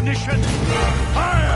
Ignition! Fire!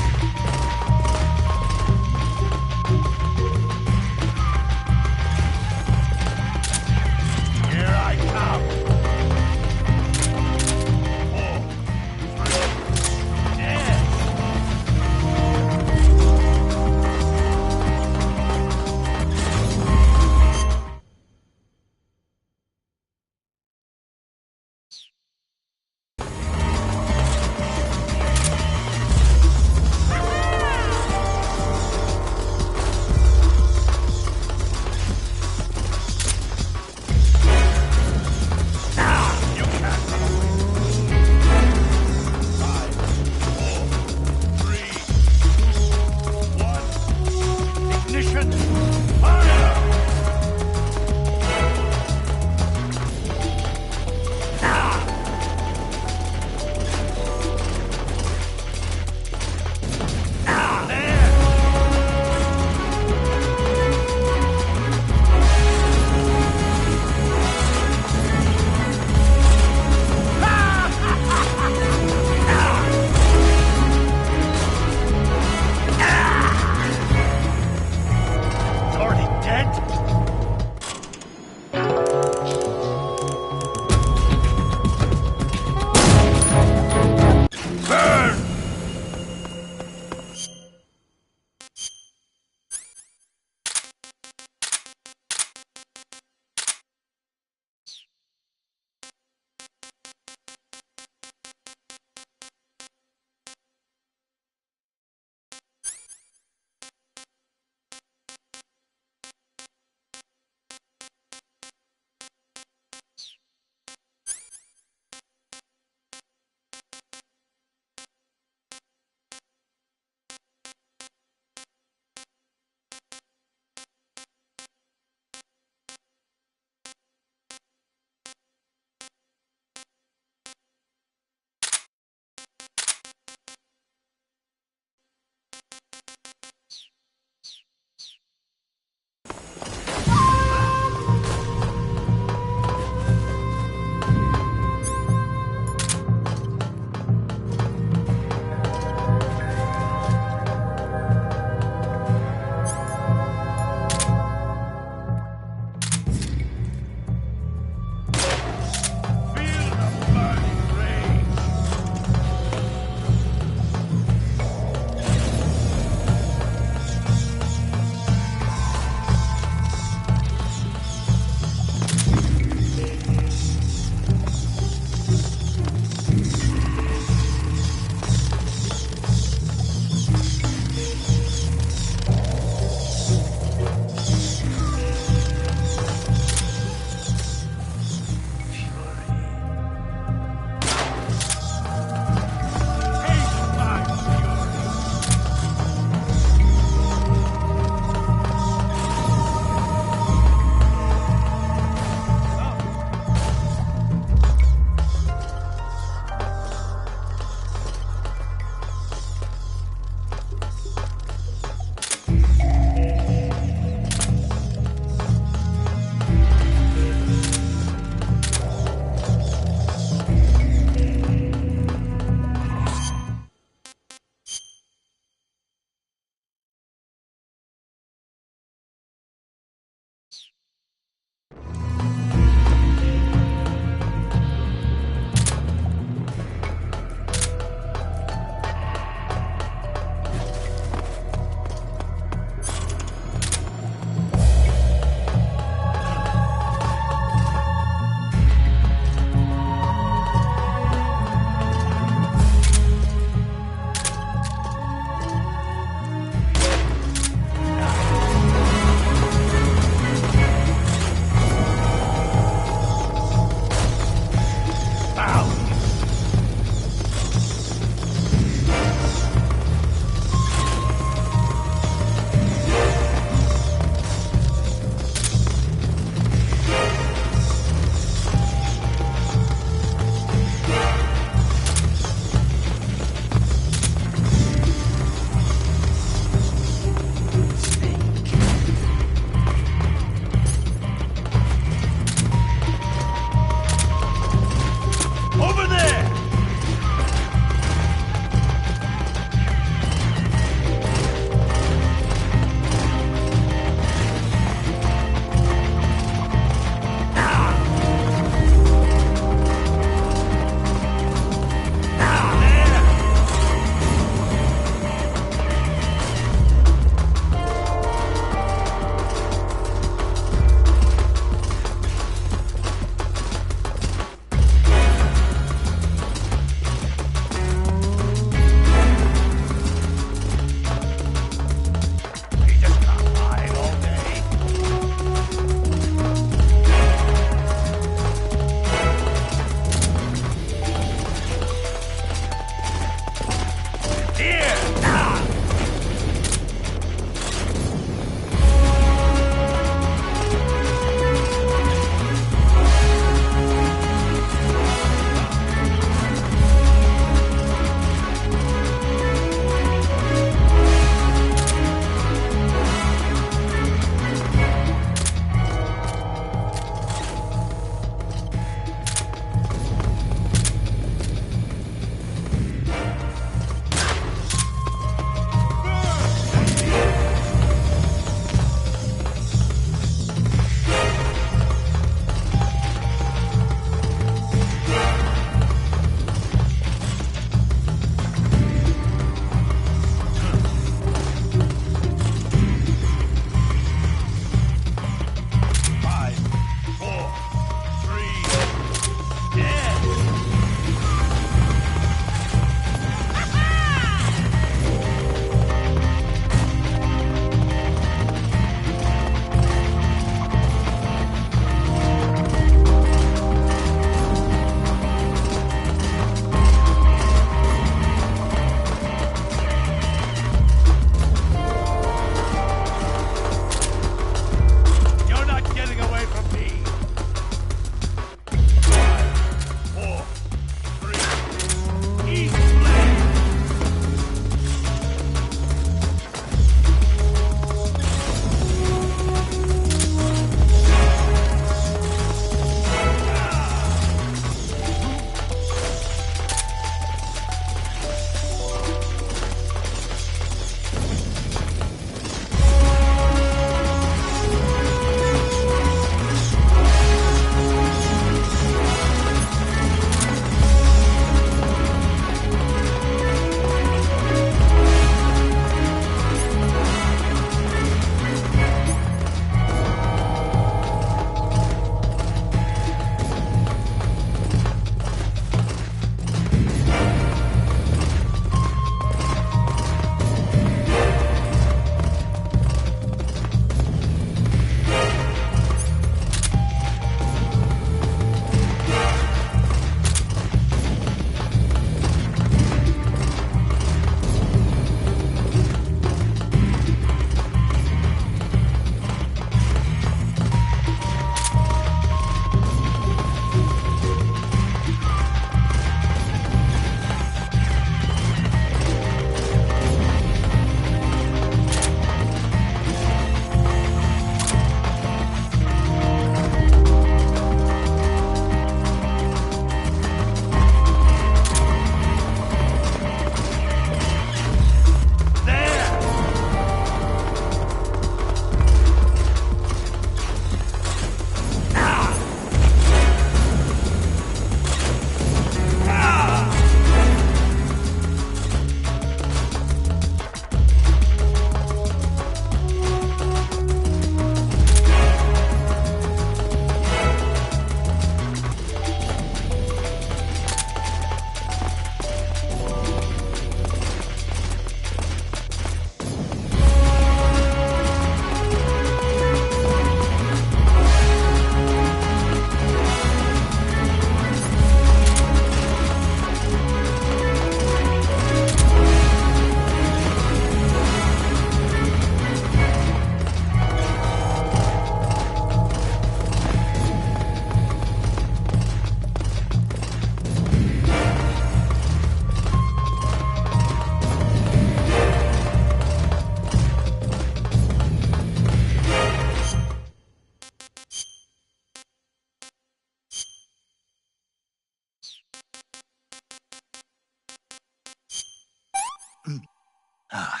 Ah,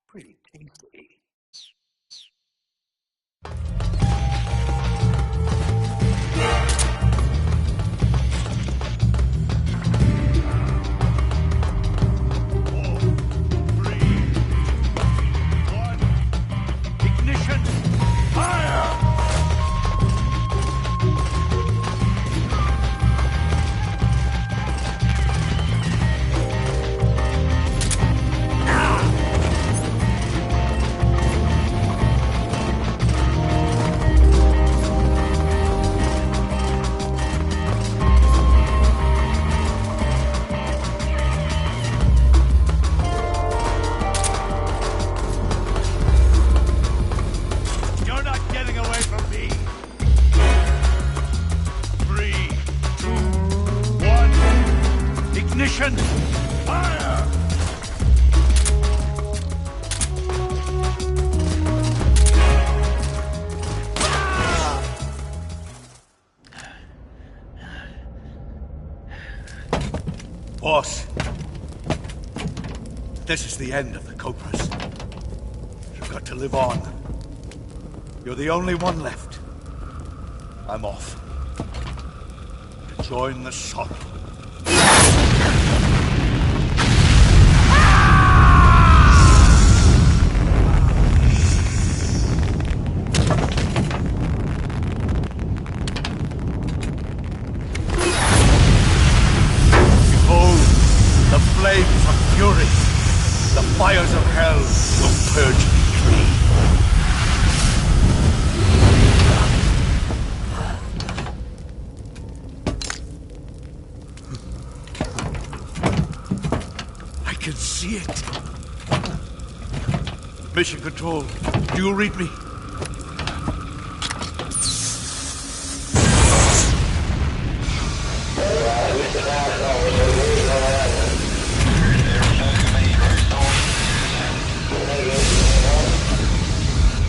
pretty tasty. Ignition! Fire! You're not getting away from me! 3, 2, 1. Ignition! Fire! Boss, this is the end of the Cobras. You've got to live on. You're the only one left. I'm off. To join the sun. Behold, the flames of fury. The fires of hell will purge me clean. I can see it. Mission Control, do you read me?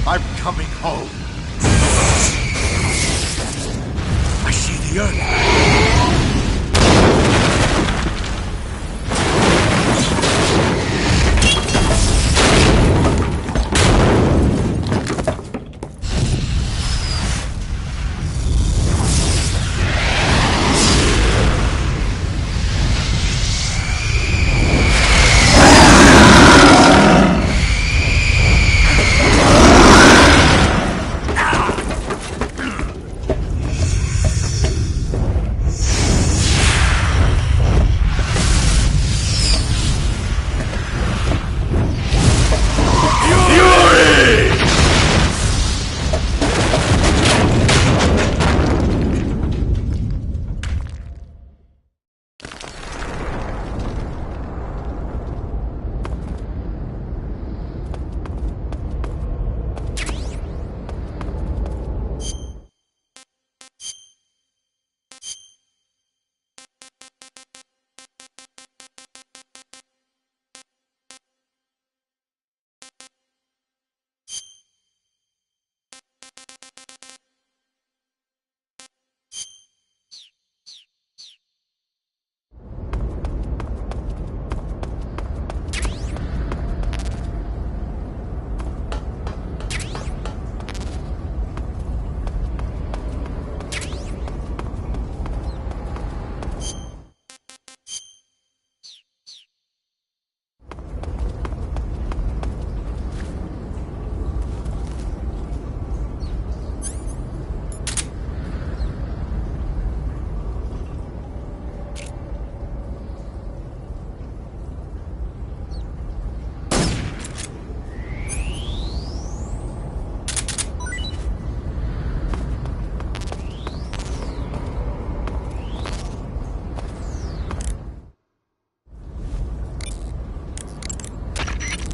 I'm coming home. I see the earth.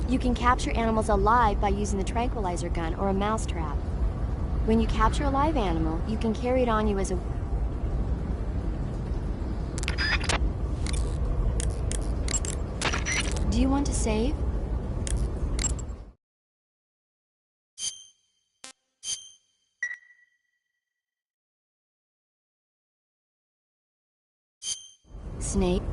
You can capture animals alive by using the tranquilizer gun or a mousetrap. When you capture a live animal, you can carry it on you as a... Do you want to save? Snake?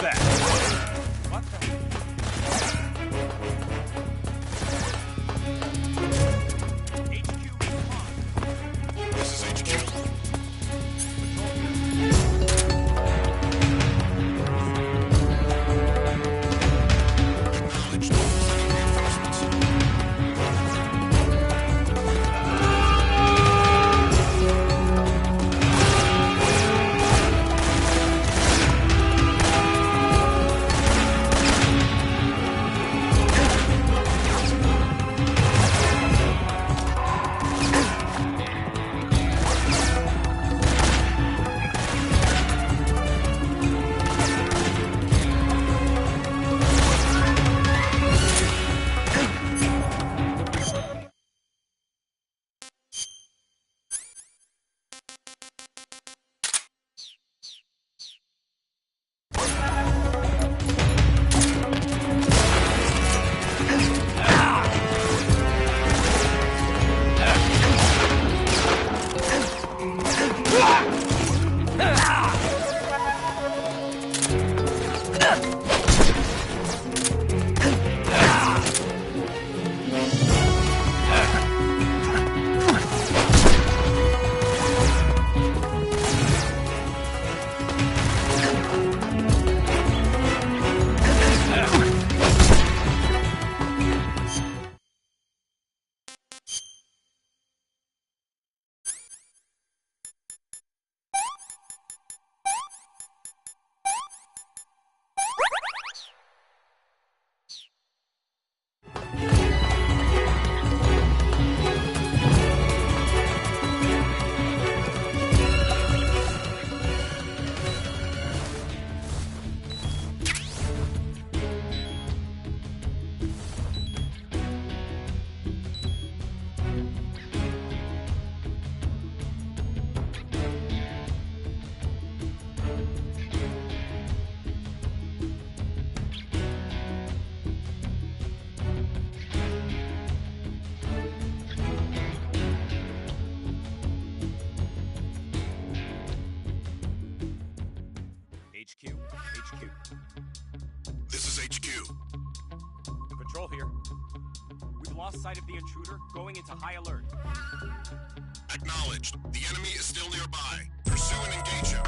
that? What the? HQ respond. This is HQ. Acknowledged. Sending reinforcements. HQ, HQ. This is HQ. Patrol here. We've lost sight of the intruder, going into high alert. Acknowledged. The enemy is still nearby. Pursue and engage him.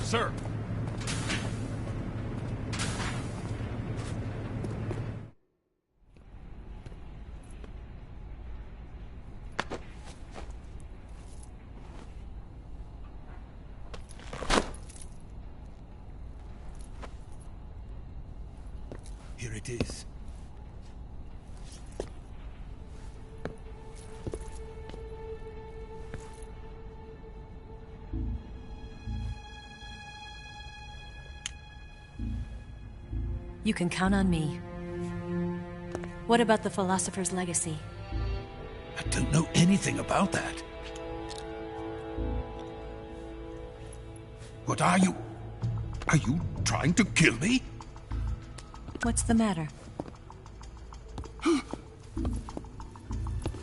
Sir! Here it is. You can count on me. What about the philosopher's legacy? I don't know anything about that. What are you? Are you trying to kill me? What's the matter?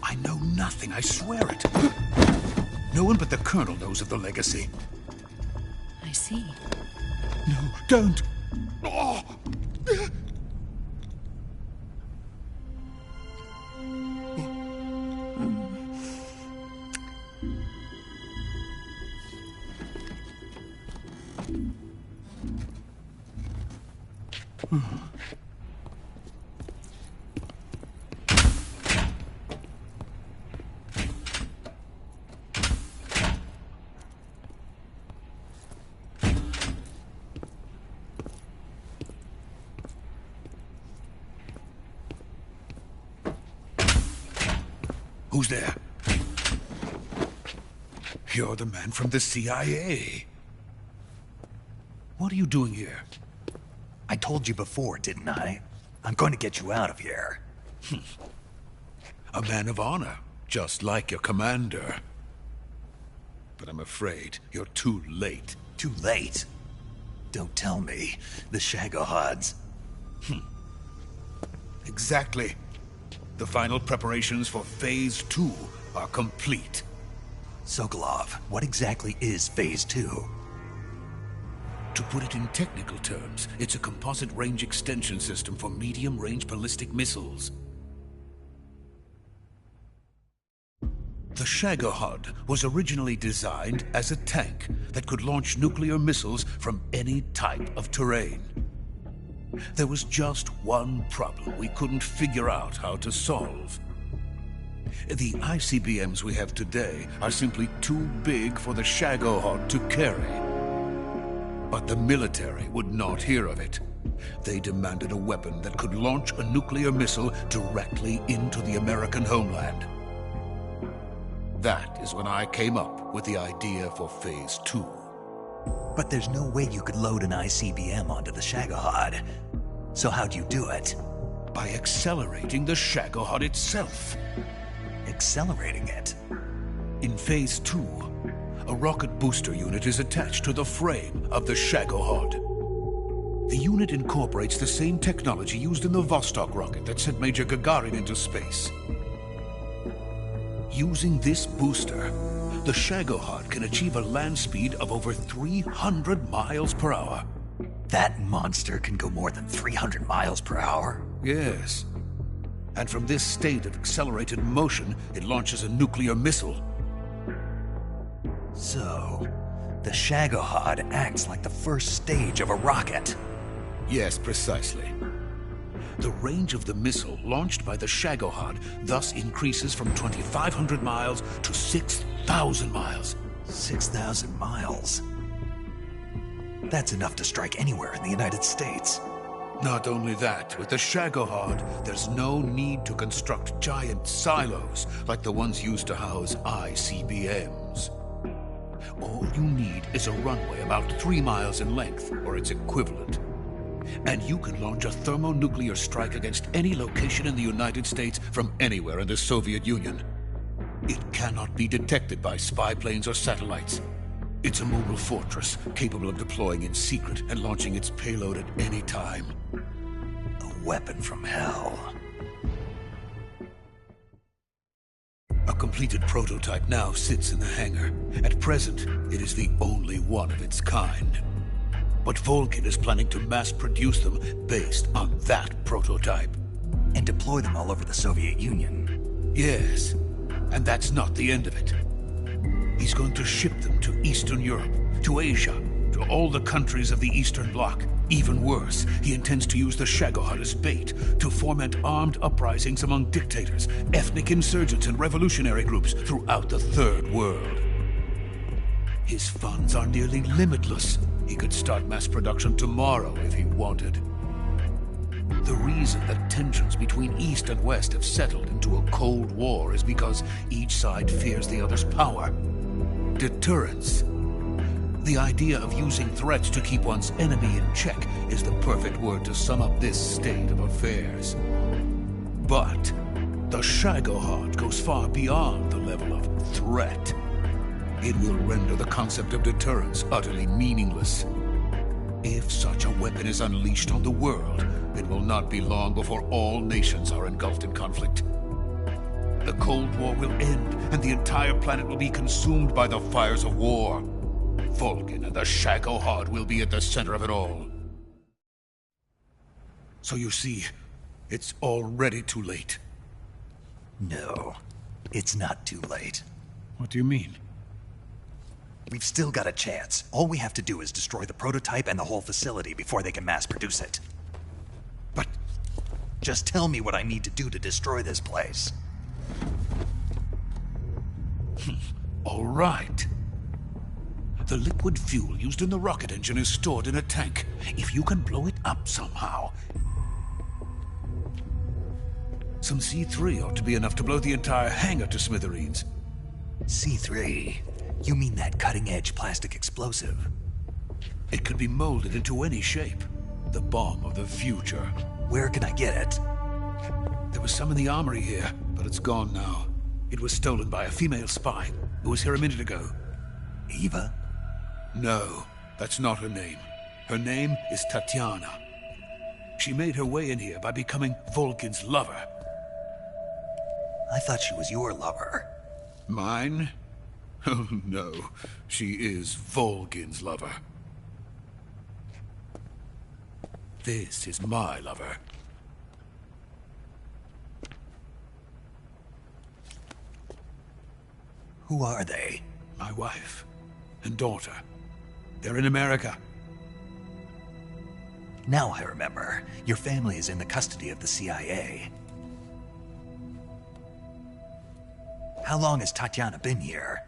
I know nothing, I swear it. No one but the Colonel knows of the legacy. I see. No, don't! Oh. Who's there? You're the man from the CIA. What are you doing here? I told you before, didn't I? I'm going to get you out of here. A man of honor, just like your commander. But I'm afraid you're too late. Too late? Don't tell me. The Shagohods. Exactly. The final preparations for Phase 2 are complete. Sokolov, what exactly is Phase 2? To put it in technical terms, it's a composite range extension system for medium-range ballistic missiles. The Shagohod was originally designed as a tank that could launch nuclear missiles from any type of terrain. There was just one problem we couldn't figure out how to solve. The ICBMs we have today are simply too big for the Shagohod to carry. But the military would not hear of it. They demanded a weapon that could launch a nuclear missile directly into the American homeland. That is when I came up with the idea for Phase 2. But there's no way you could load an ICBM onto the Shagohod. So how'd you do it? By accelerating the Shagohod itself. Accelerating it? In Phase 2, a rocket booster unit is attached to the frame of the Shagohod. The unit incorporates the same technology used in the Vostok rocket that sent Major Gagarin into space. Using this booster, the Shagohod can achieve a land speed of over 300 miles per hour. That monster can go more than 300 miles per hour? Yes. And from this state of accelerated motion, it launches a nuclear missile. So, the Shagohod acts like the first stage of a rocket. Yes, precisely. The range of the missile launched by the Shagohod thus increases from 2,500 miles to 6,000 miles. 6,000 miles? That's enough to strike anywhere in the United States. Not only that, with the Shagohod, there's no need to construct giant silos like the ones used to house ICBMs. All you need is a runway about 3 miles in length, or its equivalent. And you can launch a thermonuclear strike against any location in the United States from anywhere in the Soviet Union. It cannot be detected by spy planes or satellites. It's a mobile fortress, capable of deploying in secret and launching its payload at any time. A weapon from hell. A completed prototype now sits in the hangar. At present, it is the only one of its kind. But Vulcan is planning to mass-produce them based on that prototype. And deploy them all over the Soviet Union. Yes, and that's not the end of it. He's going to ship them to Eastern Europe, to Asia, to all the countries of the Eastern Bloc. Even worse, he intends to use the Shagohod as bait to foment armed uprisings among dictators, ethnic insurgents, and revolutionary groups throughout the Third World. His funds are nearly limitless. He could start mass production tomorrow if he wanted. The reason that tensions between East and West have settled into a Cold War is because each side fears the other's power. Deterrence. The idea of using threats to keep one's enemy in check is the perfect word to sum up this state of affairs. But the Shagohod goes far beyond the level of threat. It will render the concept of deterrence utterly meaningless. If such a weapon is unleashed on the world, it will not be long before all nations are engulfed in conflict. The Cold War will end, and the entire planet will be consumed by the fires of war. Vulcan and the Shagohod will be at the center of it all. So you see, it's already too late. No, it's not too late. What do you mean? We've still got a chance. All we have to do is destroy the prototype and the whole facility before they can mass produce it. But just tell me what I need to do to destroy this place. all right. The liquid fuel used in the rocket engine is stored in a tank. If you can blow it up somehow... Some C3 ought to be enough to blow the entire hangar to smithereens. C3? You mean that cutting-edge plastic explosive? It could be molded into any shape. The bomb of the future. Where can I get it? There was some in the armory here, but it's gone now. It was stolen by a female spy who was here a minute ago. Eva? No, that's not her name. Her name is Tatiana. She made her way in here by becoming Vulcan's lover. I thought she was your lover. Mine? Oh no, she is Vulcan's lover. This is my lover. Who are they? My wife and daughter. They're in America. Now I remember. Your family is in the custody of the CIA. How long has Tatiana been here?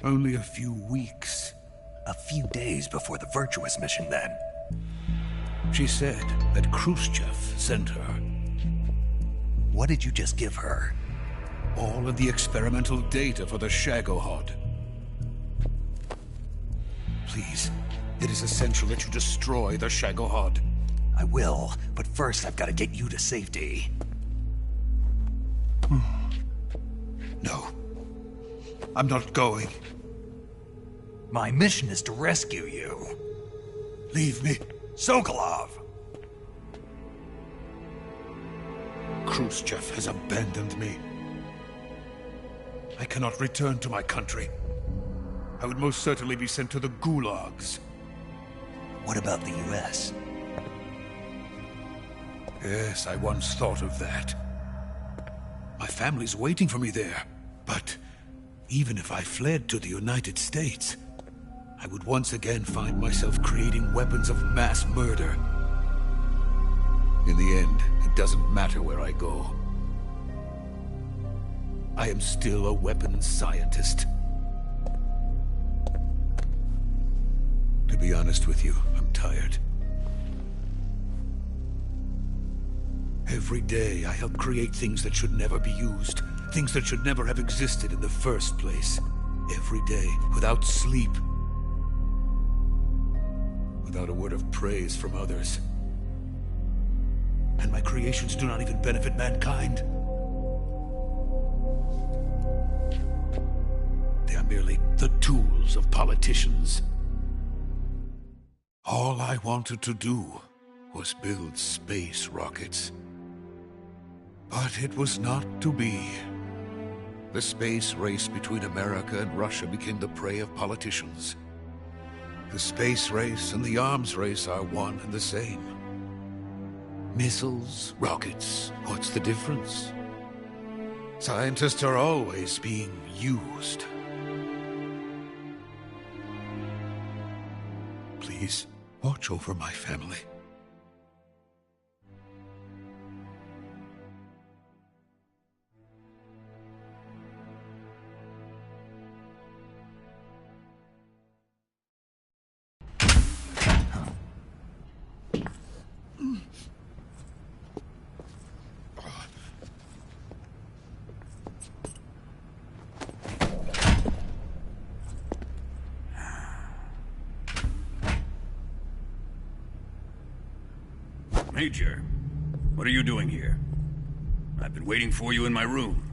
Only a few weeks. A few days before the Virtuous mission, then. She said that Khrushchev sent her. What did you just give her? All of the experimental data for the Shagohod. Please, it is essential that you destroy the Shagohod. I will, but first I've got to get you to safety. No. I'm not going. My mission is to rescue you. Leave me. Sokolov! Khrushchev has abandoned me. I cannot return to my country. I would most certainly be sent to the gulags. What about the US? Yes, I once thought of that. My family's waiting for me there. But even if I fled to the United States, I would once again find myself creating weapons of mass murder. In the end, it doesn't matter where I go. I am still a weapons scientist. To be honest with you, I'm tired. Every day, I help create things that should never be used. Things that should never have existed in the first place. Every day, without sleep. Without a word of praise from others. And my creations do not even benefit mankind. They are merely the tools of politicians. All I wanted to do was build space rockets. But it was not to be. The space race between America and Russia became the prey of politicians. The space race and the arms race are one and the same. Missiles, rockets, what's the difference? Scientists are always being used. Please, watch over my family. Major, what are you doing here? I've been waiting for you in my room.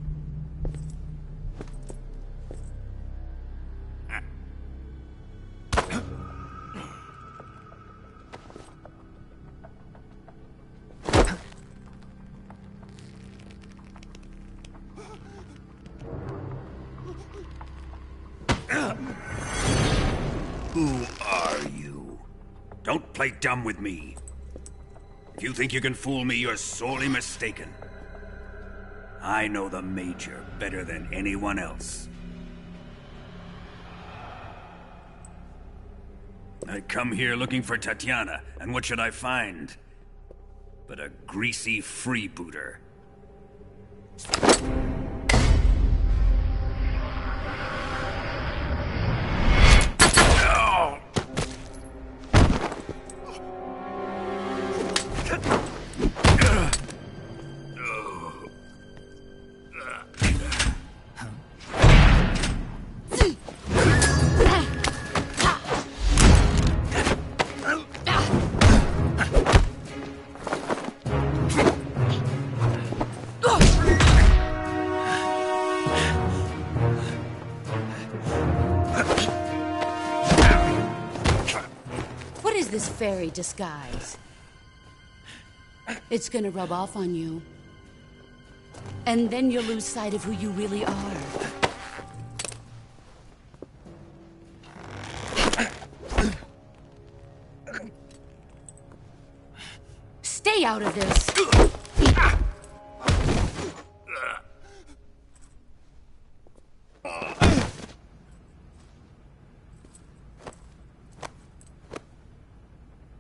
Who are you? Don't play dumb with me. If you think you can fool me, you're sorely mistaken. I know the Major better than anyone else. I come here looking for Tatiana, and what should I find? But a greasy freebooter. This fairy disguise. It's gonna rub off on you. And then you'll lose sight of who you really are. Stay out of this!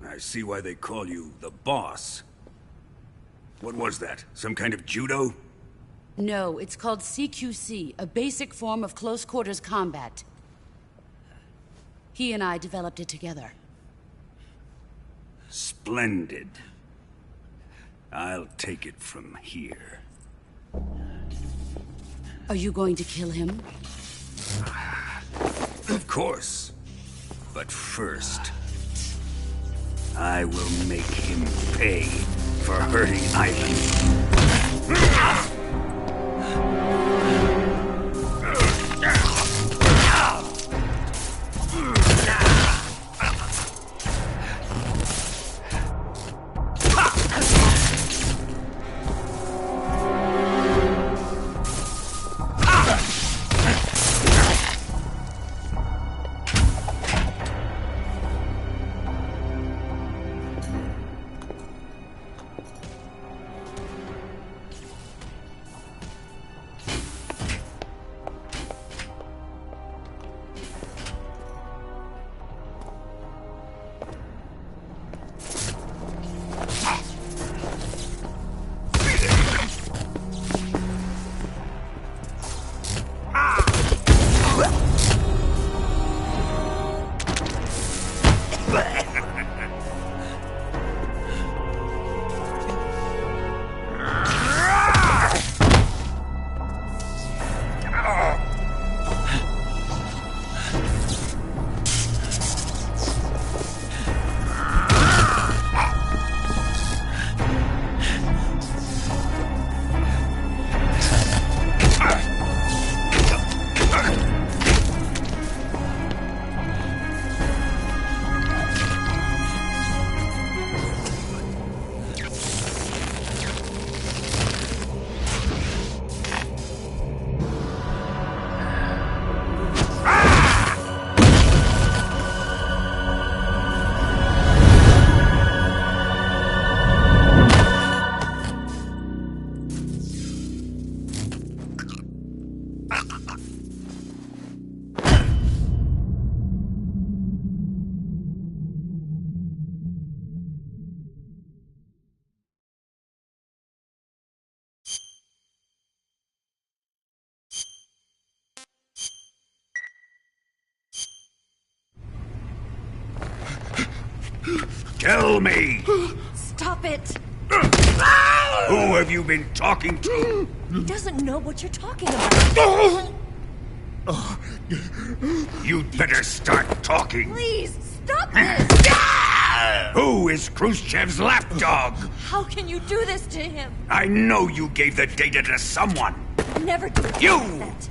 I see why they call you the boss. What was that? Some kind of judo? No, it's called CQC, a basic form of close quarters combat. He and I developed it together. Splendid. I'll take it from here. Are you going to kill him? Of course. But first, I will make him pay for hurting Island. Tell me! Stop it! Who have you been talking to? He doesn't know what you're talking about. You'd better start talking. Please, stop this! Who is Khrushchev's lapdog? How can you do this to him? I know you gave the data to someone. Never do You! that.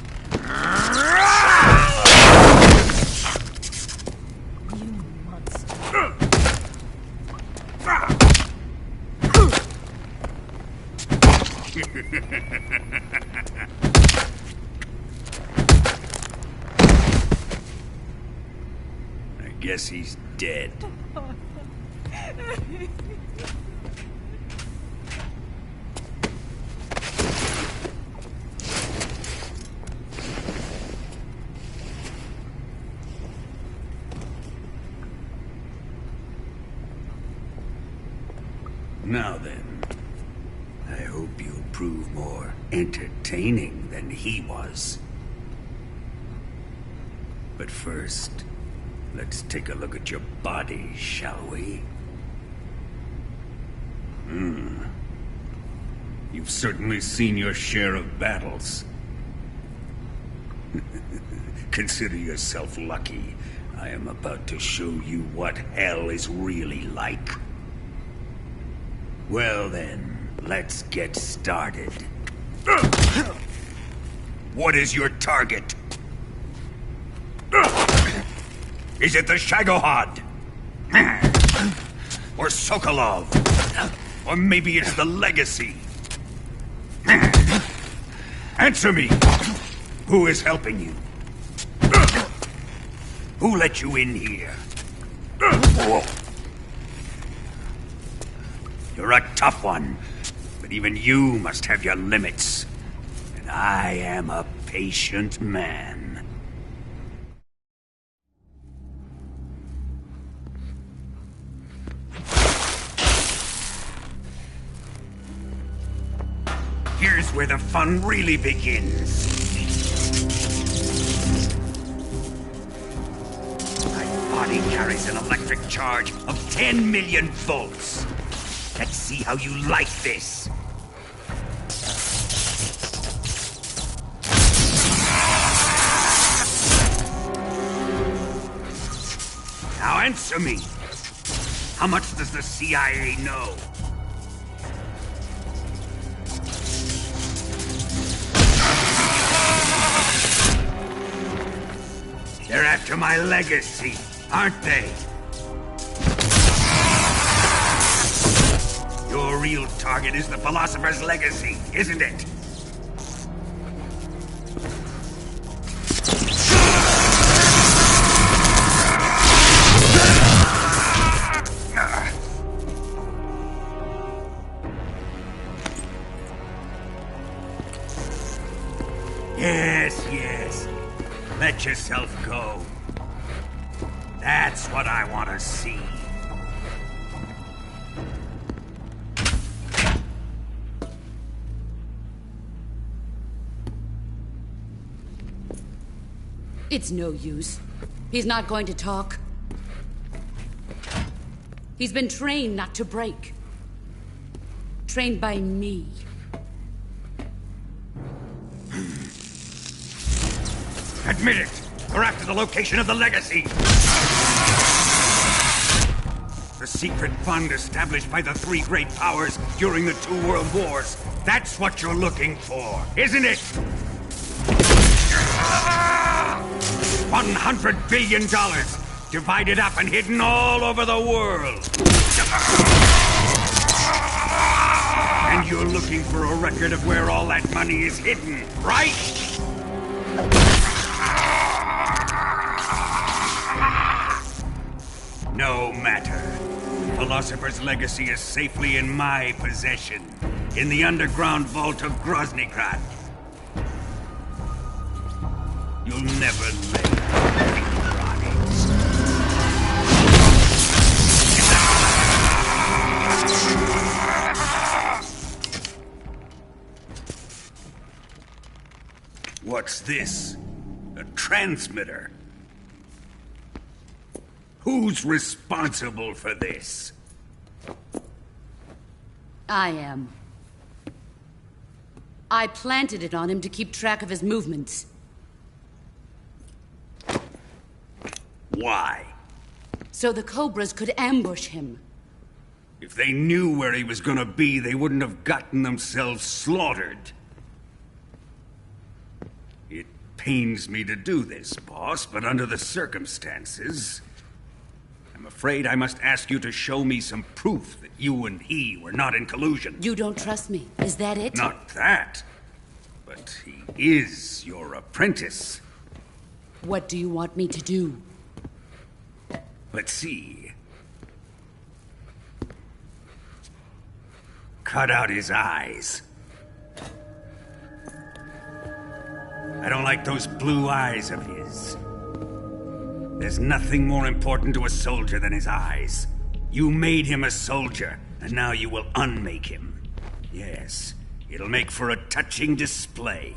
You monster. I guess he's dead. Now then, I hope you'll prove more entertaining than he was. But first, let's take a look at your body, shall we? You've certainly seen your share of battles. Consider yourself lucky. I am about to show you what hell is really like. Well then, let's get started. What is your target? Is it the Shagohod? Or Sokolov? Or maybe it's the Legacy? Answer me! Who is helping you? Who let you in here? You're a tough one, but even you must have your limits. And I am a patient man. Here's where the fun really begins. My body carries an electric charge of 10 million volts. Let's see how you like this. Now answer me. How much does the CIA know? They're after my legacy, aren't they? Your real target is the Philosopher's legacy, isn't it? Yes. Let yourself go. That's what I want to see. It's no use. He's not going to talk. He's been trained not to break. Trained by me. Admit it! We're after the location of the legacy! The secret fund established by the three great powers during the 2 world wars. That's what you're looking for, isn't it? $100 billion, divided up and hidden all over the world. And you're looking for a record of where all that money is hidden, right? No matter. Philosopher's legacy is safely in my possession, in the underground vault of Groznygrad. You'll never lay finger on it. What's this? A transmitter? Who's responsible for this? I am. I planted it on him to keep track of his movements. Why? So the Cobras could ambush him. If they knew where he was gonna be, they wouldn't have gotten themselves slaughtered. It pains me to do this, boss, but under the circumstances, I'm afraid I must ask you to show me some proof that you and he were not in collusion. You don't trust me, is that it? Not that, but he is your apprentice. What do you want me to do? Let's see. Cut out his eyes. I don't like those blue eyes of his. There's nothing more important to a soldier than his eyes. You made him a soldier, and now you will unmake him. Yes, it'll make for a touching display.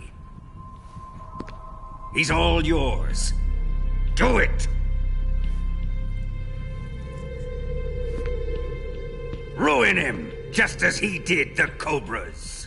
He's all yours. Do it! Ruin him, just as he did the Cobras.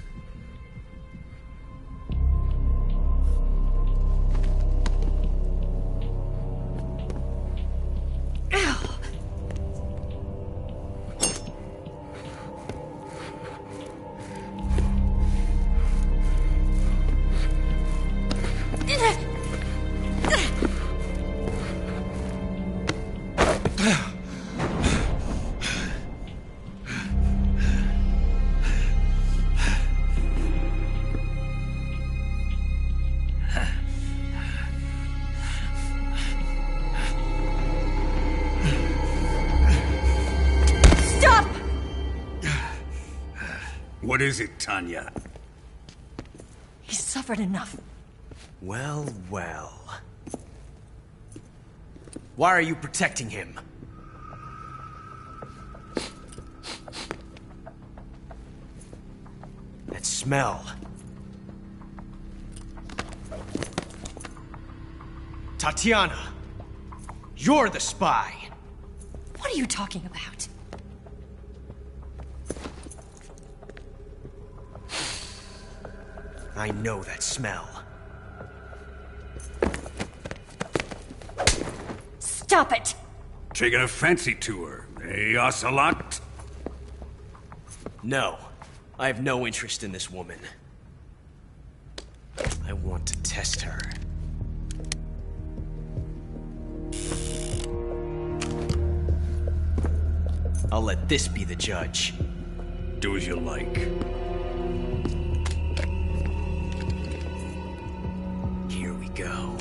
What is it, Tanya? He's suffered enough. Well, well. Why are you protecting him? That smell. Tatiana, you're the spy. What are you talking about? I know that smell. Stop it! Taking a fancy tour, eh, Ocelot? No. I have no interest in this woman. I want to test her. I'll let this be the judge. Do as you like. Here we go.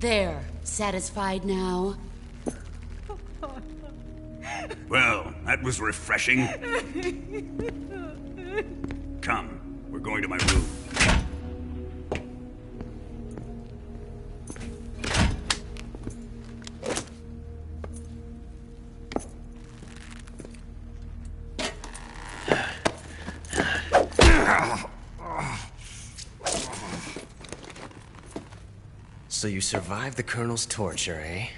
There. Satisfied now? Well, that was refreshing. Come, we're going to my room. So you survived the Colonel's torture, eh?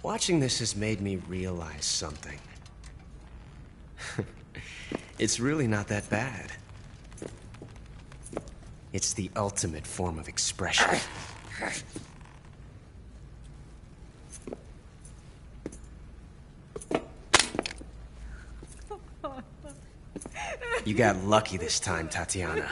Watching this has made me realize something. It's really not that bad. It's the ultimate form of expression. You got lucky this time, Tatiana.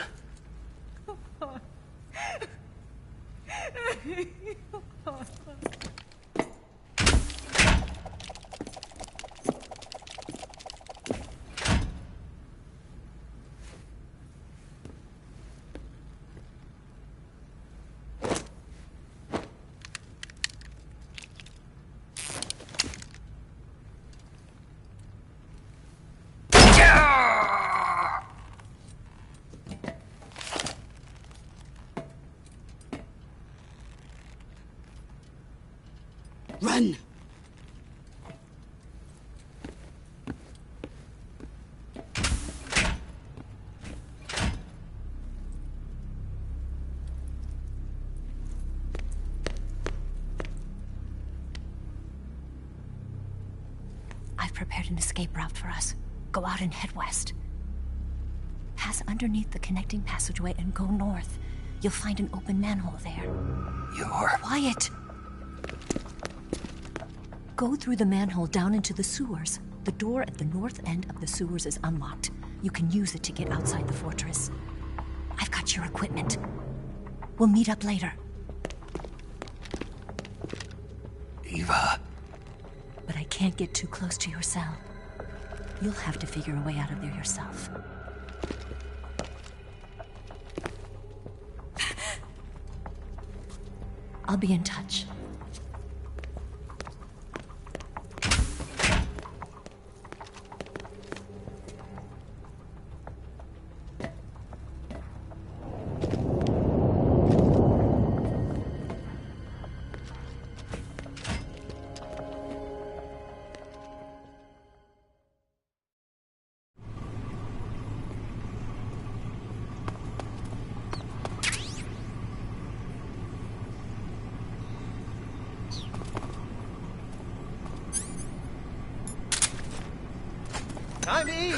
Run! I've prepared an escape route for us. Go out and head west. Pass underneath the connecting passageway and go north. You'll find an open manhole there. You're... Quiet! Go through the manhole down into the sewers. The door at the north end of the sewers is unlocked. You can use it to get outside the fortress. I've got your equipment. We'll meet up later. Eva... But I can't get too close to your cell. You'll have to figure a way out of there yourself. I'll be in touch. Time to eat!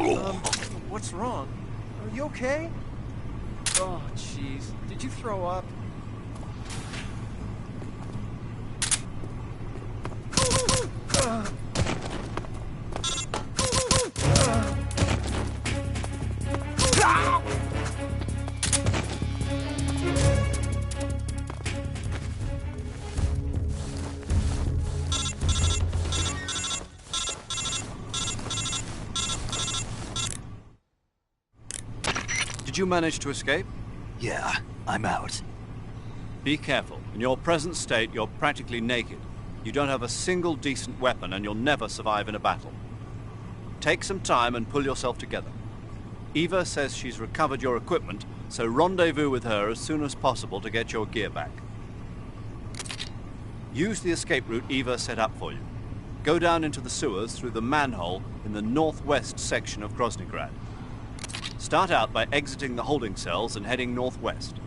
What's wrong? Are you okay? Oh, jeez. Did you throw up? Did you manage to escape? Yeah, I'm out. Be careful. In your present state, you're practically naked. You don't have a single decent weapon, and you'll never survive in a battle. Take some time and pull yourself together. Eva says she's recovered your equipment, so rendezvous with her as soon as possible to get your gear back. Use the escape route Eva set up for you. Go down into the sewers through the manhole in the northwest section of Groznygrad. Start out by exiting the holding cells and heading northwest.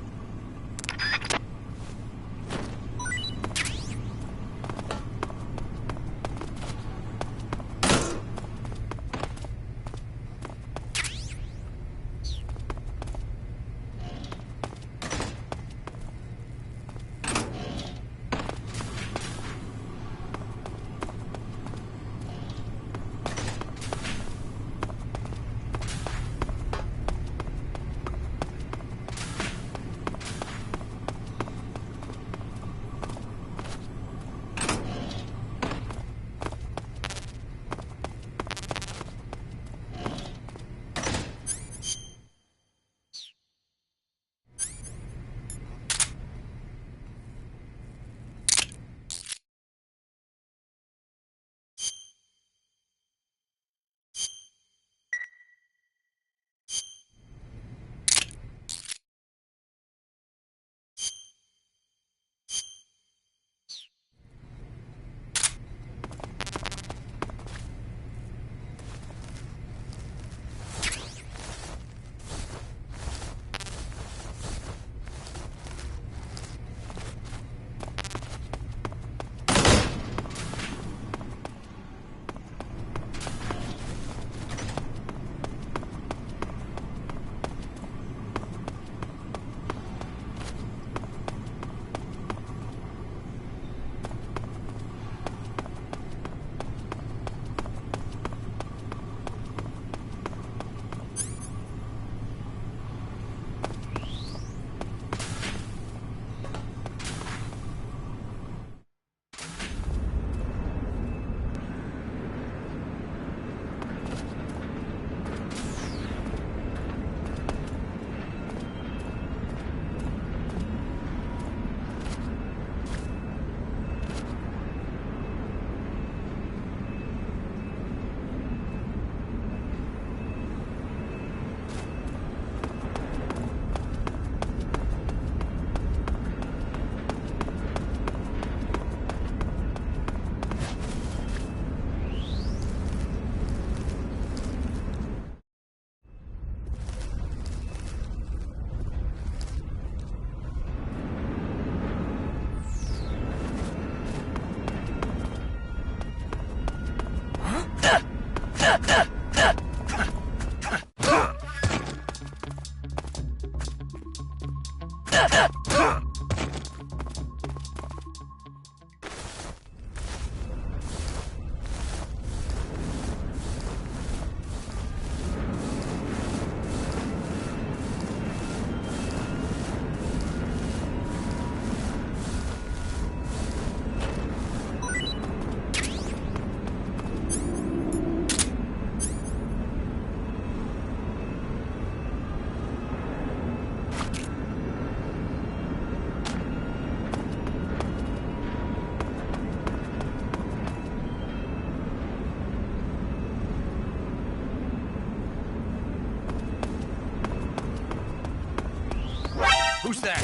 Who's that?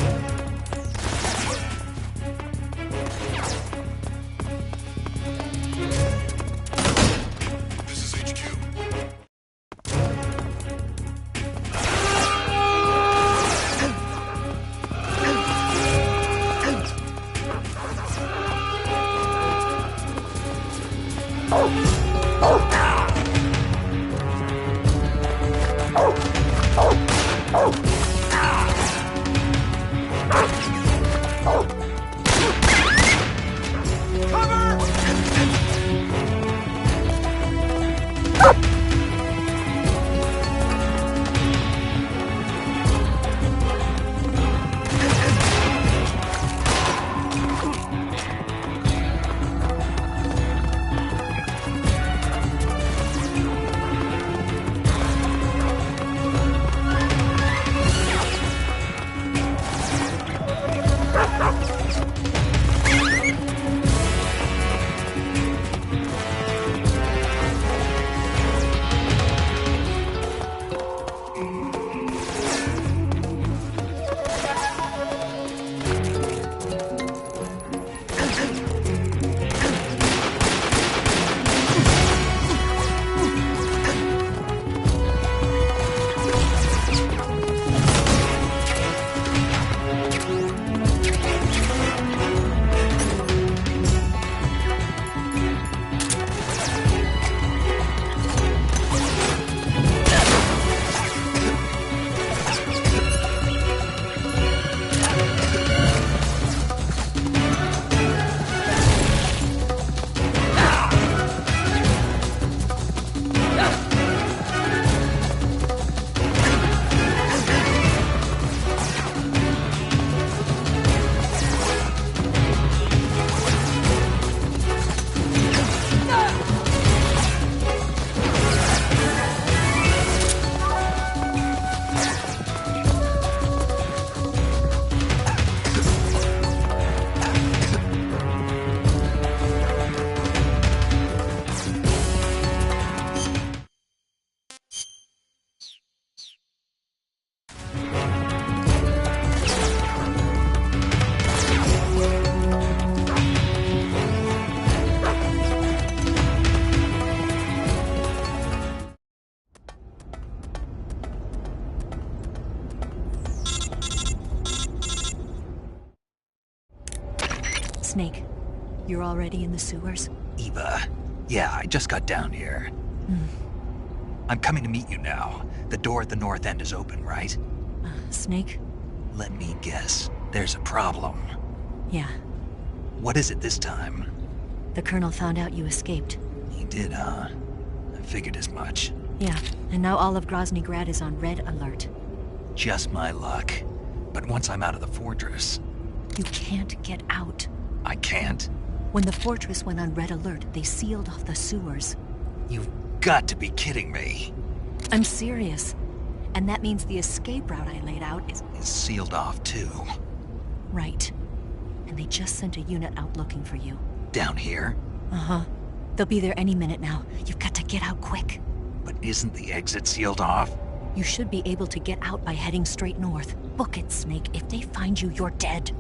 This is HQ. Snake, you're already in the sewers? Eva, yeah, I just got down here. I'm coming to meet you now. The door at the north end is open, right? Snake? Let me guess. There's a problem. Yeah. What is it this time? The Colonel found out you escaped. He did, huh? I figured as much. Yeah, and now all of Grozny Grad is on red alert. Just my luck. But once I'm out of the fortress... You can't get out. I can't? When the fortress went on red alert, they sealed off the sewers. You've got to be kidding me. I'm serious. And that means the escape route I laid out is sealed off, too. Right. And they just sent a unit out looking for you. Down here? Uh-huh. They'll be there any minute now. You've got to get out quick. But isn't the exit sealed off? You should be able to get out by heading straight north. Book it, Snake. If they find you, you're dead.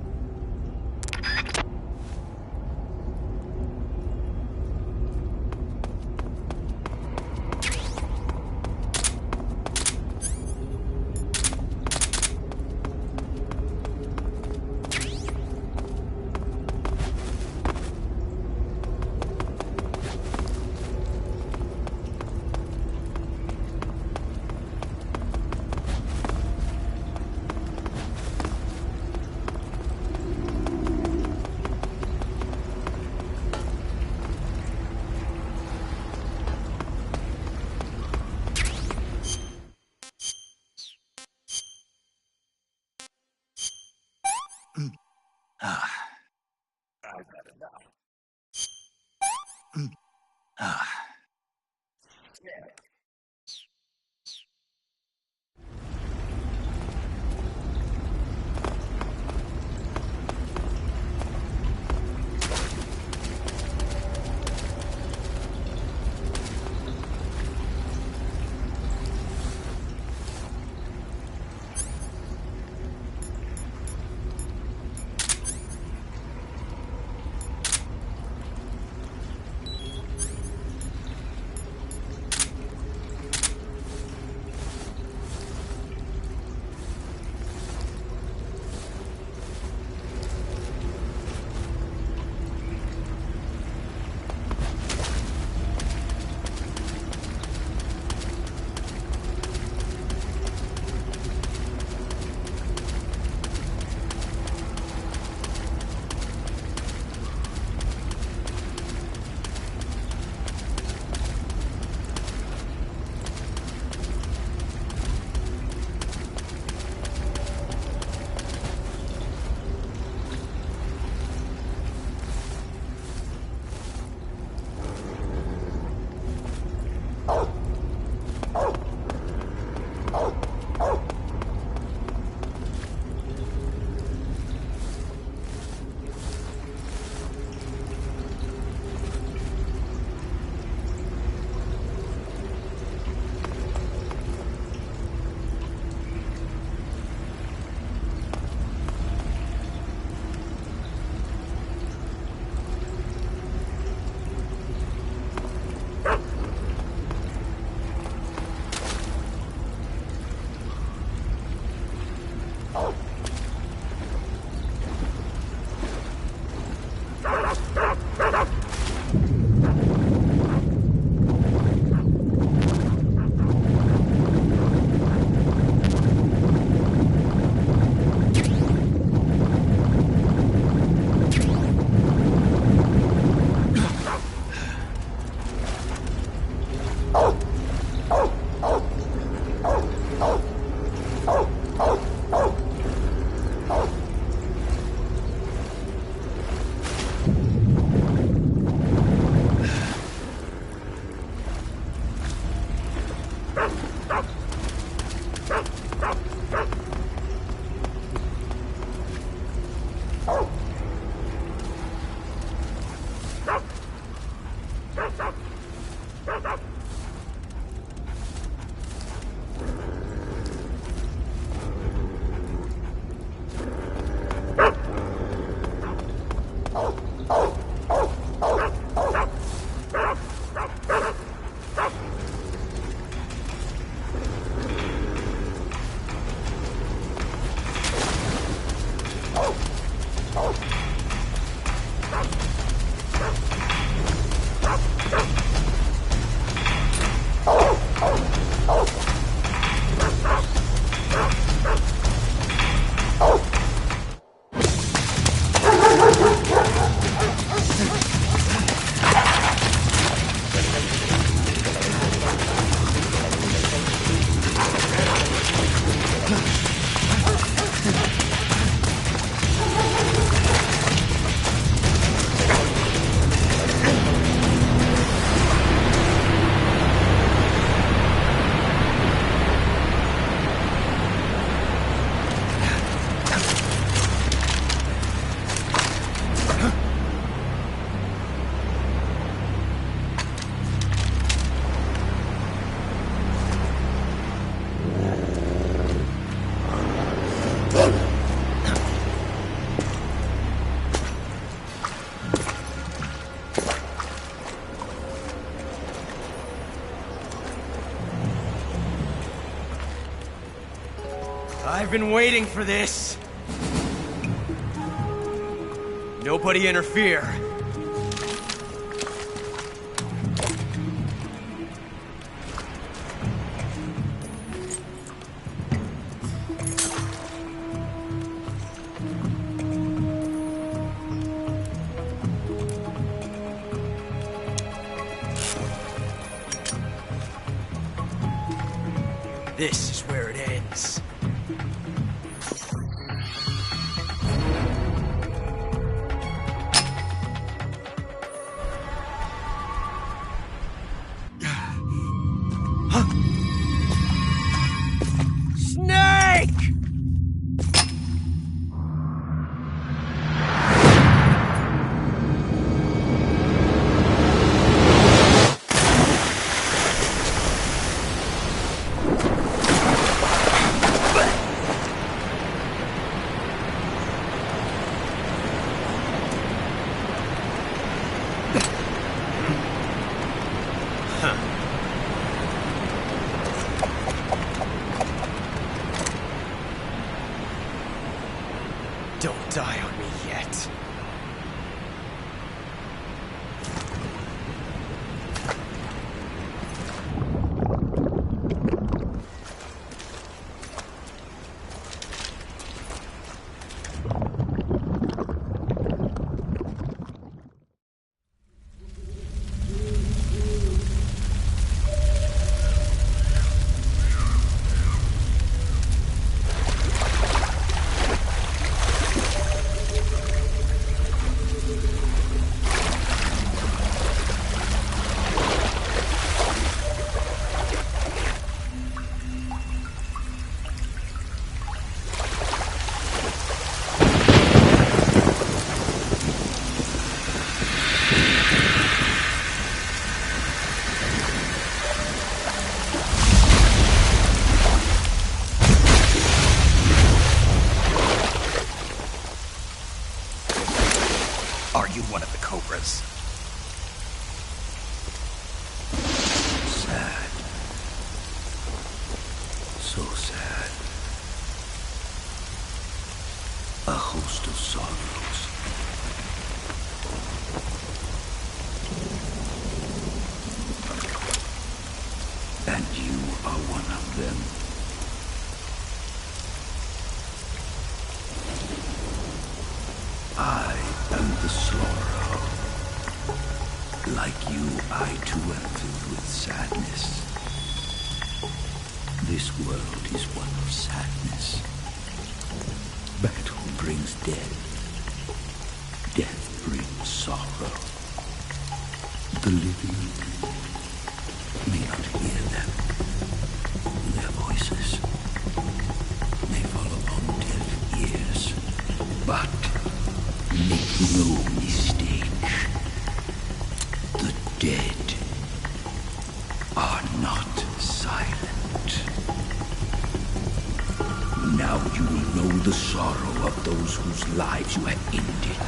I've been waiting for this. Nobody interfere. This is where it ends. Snake! Don't die on me yet. Are you one of the Cobras? Sad. So sad. A host of sorrows. And you are one of them. I am the slaughterer. Like you, I too am filled with sadness. This world is one of sadness. Battle brings death. Death brings sorrow. The living may not hear them. Their voices may fall upon deaf ears. But make no mistake. The dead are not silent. Now you will know the sorrow of those whose lives you have ended.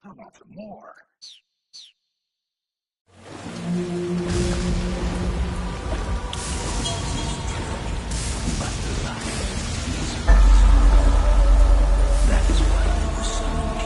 How about some more? But life is that is why you were summoned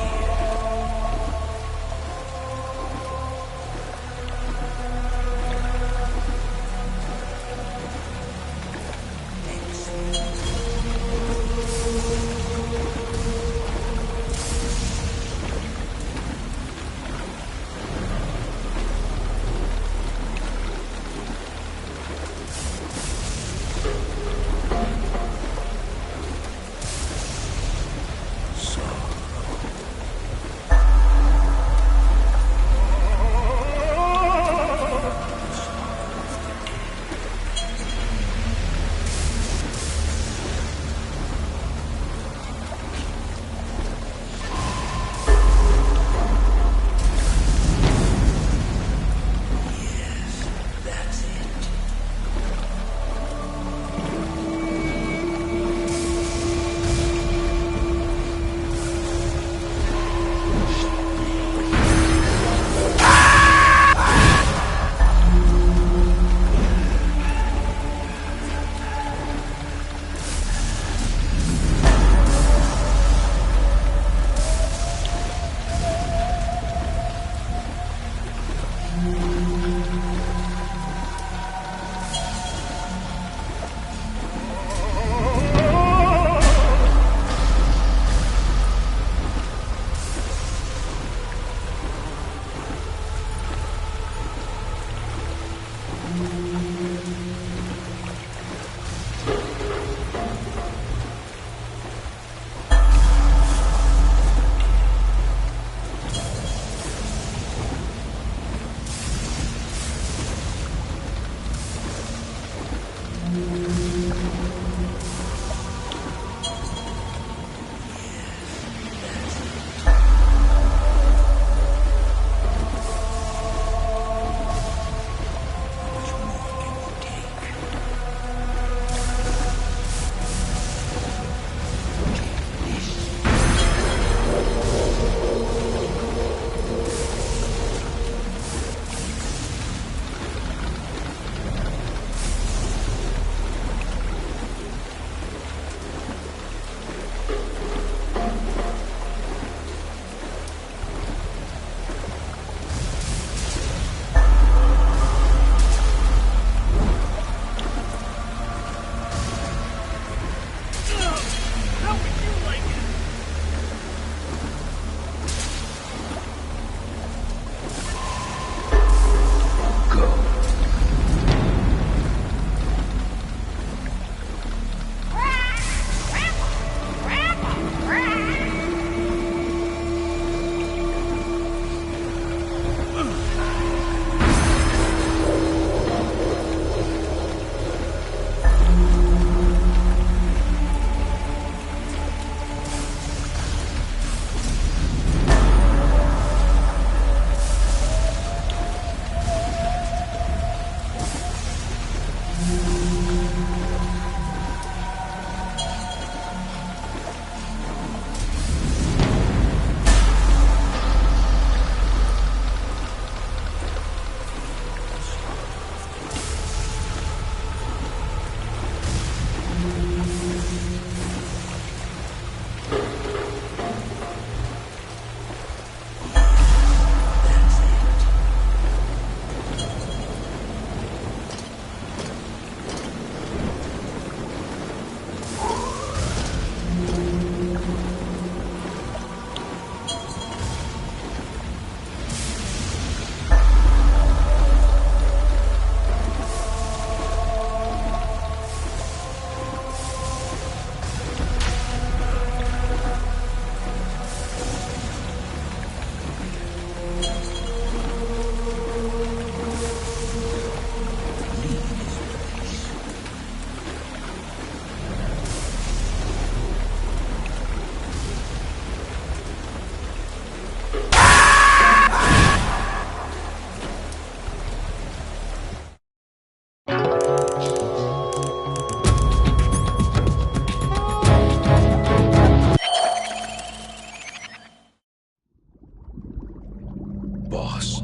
Boss,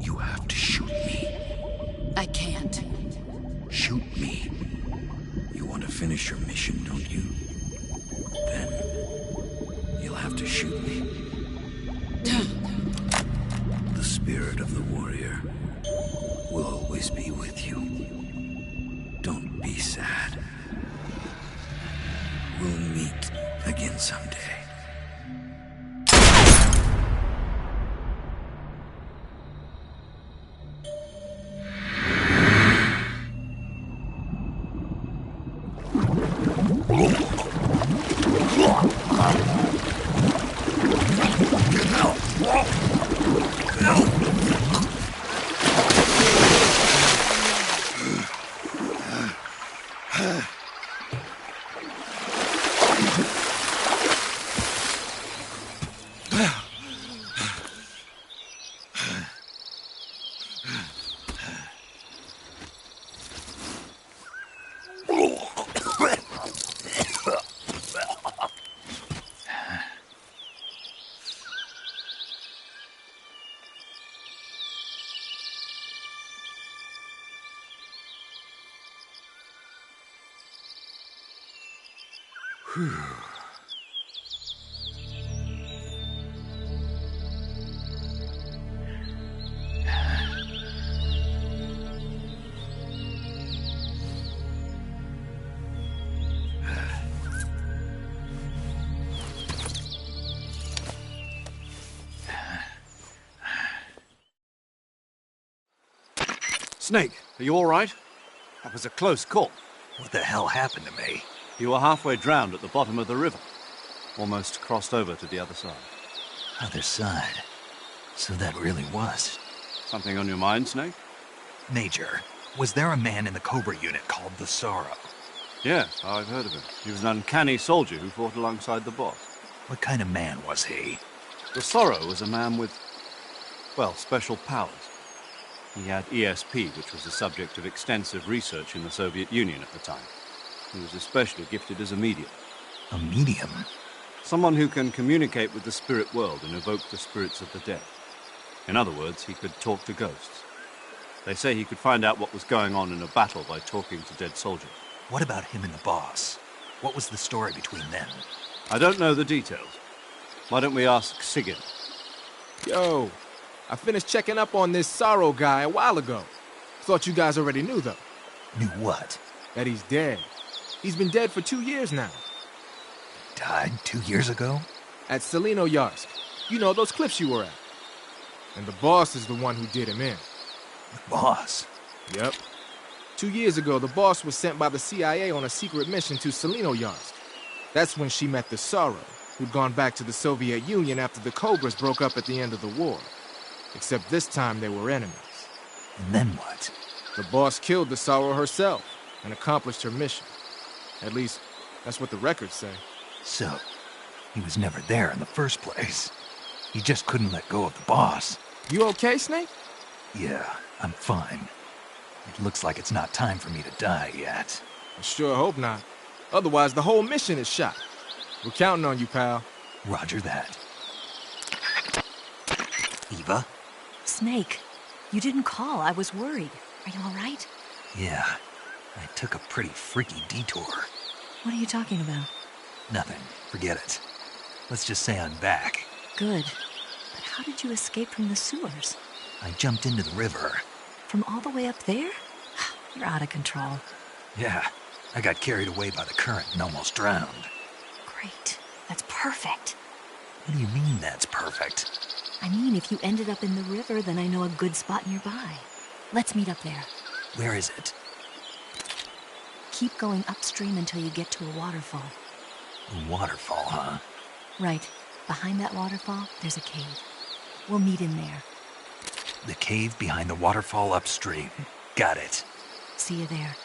you have to shoot me. I can't. Shoot me. You want to finish your mission, don't you? Then you'll have to shoot me. The spirit of the warrior will always be with you. Don't be sad. We'll meet again someday. Snake, are you all right? That was a close call. What the hell happened to me? You were halfway drowned at the bottom of the river. Almost crossed over to the other side. Other side? So that really was. Something on your mind, Snake? Major, was there a man in the Cobra unit called the Sorrow? Yes, I've heard of him. He was an uncanny soldier who fought alongside the boss. What kind of man was he? The Sorrow was a man with, well, special powers. He had ESP, which was the subject of extensive research in the Soviet Union at the time. He was especially gifted as a medium. A medium? Someone who can communicate with the spirit world and evoke the spirits of the dead. In other words, he could talk to ghosts. They say he could find out what was going on in a battle by talking to dead soldiers. What about him and the boss? What was the story between them? I don't know the details. Why don't we ask Sigyn? Yo, I finished checking up on this Sorrow guy a while ago. Thought you guys already knew, though. Knew what? That he's dead. He's been dead for 2 years now. Died 2 years ago? At Selino-Yarsk. You know, those cliffs you were at. And the boss is the one who did him in. The boss? Yep. 2 years ago, the boss was sent by the CIA on a secret mission to Selino-Yarsk. That's when she met the Sorrow, who'd gone back to the Soviet Union after the Cobras broke up at the end of the war. Except this time they were enemies. And then what? The boss killed the Sorrow herself and accomplished her mission. At least, that's what the records say. So, he was never there in the first place. He just couldn't let go of the boss. You okay, Snake? Yeah, I'm fine. It looks like it's not time for me to die yet. I sure hope not. Otherwise, the whole mission is shot. We're counting on you, pal. Roger that. Eva? Snake, you didn't call. I was worried. Are you all right? Yeah, I took a pretty freaky detour. What are you talking about? Nothing. Forget it. Let's just say I'm back. Good. But how did you escape from the sewers? I jumped into the river. From all the way up there? You're out of control. Yeah, I got carried away by the current and almost drowned. Great. That's perfect. What do you mean that's perfect? I mean, if you ended up in the river, then I know a good spot nearby. Let's meet up there. Where is it? Keep going upstream until you get to a waterfall. A waterfall, huh? Right. Behind that waterfall, there's a cave. We'll meet in there. The cave behind the waterfall upstream. Got it. See you there.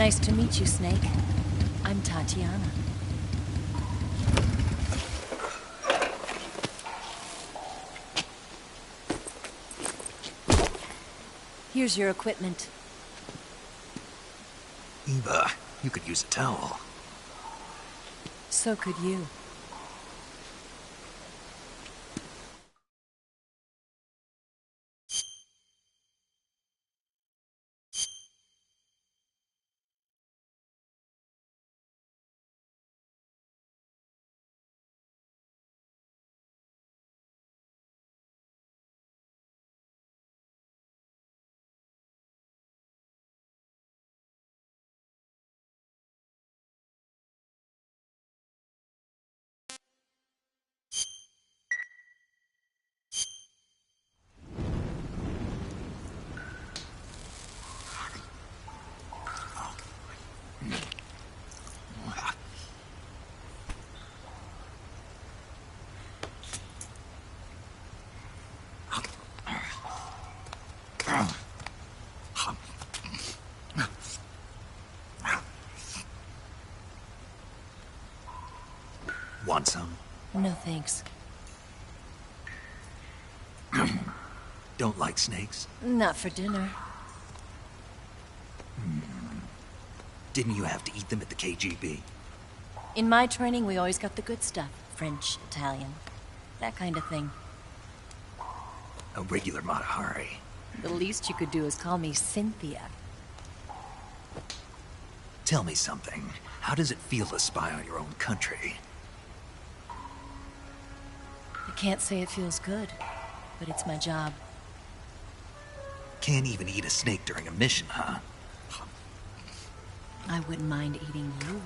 Nice to meet you, Snake. I'm Tatiana. Here's your equipment. Eva, you could use a towel. So could you. Want some? No thanks. Don't like snakes? Not for dinner. Didn't you have to eat them at the KGB? In my training, we always got the good stuff. French, Italian, that kind of thing. A regular Matahari. The least you could do is call me Cynthia. Tell me something. How does it feel to spy on your own country? I can't say it feels good, but it's my job. Can't even eat a snake during a mission, huh? I wouldn't mind eating you.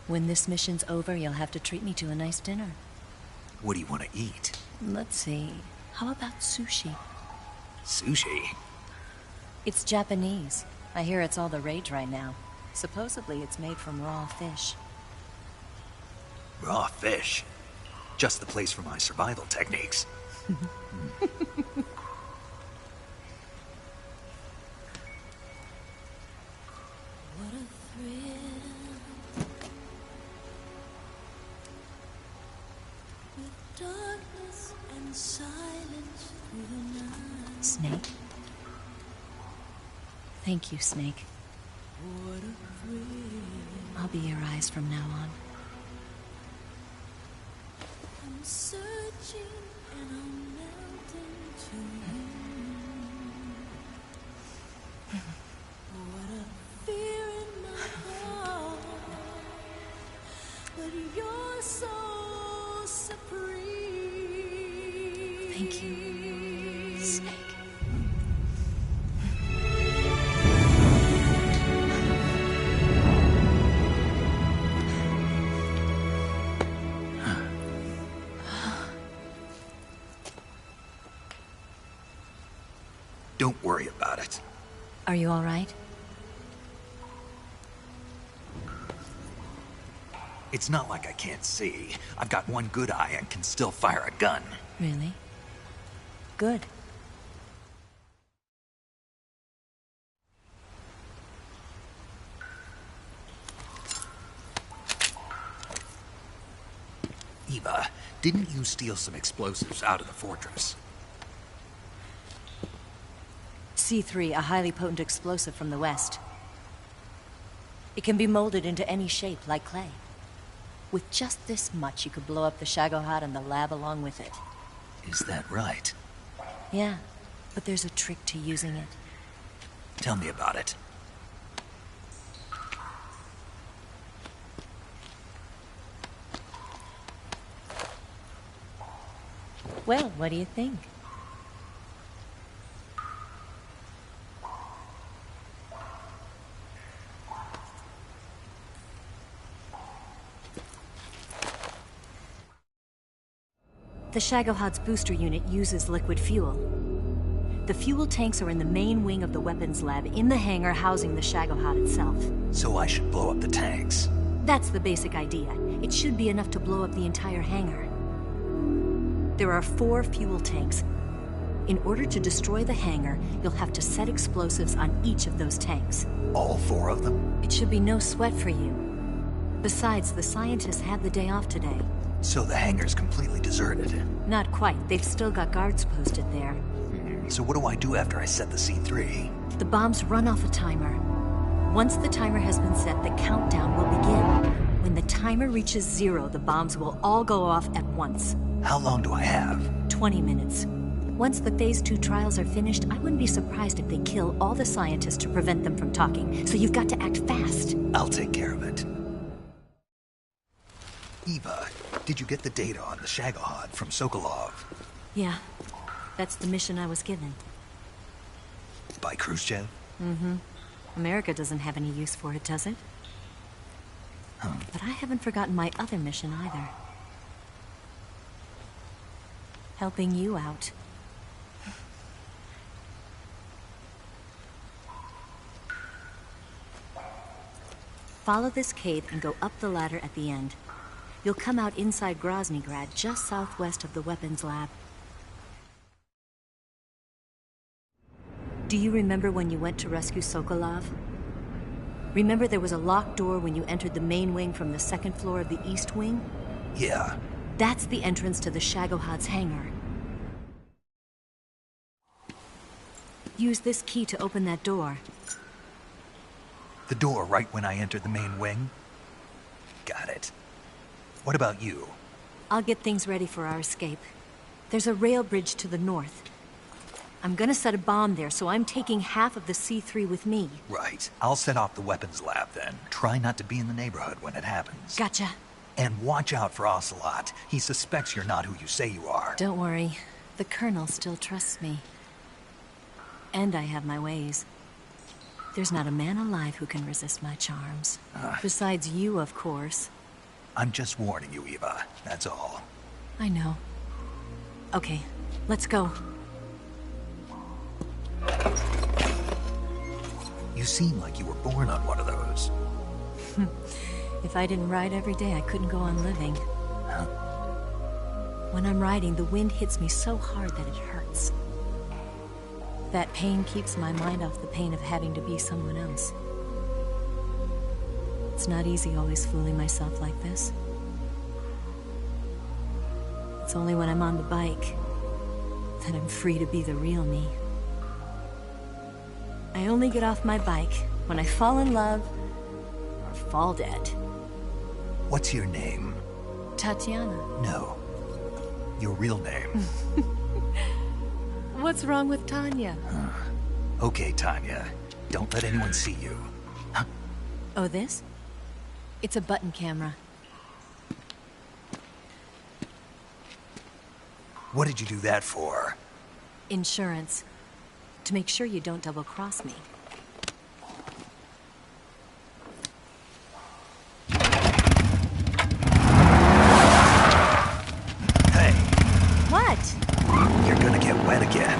When this mission's over, you'll have to treat me to a nice dinner. What do you want to eat? Let's see. How about sushi? Sushi? It's Japanese. I hear it's all the rage right now. Supposedly it's made from raw fish. Raw fish? Just the place for my survival techniques. Snake? Thank you, Snake. I'll be your eyes from now on. I'm searching and I'm melting to you. What a fear in my heart, but you're so supreme. Thank you, Snake. Don't worry about it. Are you all right? It's not like I can't see. I've got one good eye and can still fire a gun. Really? Good. Eva, didn't you steal some explosives out of the fortress? C3, a highly potent explosive from the west. It can be molded into any shape, like clay. With just this much, you could blow up the Shagohod and the lab along with it. Is that right? Yeah, but there's a trick to using it. Tell me about it. Well, what do you think? The Shagohod's booster unit uses liquid fuel. The fuel tanks are in the main wing of the weapons lab in the hangar housing the Shagohod itself. So I should blow up the tanks. That's the basic idea. It should be enough to blow up the entire hangar. There are 4 fuel tanks. In order to destroy the hangar, you'll have to set explosives on each of those tanks. All 4 of them? It should be no sweat for you. Besides, the scientists had the day off today. So the hangar's completely deserted. Not quite. They've still got guards posted there. So what do I do after I set the C3? The bombs run off a timer. Once the timer has been set, the countdown will begin. When the timer reaches 0, the bombs will all go off at once. How long do I have? 20 minutes. Once the Phase 2 trials are finished, I wouldn't be surprised if they kill all the scientists to prevent them from talking. So you've got to act fast. I'll take care of it. Eva, did you get the data on the Shagohod from Sokolov? Yeah, that's the mission I was given. By Khrushchev? Mm-hmm. America doesn't have any use for it, does it? But I haven't forgotten my other mission either. Helping you out. Follow this cave and go up the ladder at the end. You'll come out inside Groznygrad, just southwest of the weapons lab. Do you remember when you went to rescue Sokolov? Remember there was a locked door when you entered the main wing from the 2nd floor of the East Wing? Yeah. That's the entrance to the Shagohod's hangar. Use this key to open that door. The door right when I entered the main wing? Got it. What about you? I'll get things ready for our escape. There's a rail bridge to the north. I'm gonna set a bomb there, so I'm taking half of the C3 with me. Right. I'll set off the weapons lab then. Try not to be in the neighborhood when it happens. Gotcha. And watch out for Ocelot. He suspects you're not who you say you are. Don't worry. The Colonel still trusts me. And I have my ways. There's not a man alive who can resist my charms. Besides you, of course. I'm just warning you, Eva. That's all. I know. Okay, let's go. You seem like you were born on one of those. If I didn't ride every day, I couldn't go on living. When I'm riding, the wind hits me so hard that it hurts. That pain keeps my mind off the pain of having to be someone else. It's not easy always fooling myself like this. It's only when I'm on the bike that I'm free to be the real me. I only get off my bike when I fall in love or fall dead. What's your name? Tatiana. No. Your real name. What's wrong with Tanya? Okay, Tanya. Don't let anyone see you. Oh, this? It's a button camera. What did you do that for? Insurance. To make sure you don't double-cross me. Hey. What? You're gonna get wet again.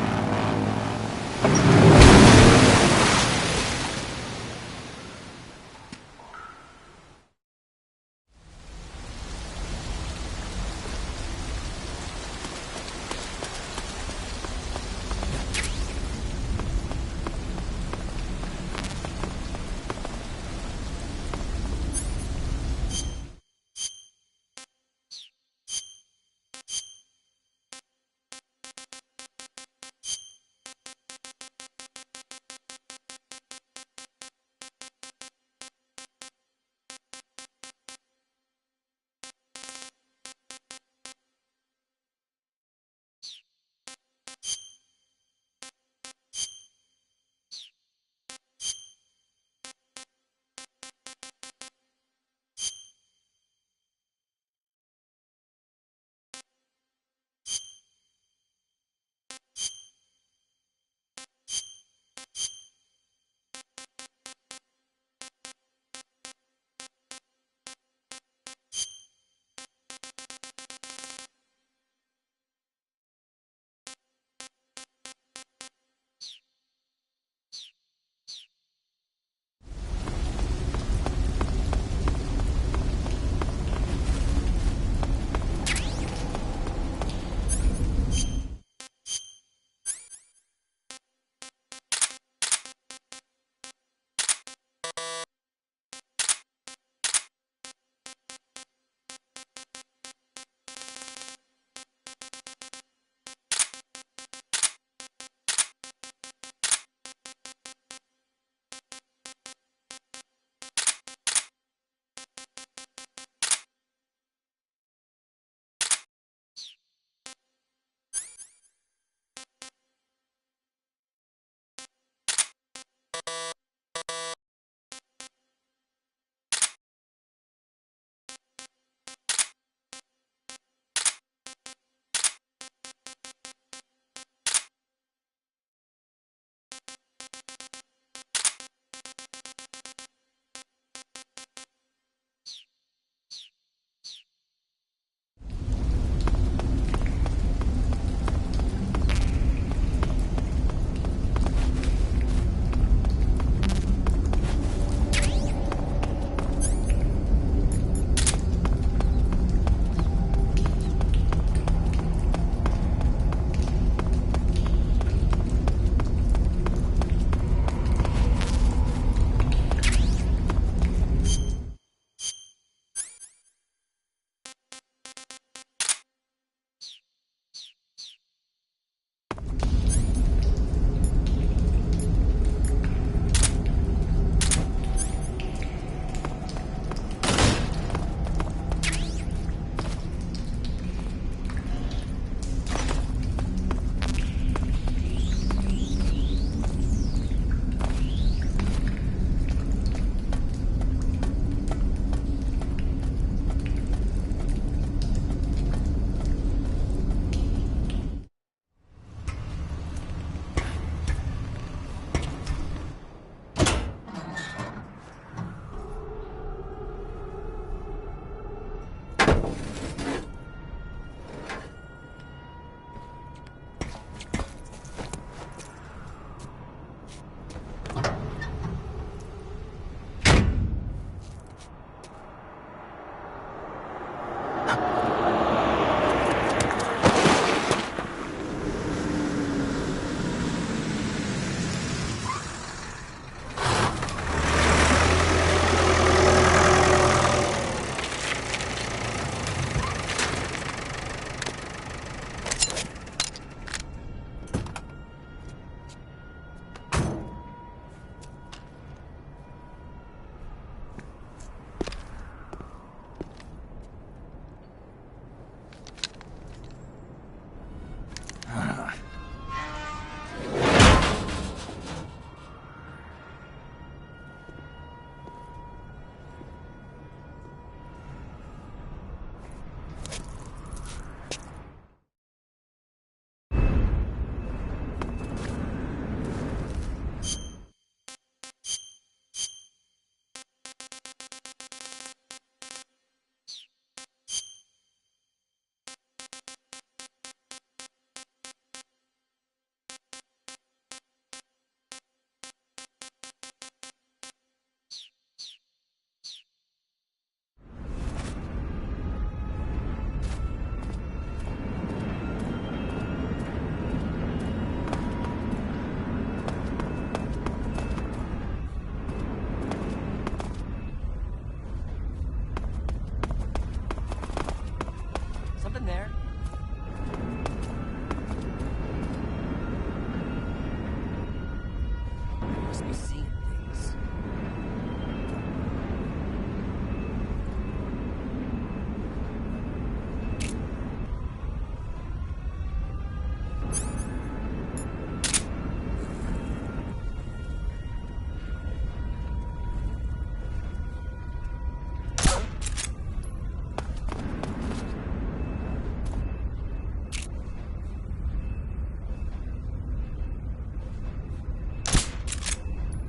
Must be seeing things.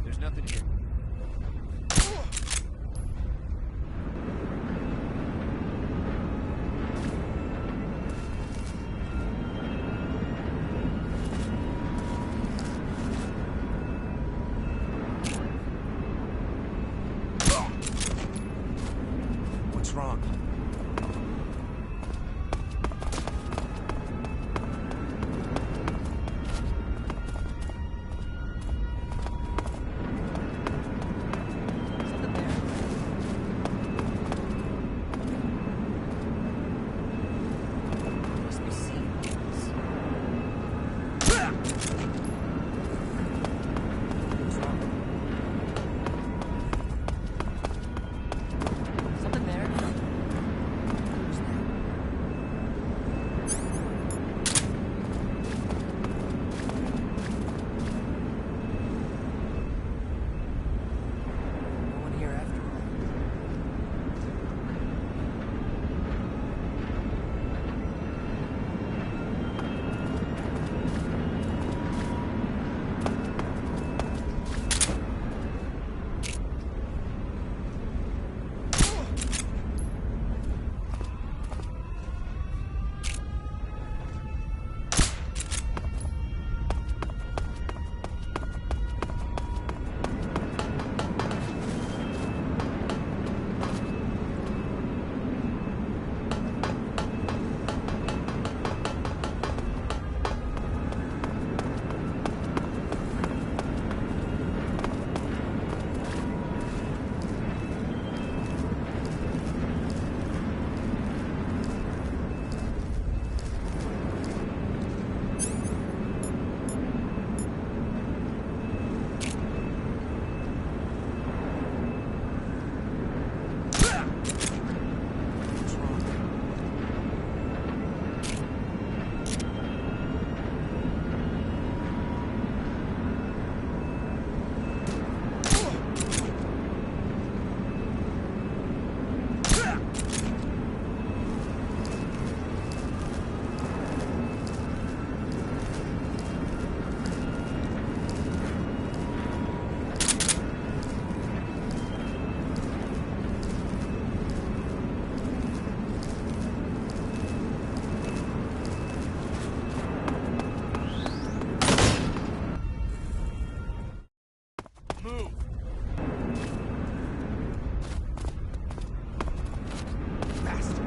There's nothing here. What's wrong? Must be seeing things. What's wrong? Something there? Who's there? No one here after all. What's wrong? Move! Bastard.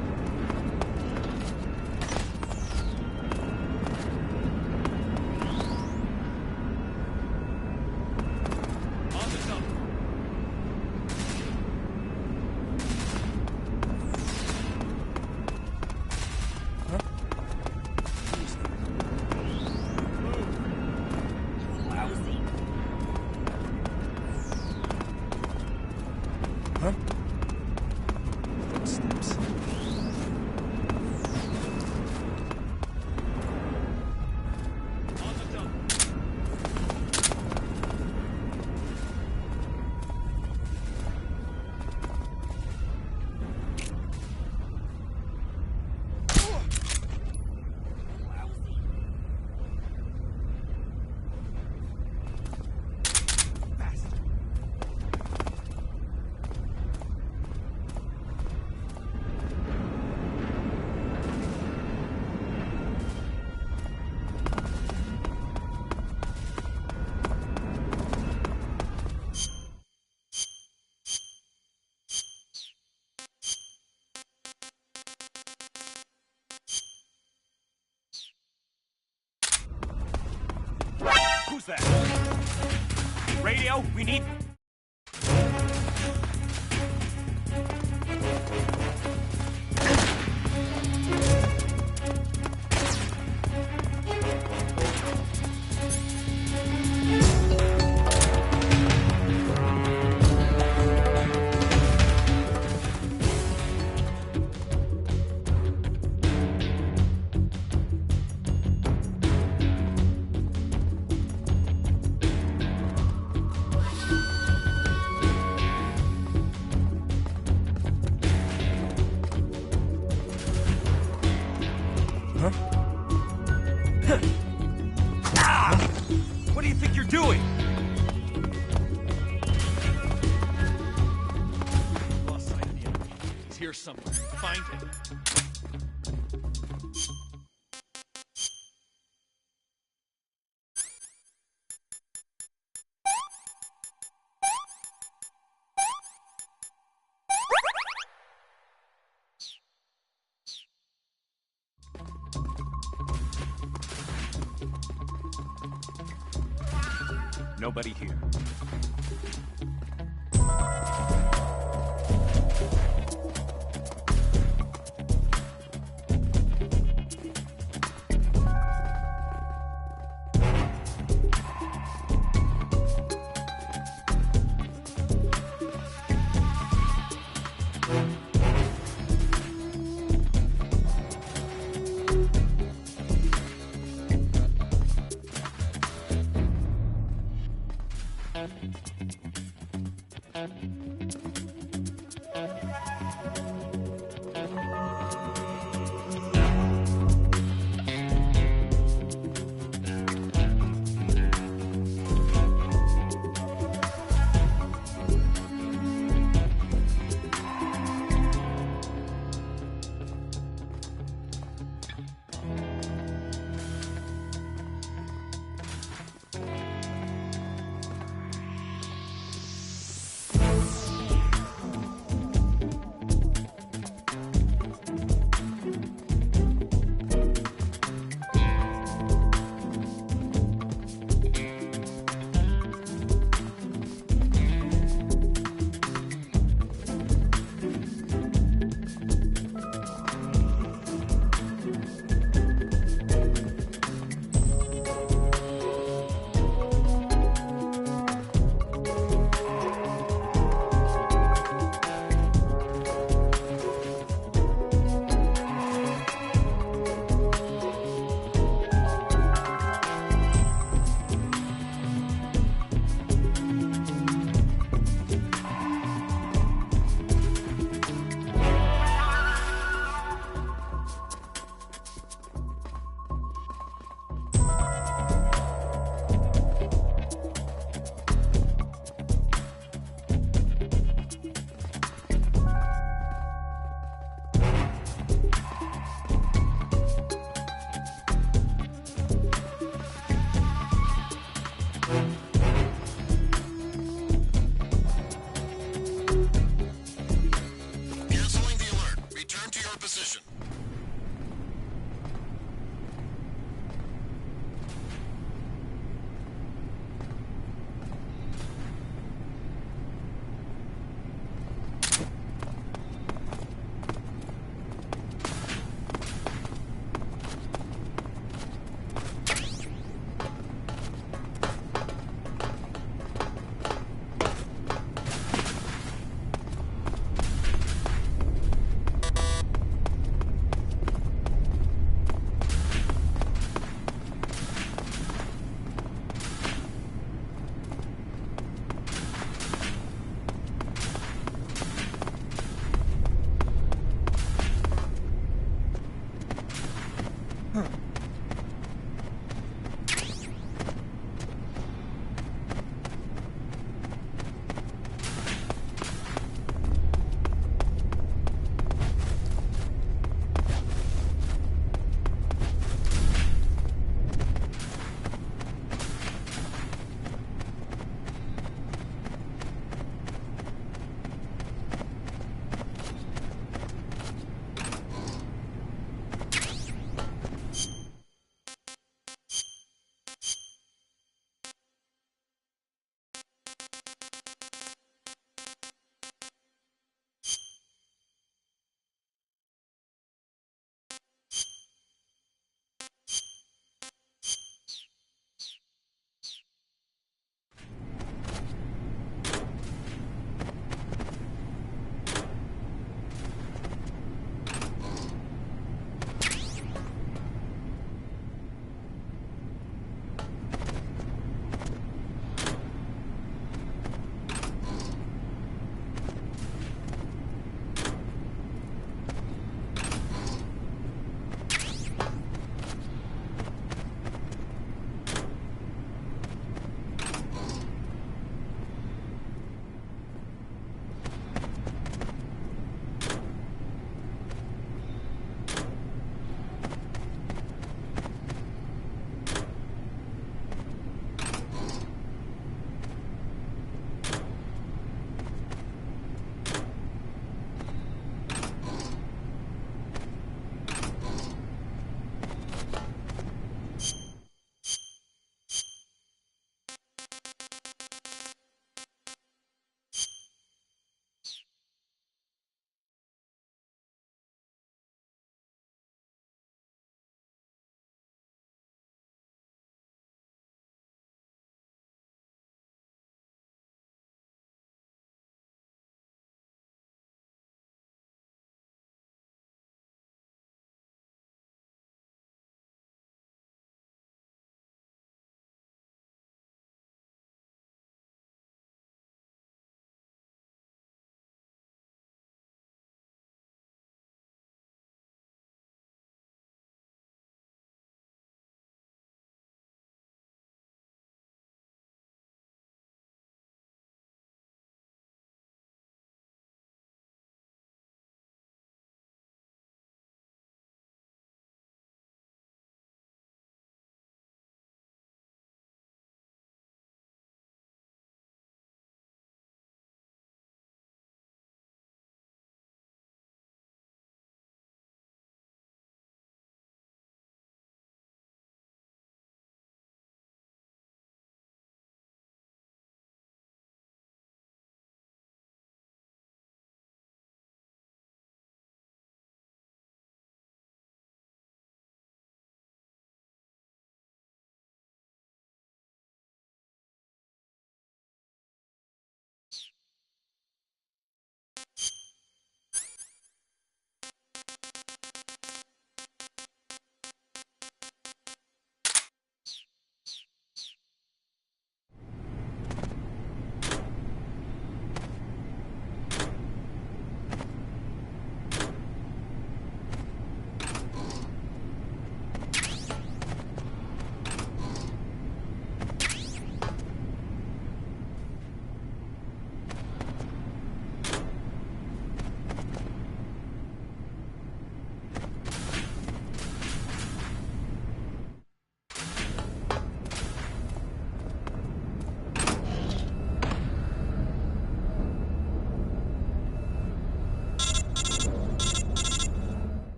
On the jump! Lousy. Huh? Footsteps. On the jump! Bastard. Who's that? Radio, we need... somewhere. Find it. Nobody here.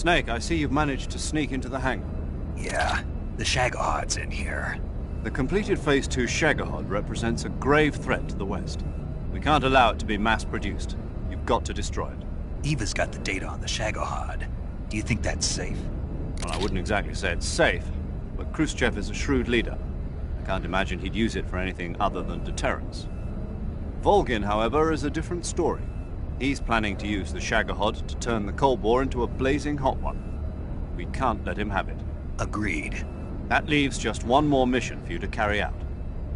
Snake, I see you've managed to sneak into the hangar. Yeah, the Shagohod's in here. The completed Phase 2 Shagahod represents a grave threat to the West. We can't allow it to be mass-produced. You've got to destroy it. Eva's got the data on the Shagohod. Do you think that's safe? Well, I wouldn't exactly say it's safe, but Khrushchev is a shrewd leader. I can't imagine he'd use it for anything other than deterrence. Volgin, however, is a different story. He's planning to use the Shagahod to turn the Cold War into a blazing hot one. We can't let him have it. Agreed. That leaves just one more mission for you to carry out.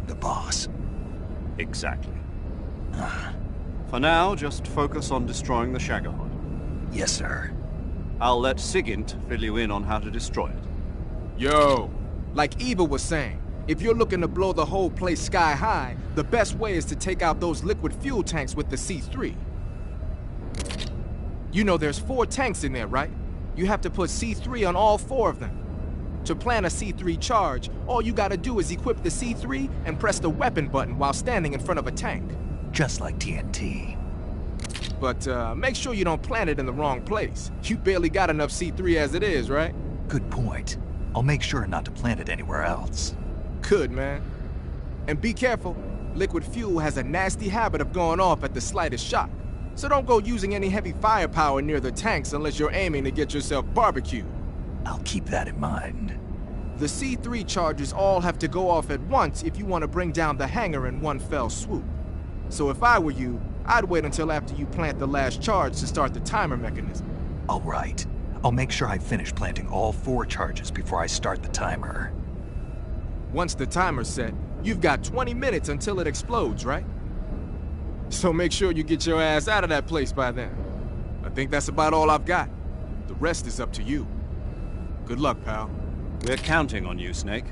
The boss. Exactly. For now, just focus on destroying the Shagahod. Yes, sir. I'll let Sigint fill you in on how to destroy it. Yo, like Eva was saying, if you're looking to blow the whole place sky high, the best way is to take out those liquid fuel tanks with the C3. You know there's 4 tanks in there, right? You have to put C3 on all 4 of them. To plan a C3 charge, all you gotta do is equip the C3 and press the weapon button while standing in front of a tank. Just like TNT. But make sure you don't plant it in the wrong place. You barely got enough C3 as it is, right? Good point. I'll make sure not to plant it anywhere else. Good, man. And be careful. Liquid fuel has a nasty habit of going off at the slightest shock. So don't go using any heavy firepower near the tanks unless you're aiming to get yourself barbecued. I'll keep that in mind. The C3 charges all have to go off at once if you want to bring down the hangar in one fell swoop. So if I were you, I'd wait until after you plant the last charge to start the timer mechanism. All right. I'll make sure I finish planting all 4 charges before I start the timer. Once the timer's set, you've got 20 minutes until it explodes, right? So make sure you get your ass out of that place by then. I think that's about all I've got. The rest is up to you. Good luck, pal. We're counting on you, Snake.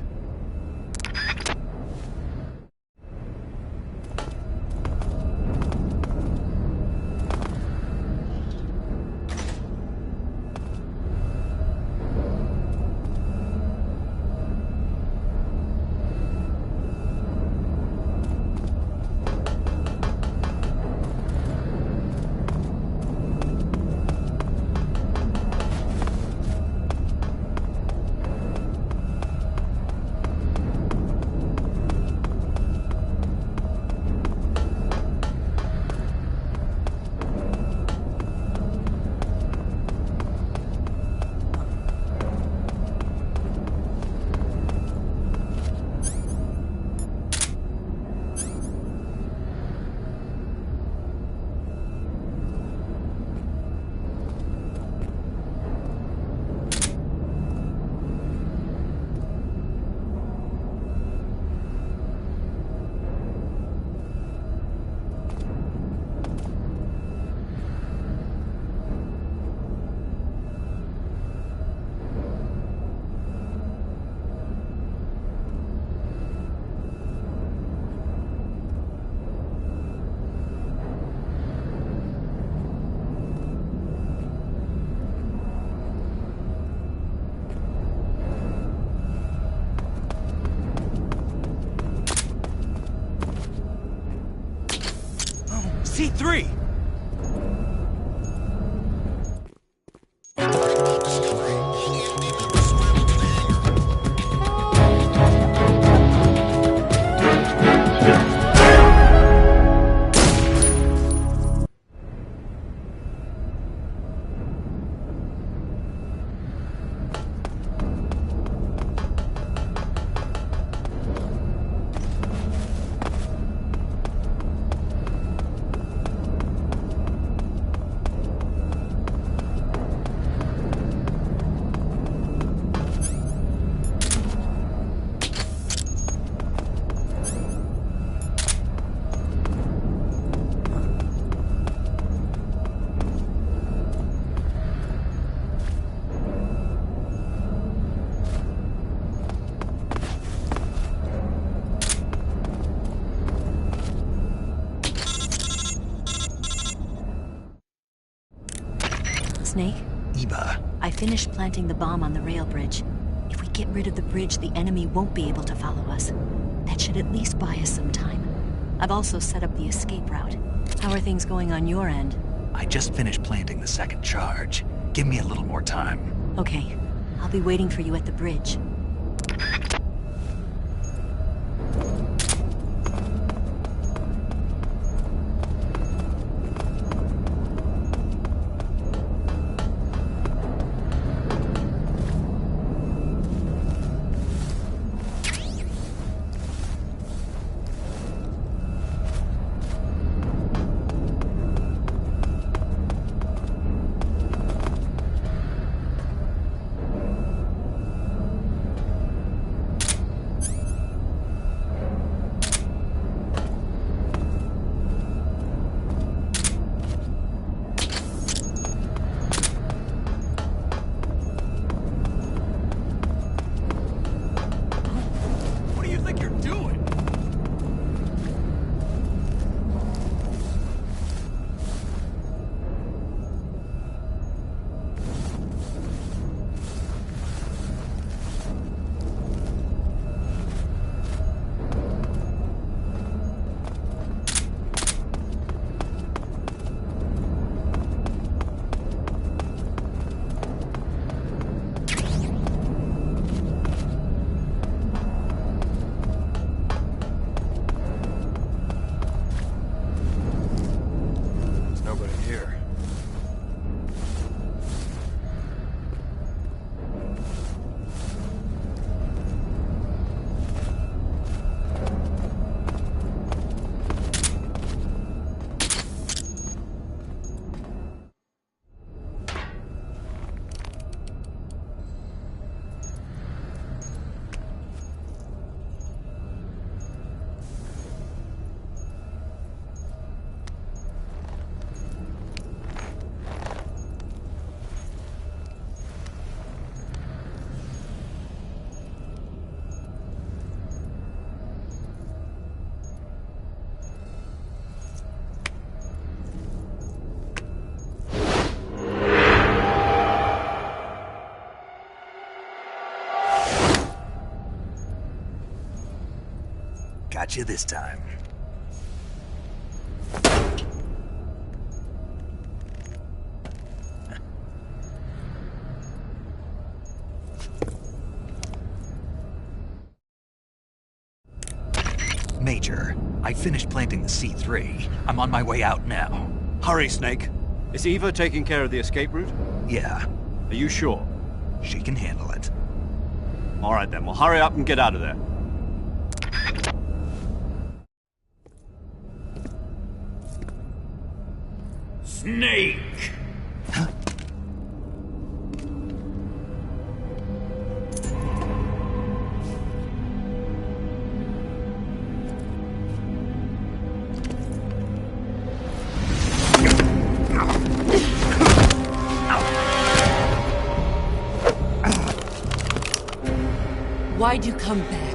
C3! Snake? Eva. I finished planting the bomb on the rail bridge. If we get rid of the bridge, the enemy won't be able to follow us. That should at least buy us some time. I've also set up the escape route. How are things going on your end? I just finished planting the 2nd charge. Give me a little more time. Okay, I'll be waiting for you at the bridge. Got you this time. Major, I finished planting the C3. I'm on my way out now. Hurry, Snake. Is Eva taking care of the escape route? Yeah. Are you sure? She can handle it. All right then, well hurry up and get out of there. Snake! Why'd you come back?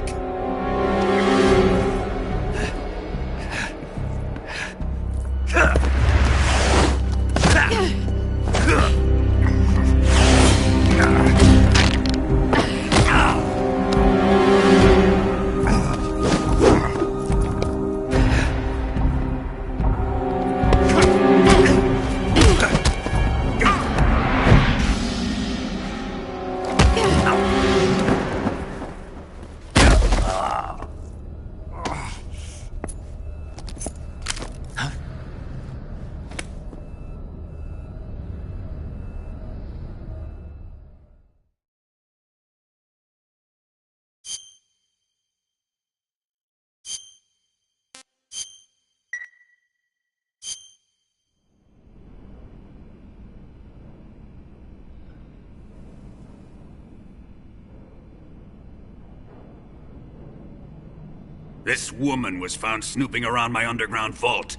This woman was found snooping around my underground vault.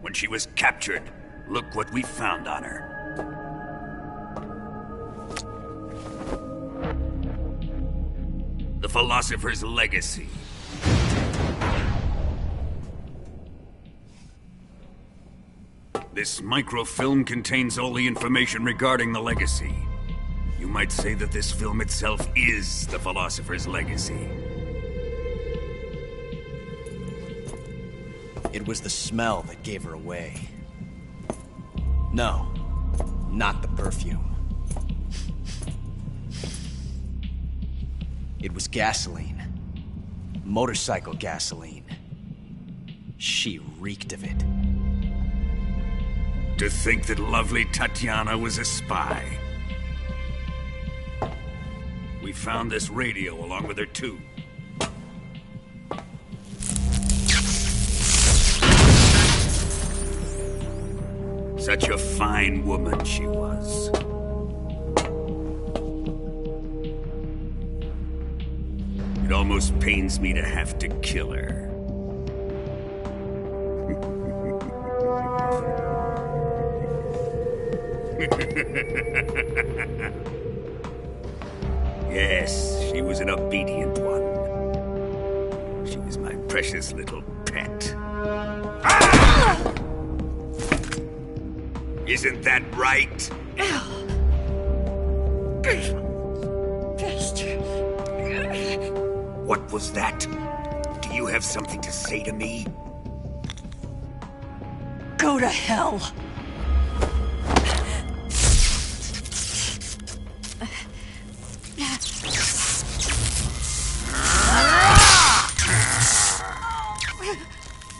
When she was captured, look what we found on her. The Philosopher's Legacy. This microfilm contains all the information regarding the Legacy. You might say that this film itself is the Philosopher's Legacy. It was the smell that gave her away. No. Not the perfume. It was gasoline. Motorcycle gasoline. She reeked of it. To think that lovely Tatiana was a spy. We found this radio along with her too. Such a fine woman she was. It almost pains me to have to kill her. Yes, she was an obedient one. She was my precious little pet. Ah! Isn't that right? What was that? Do you have something to say to me? Go to hell.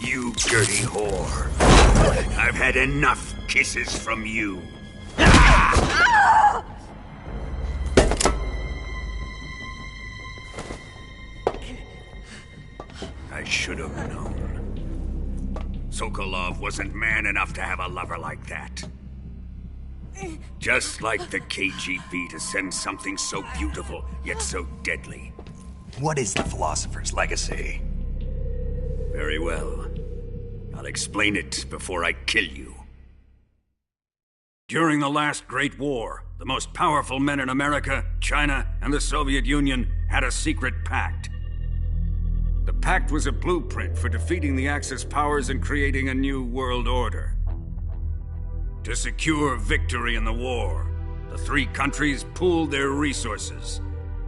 You dirty whore. I've had enough kisses from you. I should have known. Sokolov wasn't man enough to have a lover like that. Just like the KGB to send something so beautiful, yet so deadly. What is the Philosopher's Legacy? Very well. I'll explain it before I kill you. During the last Great War, the most powerful men in America, China, and the Soviet Union had a secret pact. The pact was a blueprint for defeating the Axis powers and creating a new world order. To secure victory in the war, the three countries pooled their resources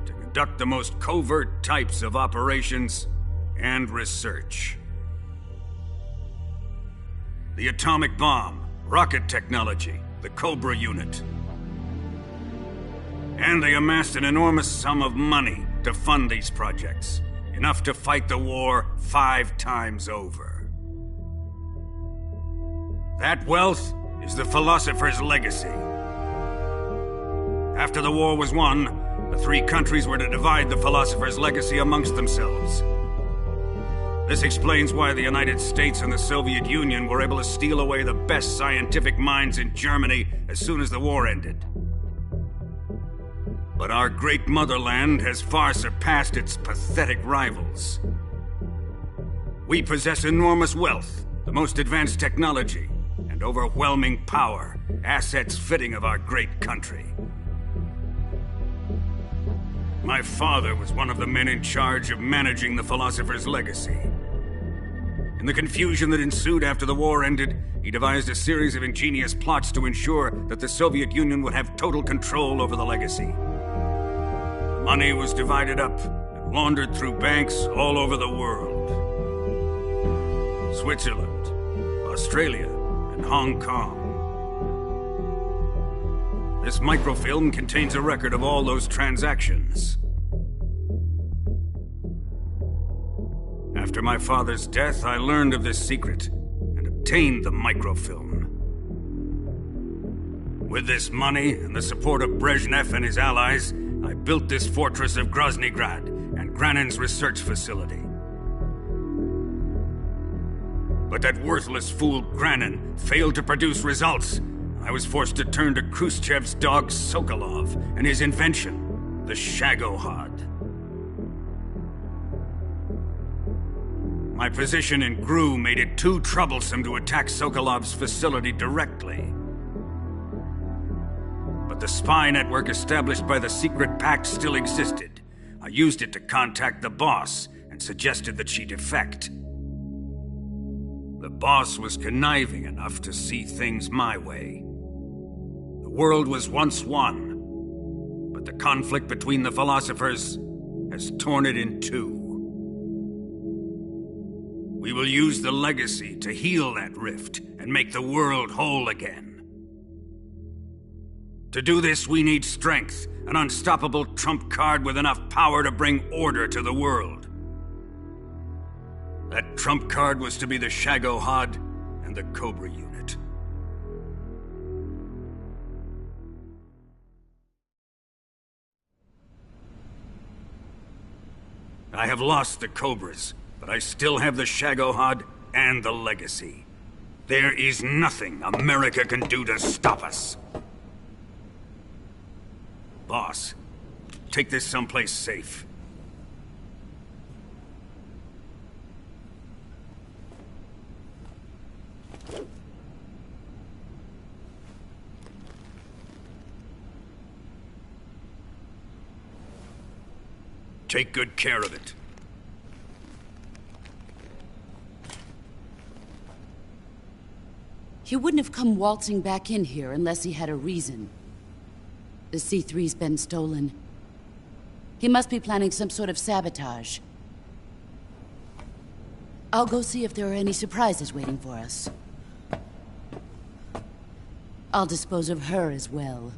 to conduct the most covert types of operations and research. The atomic bomb, rocket technology, the Cobra unit. And they amassed an enormous sum of money to fund these projects, enough to fight the war 5 times over. That wealth is the Philosopher's Legacy. After the war was won, the three countries were to divide the Philosopher's Legacy amongst themselves. This explains why the United States and the Soviet Union were able to steal away the best scientific minds in Germany as soon as the war ended. But our great motherland has far surpassed its pathetic rivals. We possess enormous wealth, the most advanced technology, and overwhelming power, assets fitting of our great country. My father was one of the men in charge of managing the Philosopher's Legacy. In the confusion that ensued after the war ended, he devised a series of ingenious plots to ensure that the Soviet Union would have total control over the legacy. The money was divided up and laundered through banks all over the world. Switzerland, Australia, and Hong Kong. This microfilm contains a record of all those transactions. After my father's death, I learned of this secret and obtained the microfilm. With this money and the support of Brezhnev and his allies, I built this fortress of Groznygrad and Granin's research facility. But that worthless fool Granin failed to produce results. I was forced to turn to Khrushchev's dog Sokolov and his invention, the Shagohod. My position in GRU made it too troublesome to attack Sokolov's facility directly. But the spy network established by the secret pact still existed. I used it to contact the boss and suggested that she defect. The boss was conniving enough to see things my way. The world was once one, but the conflict between the philosophers has torn it in two. We will use the legacy to heal that rift and make the world whole again. To do this, we need strength, an unstoppable trump card with enough power to bring order to the world. That trump card was to be the Shagohod and the Cobra unit. I have lost the Cobras, but I still have the Shagohod and the Legacy. There is nothing America can do to stop us. Boss, take this someplace safe. Take good care of it. He wouldn't have come waltzing back in here unless he had a reason. The C3's been stolen. He must be planning some sort of sabotage. I'll go see if there are any surprises waiting for us. I'll dispose of her as well.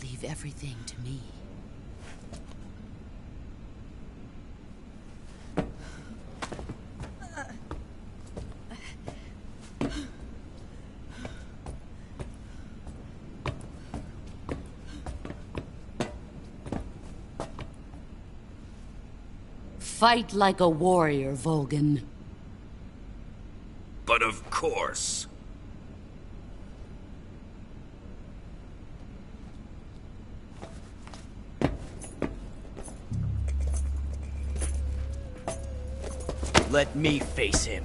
Leave everything to me. Fight like a warrior, Volgan. But of course. Let me face him.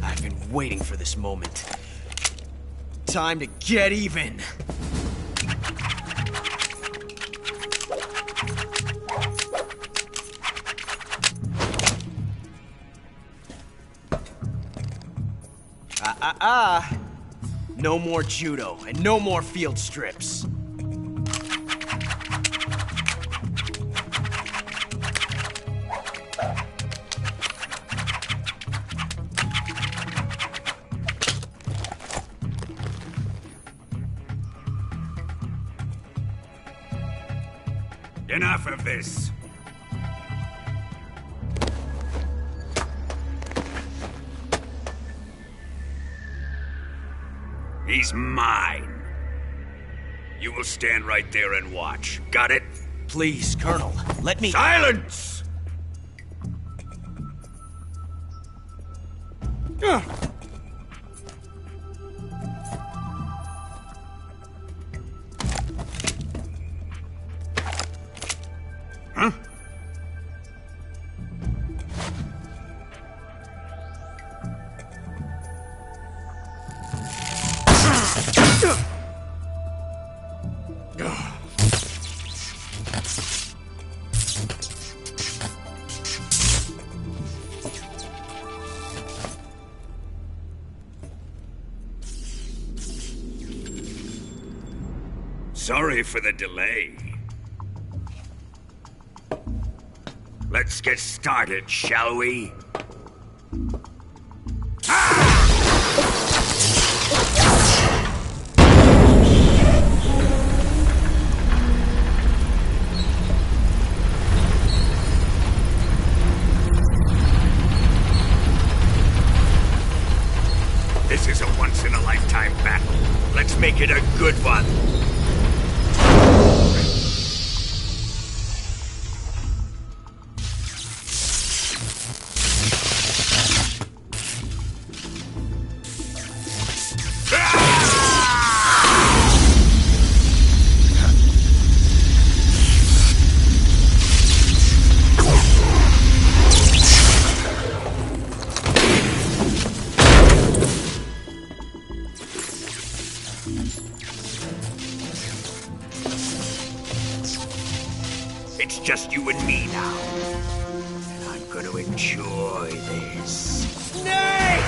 I've been waiting for this moment. Time to get even. No more judo, and no more field strips. Enough of this. He's mine. You will stand right there and watch. Got it? Please, Colonel, let me— Silence! Huh? Sorry for the delay. Let's get started, shall we? This is a once-in-a-lifetime battle. Let's make it a good one. It's just you and me now. And I'm gonna enjoy this. Snake!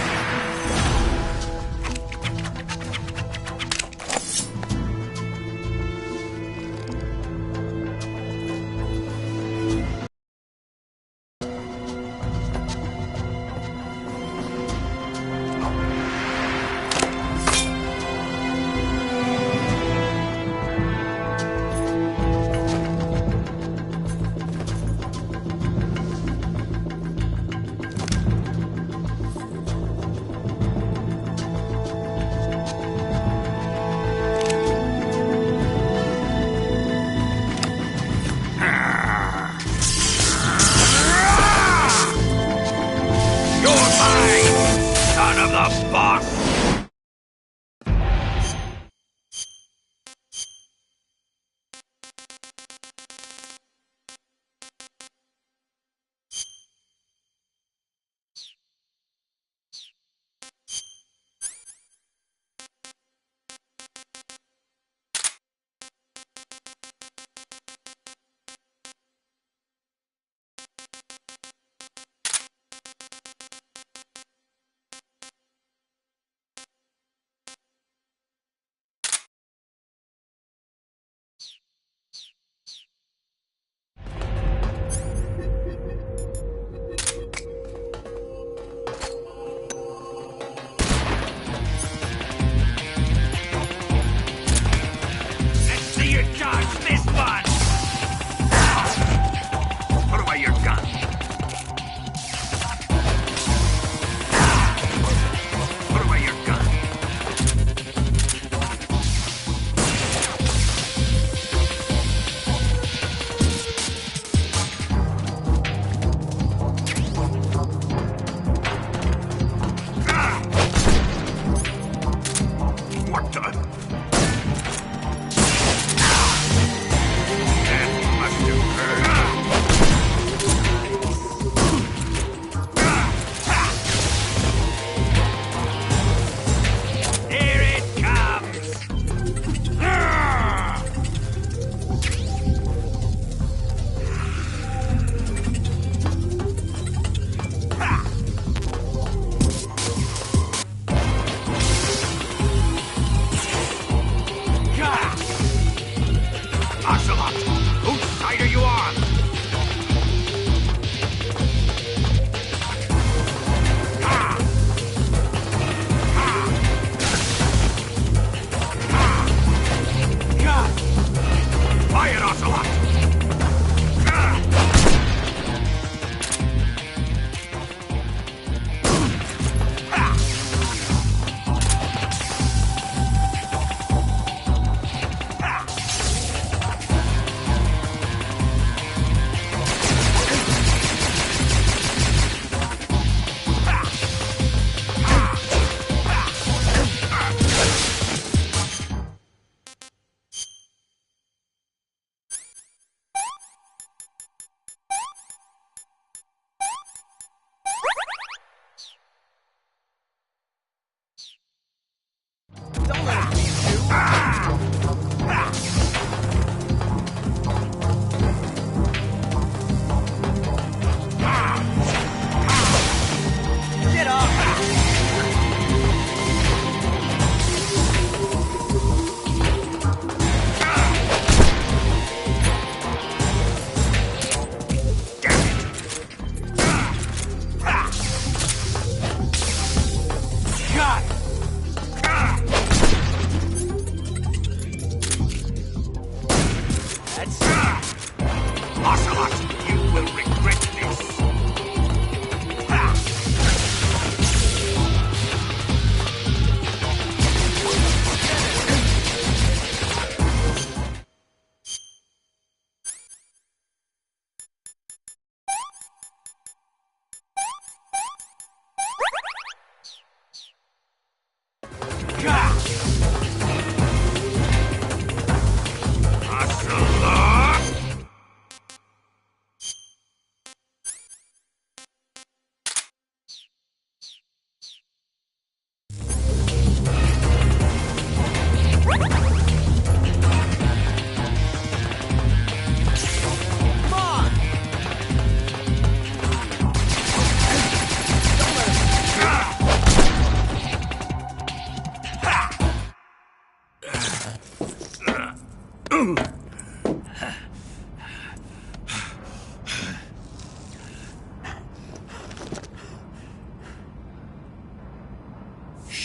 Ocelot, you will regret this.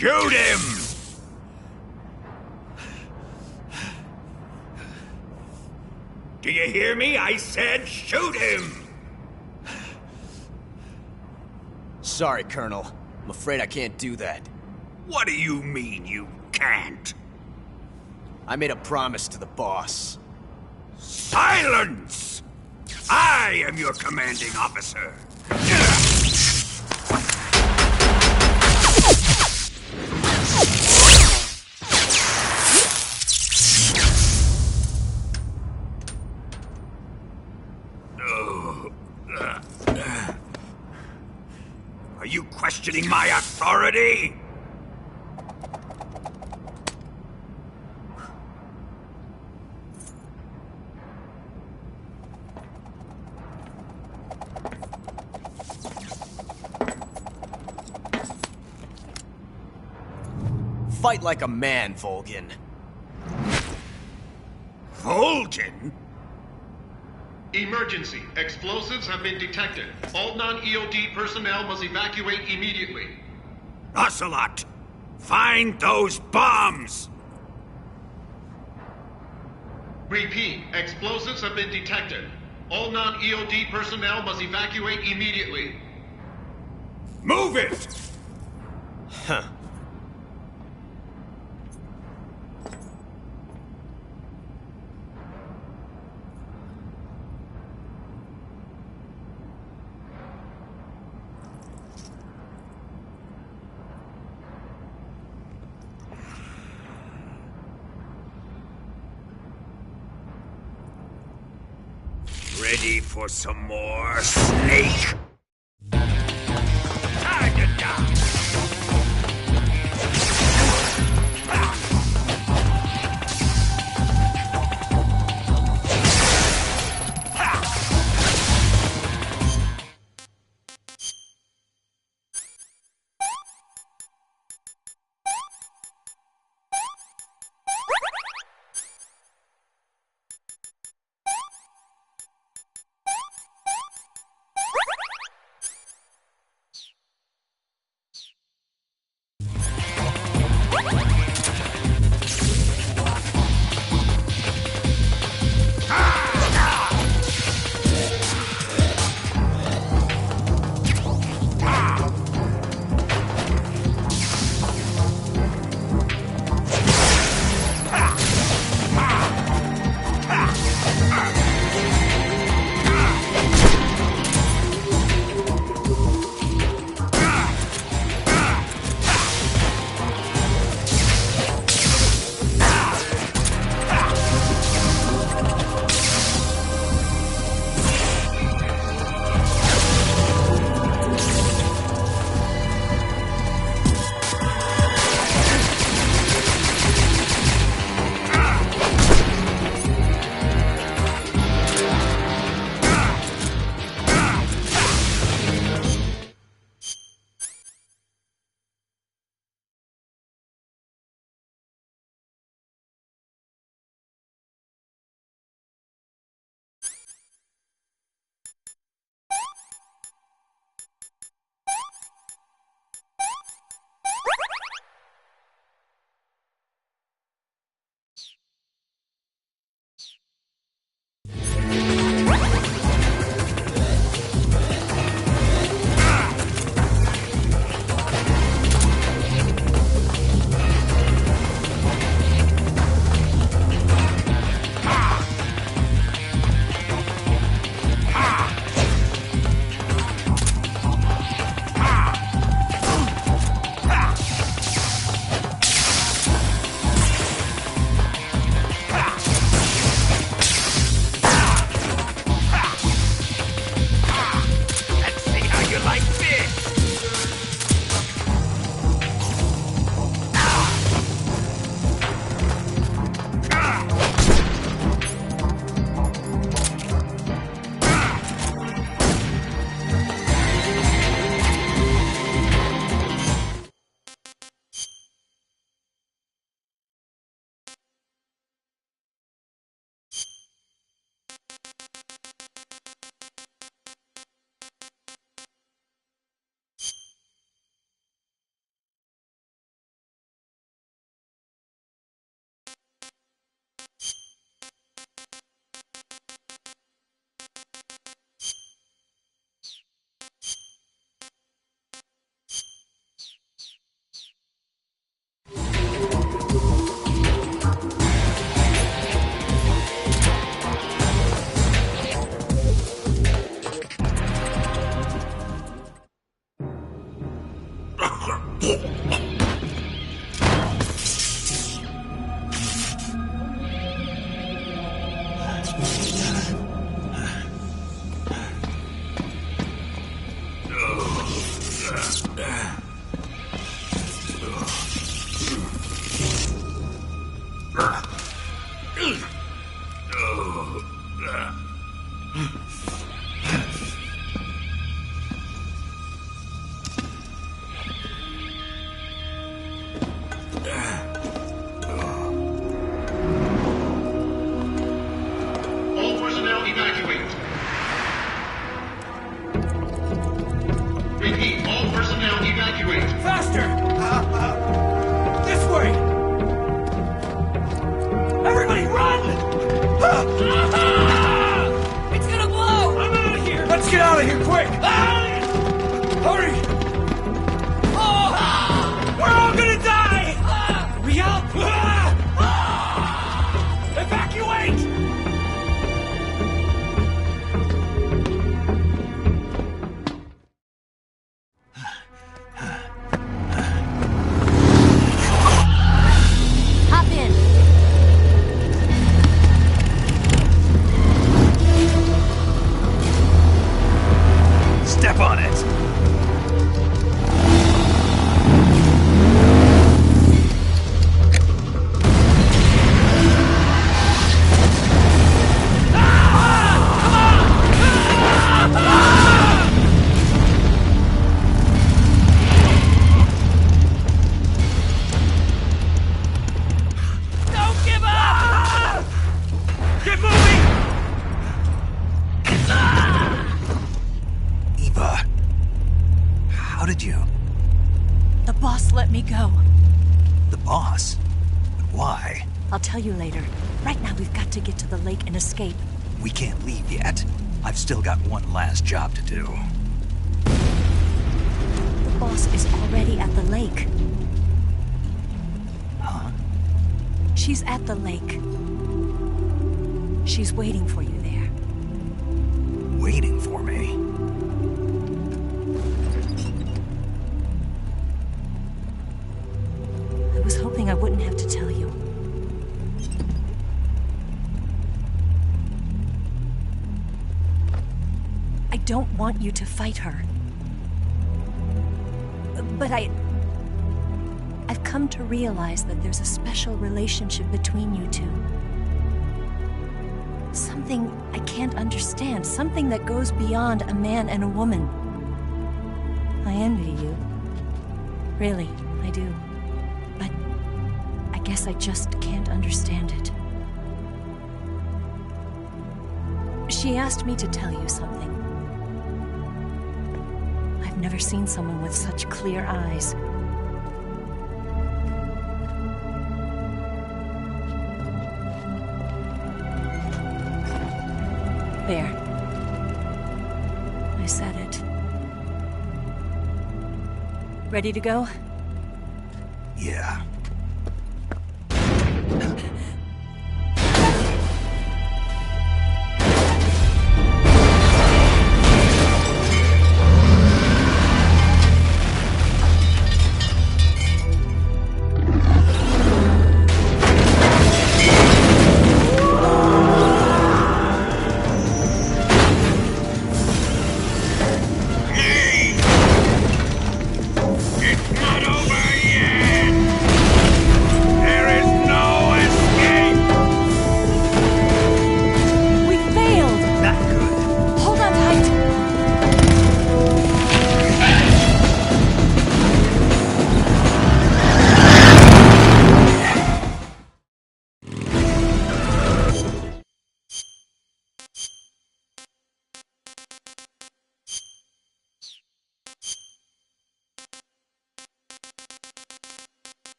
Shoot him! Do you hear me? I said shoot him! Sorry, Colonel. I'm afraid I can't do that. What do you mean you can't? I made a promise to the boss. Silence! I am your commanding officer. Are you questioning my authority? Fight like a man, Volgin. Volgin? Emergency. Explosives have been detected. All non-EOD personnel must evacuate immediately. Ocelot! Find those bombs! Repeat. Explosives have been detected. All non-EOD personnel must evacuate immediately. Move it! Huh. Ready for some more, Snake? Time to die! All personnel evacuate. Repeat, all personnel evacuate. Faster! This way! Everybody run! It's gonna blow! I'm out of here! Let's get out of here, quick! Hurry! We're all gonna die! Hurry up! Evacuate! Hop in. Step on it! Don't give up! Get moving! Eva, how did you... The boss let me go. The boss? But why? I'll tell you later. Right now, we've got to get to the lake and escape. We can't leave yet. I've still got one last job to do. The boss is already at the lake. Huh? She's at the lake. She's waiting for you there. Waiting for me? I was hoping I wouldn't have to tell you. I don't want you to fight her. But I've come to realize that there's a special relationship between you two. Something I can't understand. Something that goes beyond a man and a woman. I envy you. Really, I do. But I guess I just can't understand it. She asked me to tell you something. I've never seen someone with such clear eyes. There. I said it. Ready to go? Yeah. It's not over yet!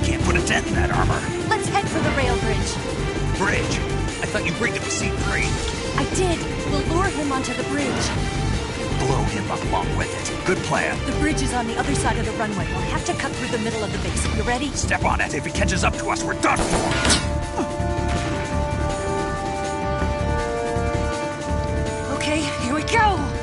can't put a dent in that armor. Let's head for the rail bridge. Bridge? I thought you rigged it with C3. I did. We'll lure him onto the bridge. Blow him up along with it. Good plan. The bridge is on the other side of the runway. We'll have to cut through the middle of the base. You ready? Step on it. If he catches up to us, we're done for. Okay, here we go!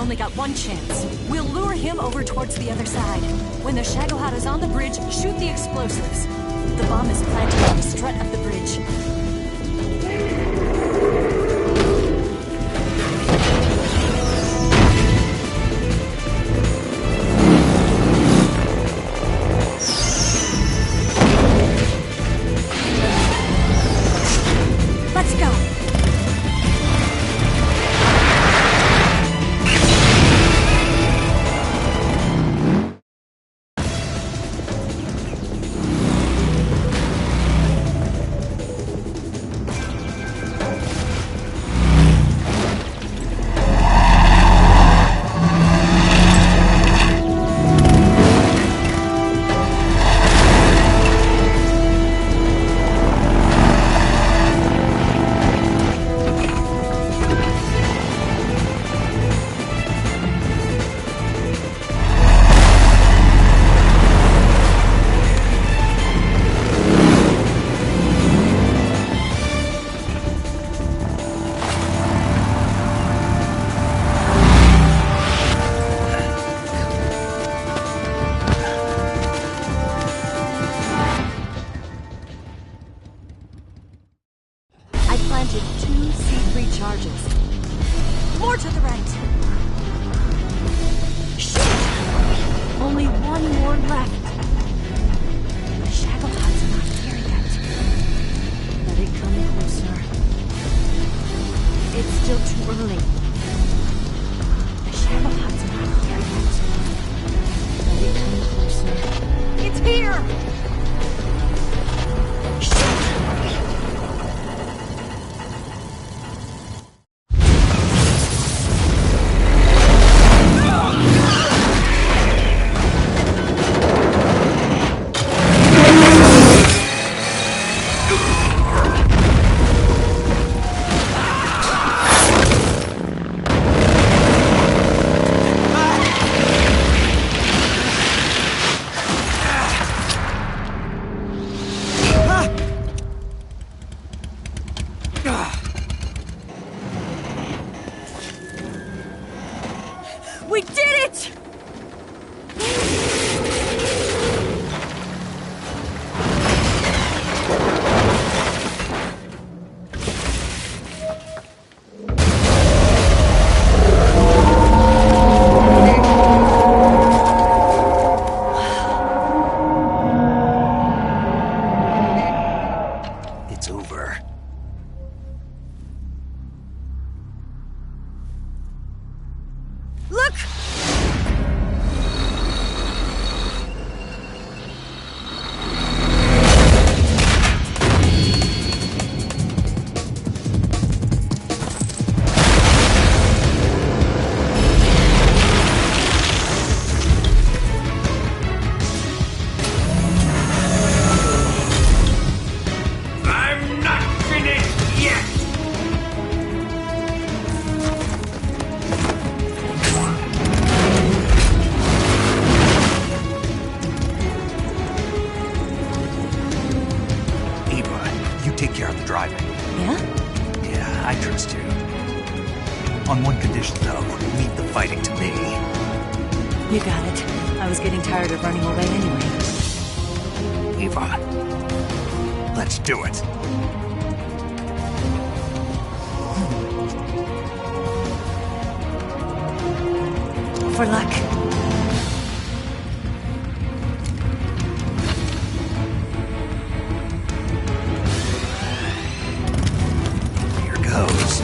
only got one chance. We'll lure him over towards the other side. When the Shagohod is on the bridge, shoot the explosives. The bomb is planted on the strut of the bridge. Let's go! Planted 2 C3 charges. More to the right. Shit! Only one more left. The Shagohods are not here yet. Let it come closer. It's still too early. The Shagohods are not here yet. Let it come closer. It's here! Shit! We did it! It's over. Look! I'm not finished yet! Ava, you take care of the driving. Yeah? Yeah, I trust you. On one condition, though, leave the fighting to me. You got it. I was getting tired of running away anyway. Ava, let's do it. For luck. Here goes.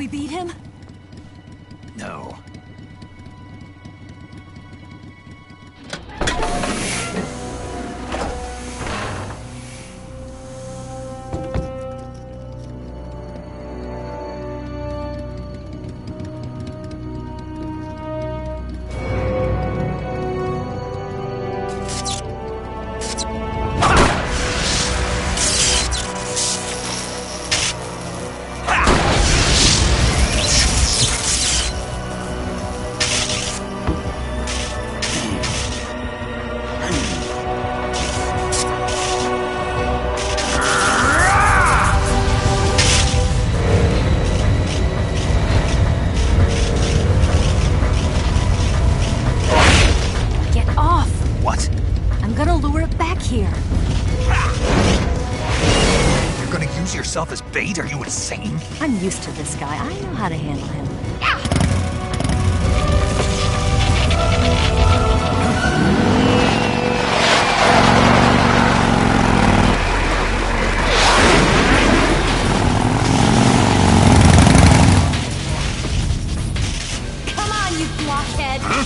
we beat him? No. Yourself as bait? Are you insane? I'm used to this guy. I know how to handle him. Come on, you blockhead! Huh?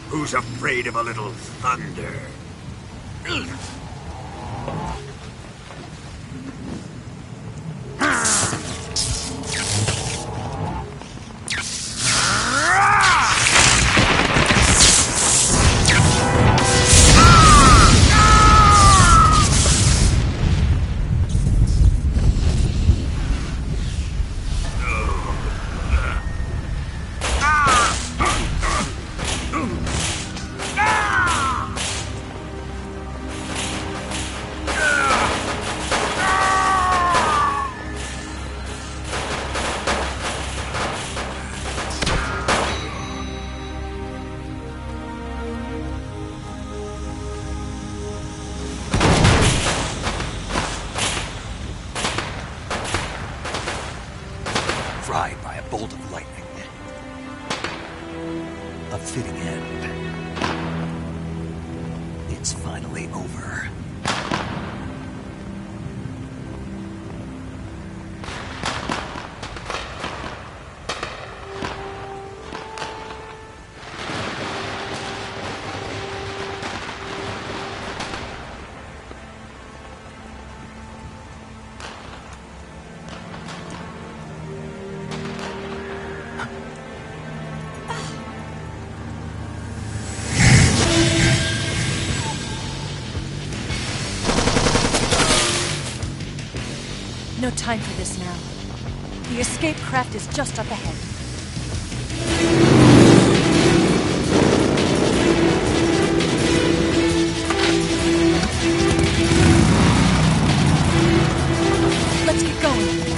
Who's afraid of a little thunder? No time for this now. The escape craft is just up ahead. Let's get going.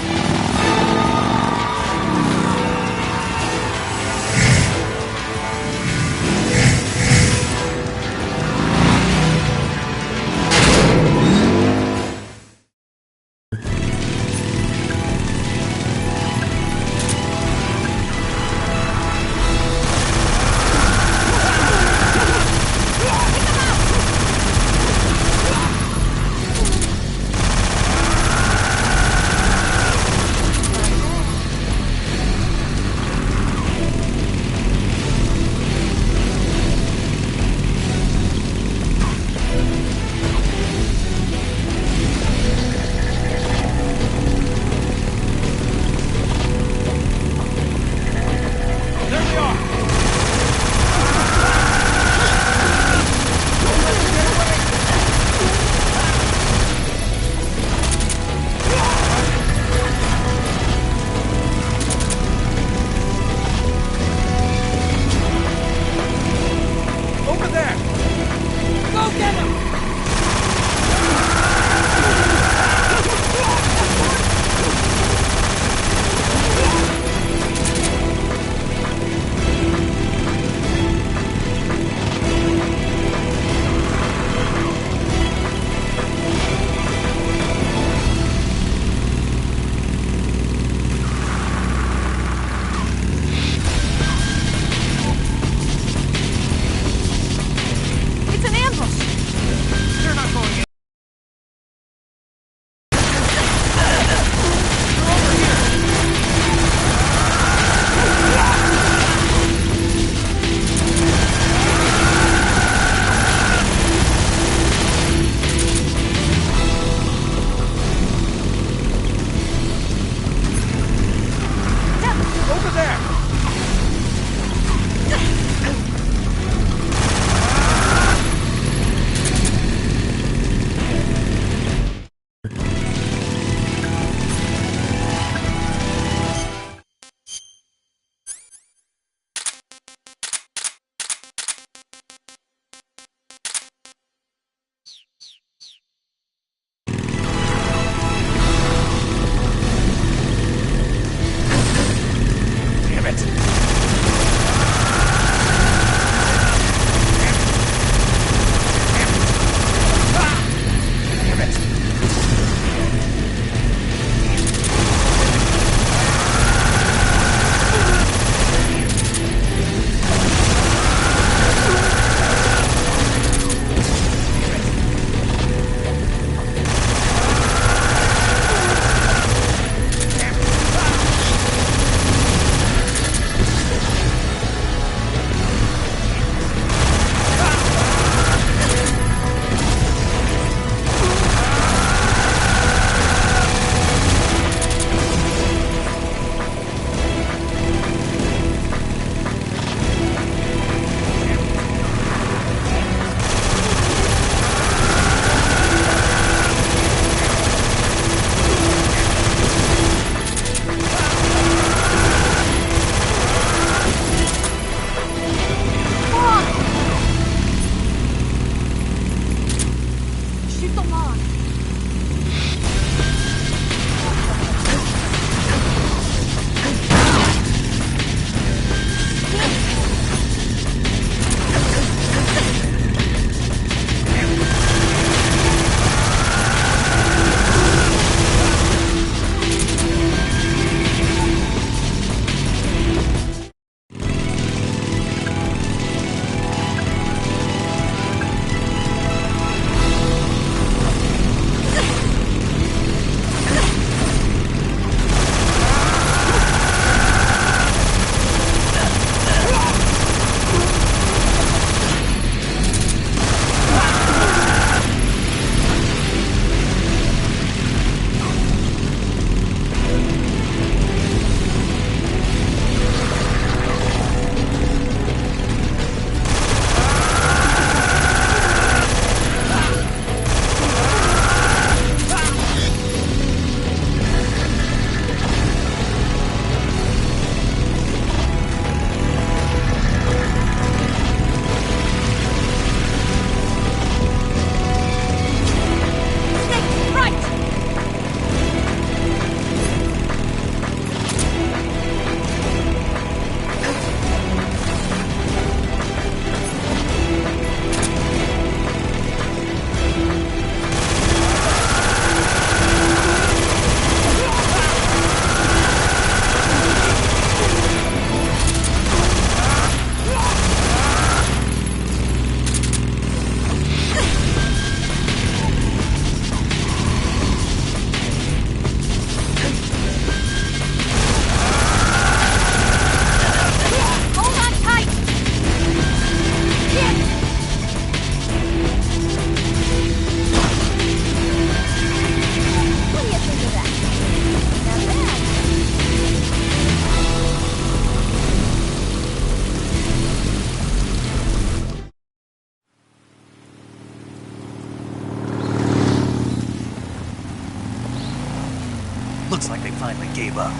Looks like they finally gave up.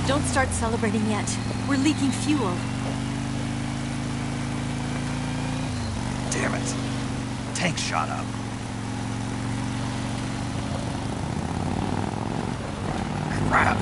Don't start celebrating yet. We're leaking fuel. Damn it. Tank shot up. Crap.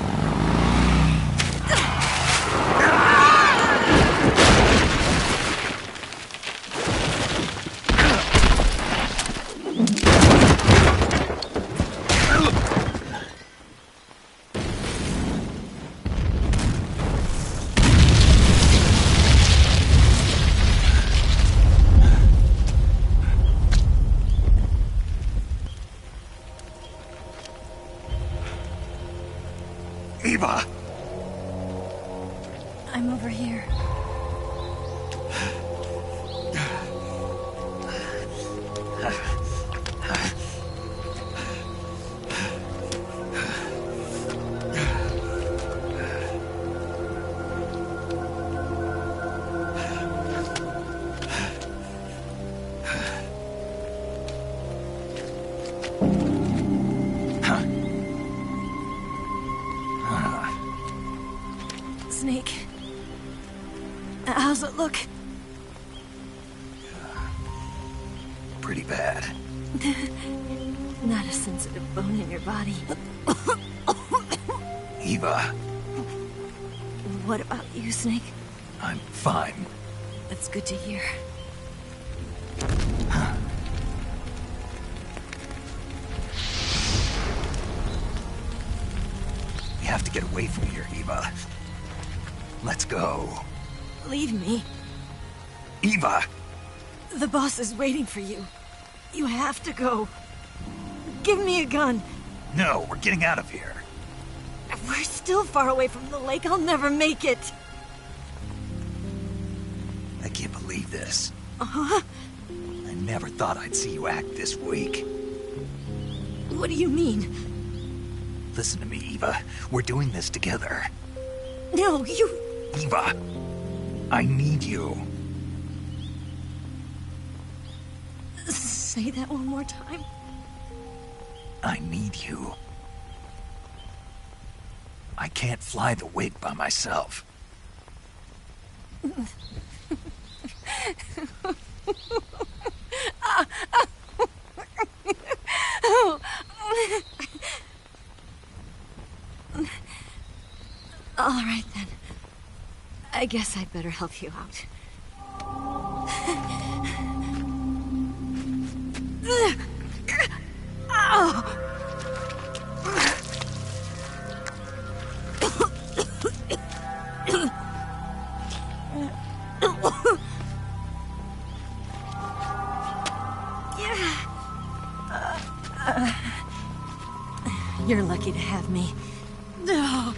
Eva! I'm over here. Snake. How's it look? Pretty bad. Not a sensitive bone in your body. Eva, What about you, Snake? I'm fine. That's good to hear. We have to get away from here, Eva. Let's go. Leave me. Eva! The boss is waiting for you. You have to go. Give me a gun. No, we're getting out of here. We're still far away from the lake. I'll never make it. I can't believe this. Uh-huh. I never thought I'd see you act this weak. What do you mean? Listen to me, Eva. We're doing this together. No, you... Eva! I need you. Say that one more time. I need you. I can't fly the wig by myself. All right, then. I guess I'd better help you out. You're lucky to have me. No.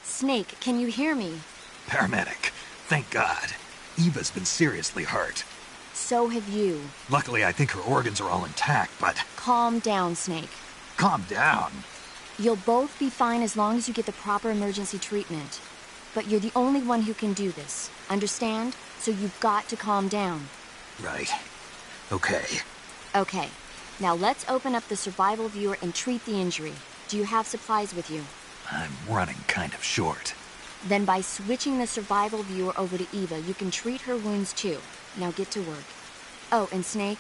Snake, can you hear me? Paramedic. Thank God. Eva's been seriously hurt. So have you. Luckily, I think her organs are all intact, but... Calm down, Snake. Calm down. You'll both be fine as long as you get the proper emergency treatment. But you're the only one who can do this. Understand? So you've got to calm down. Right. Okay. Okay. Now let's open up the survival viewer and treat the injury. Do you have supplies with you? I'm running kind of short. Then by switching the survival viewer over to Eva, you can treat her wounds too. Now get to work. Oh, and Snake,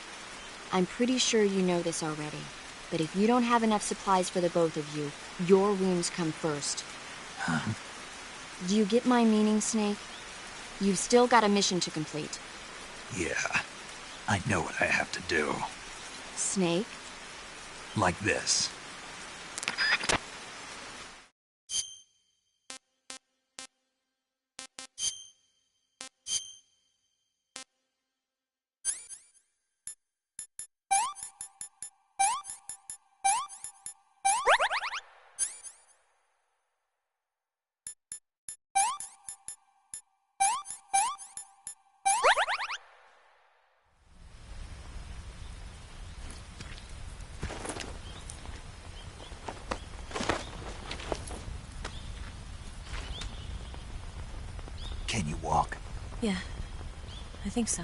I'm pretty sure you know this already, but if you don't have enough supplies for the both of you, your wounds come first. Huh? Do you get my meaning, Snake? You've still got a mission to complete. Yeah. I know what I have to do. Snake? Like this. Can you walk? Yeah, I think so.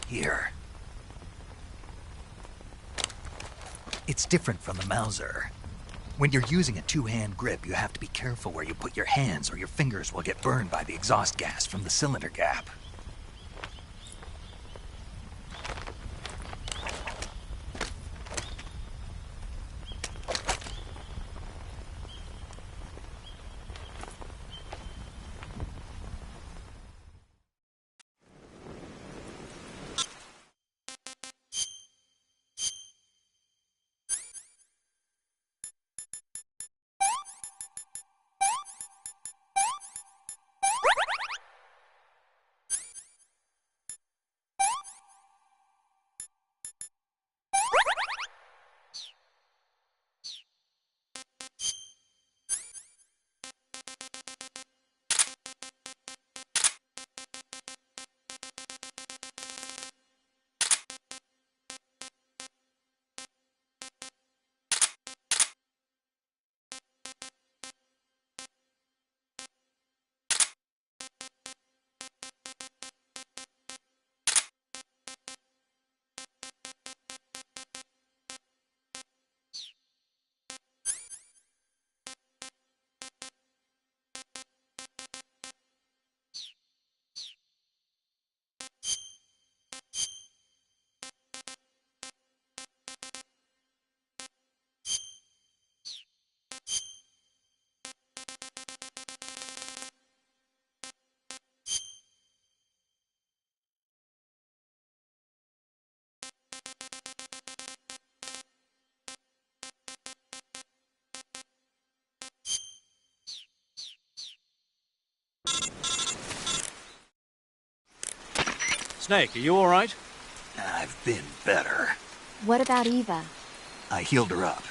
Here. It's different from the Mauser. When you're using a two-hand grip, you have to be careful where you put your hands or your fingers will get burned by the exhaust gas from the cylinder gap. Snake, are you all right? I've been better. What about Eva? I healed her up.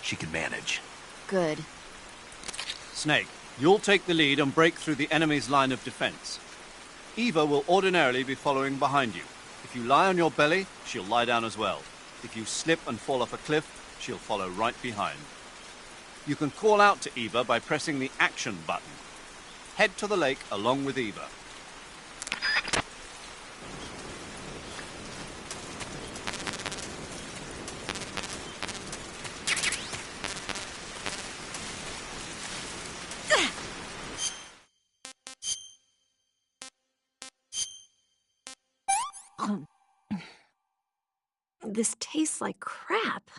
She can manage. Good. Snake, you'll take the lead and break through the enemy's line of defense. Eva will ordinarily be following behind you. If you lie on your belly, she'll lie down as well. If you slip and fall off a cliff, she'll follow right behind. You can call out to Eva by pressing the action button. Head to the lake along with Eva. This tastes like crap.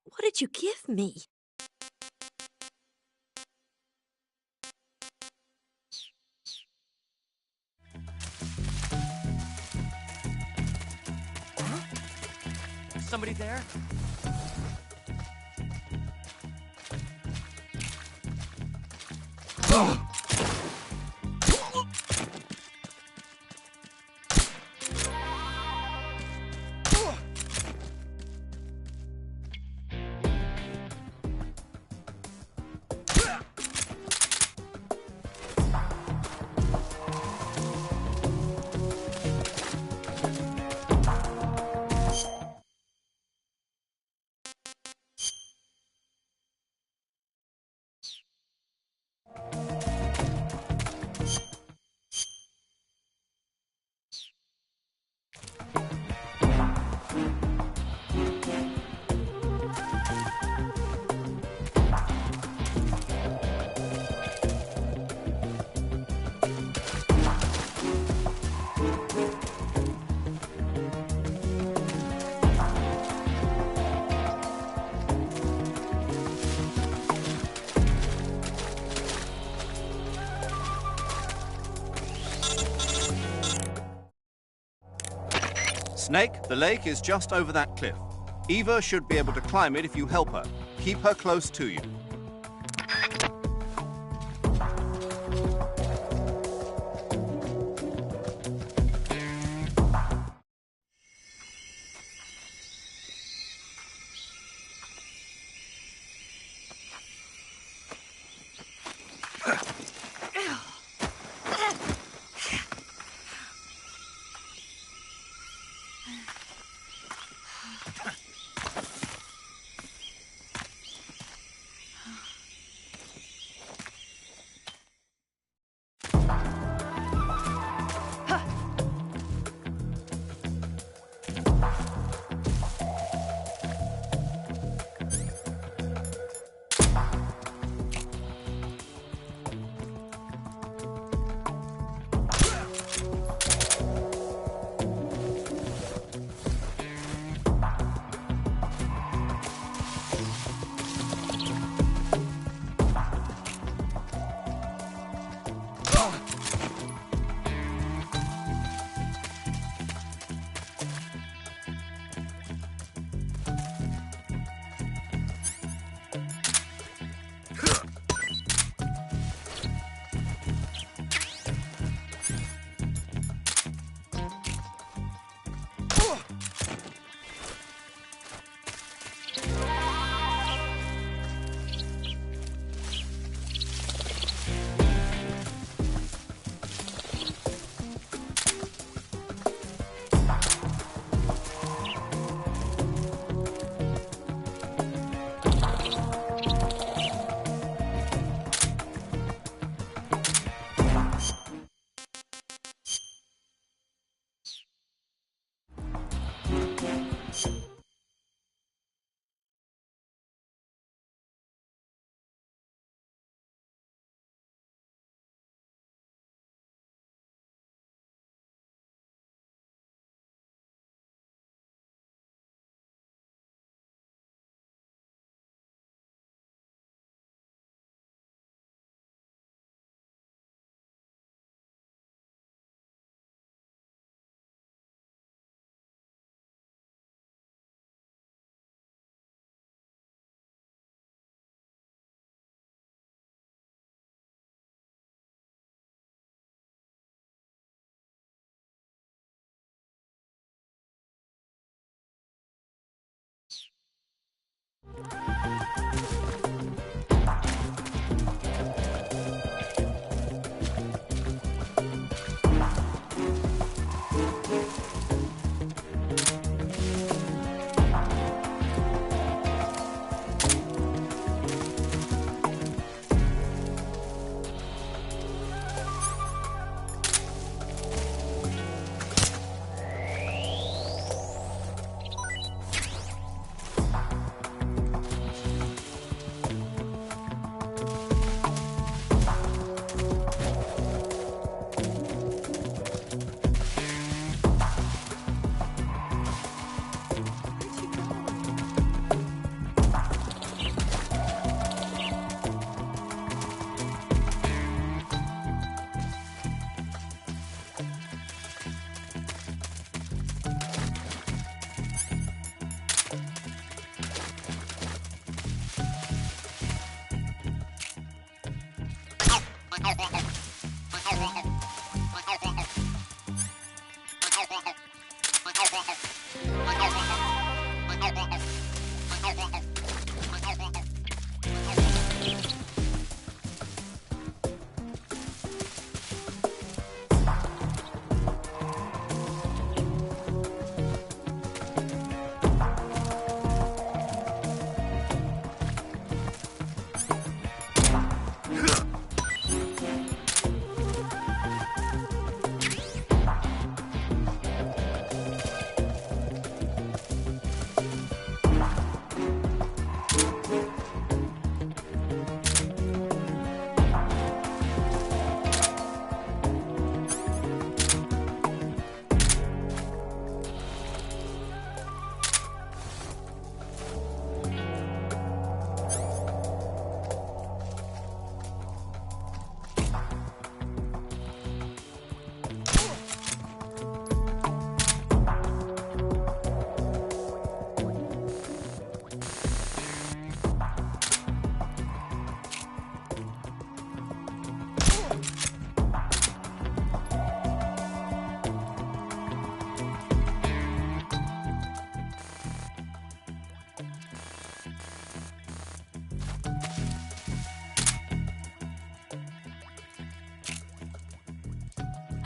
What did you give me? Somebody there? Snake, the lake is just over that cliff. Eva should be able to climb it if you help her. Keep her close to you.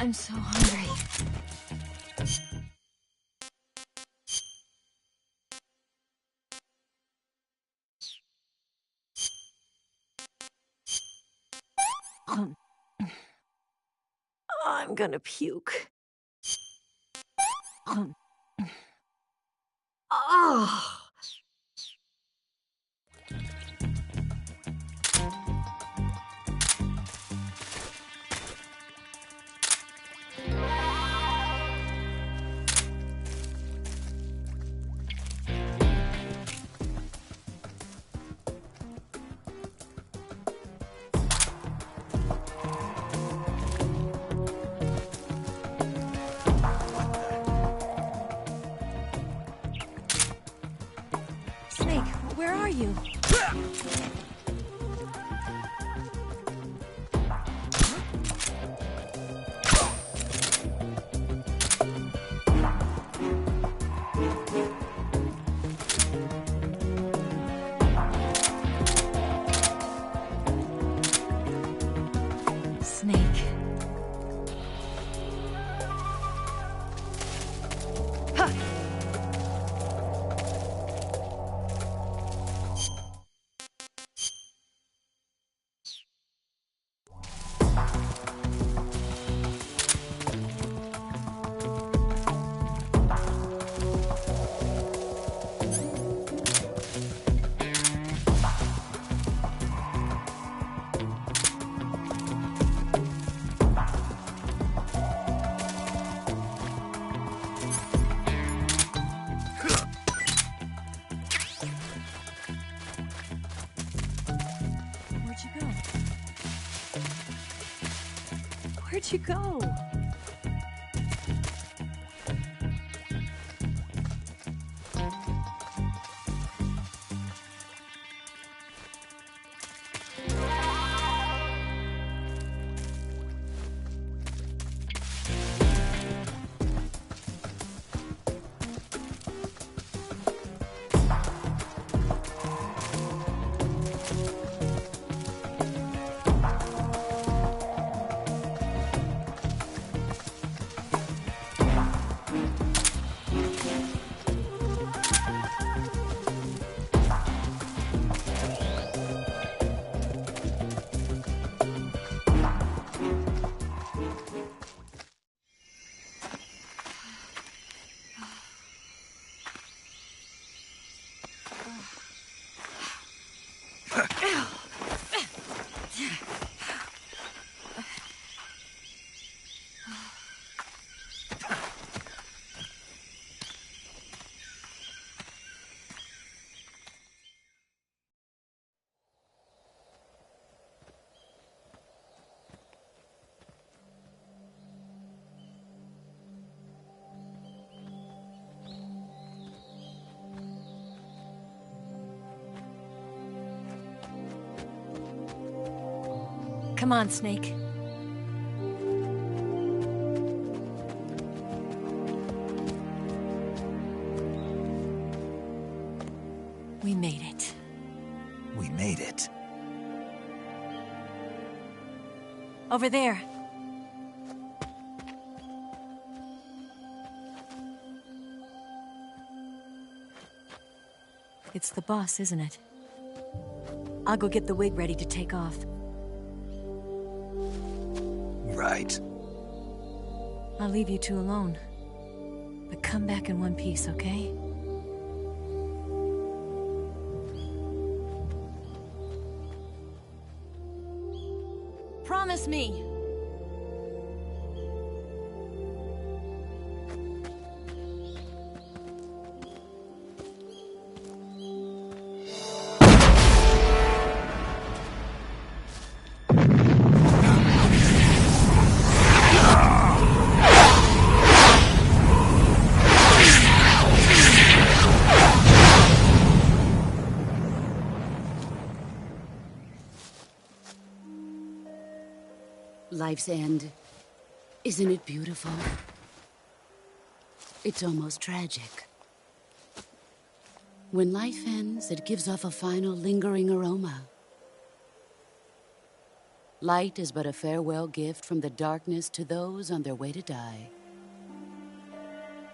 I'm so hungry. I'm gonna puke. Oh. Snake, where are you? Snake. Ha! Where'd you go? Come on, Snake. We made it. We made it. Over there. It's the boss, isn't it? I'll go get the wig ready to take off. Right. I'll leave you two alone. But come back in one piece, okay? Promise me! Life's end. Isn't it beautiful? It's almost tragic. When life ends, it gives off a final lingering aroma. Light is but a farewell gift from the darkness to those on their way to die.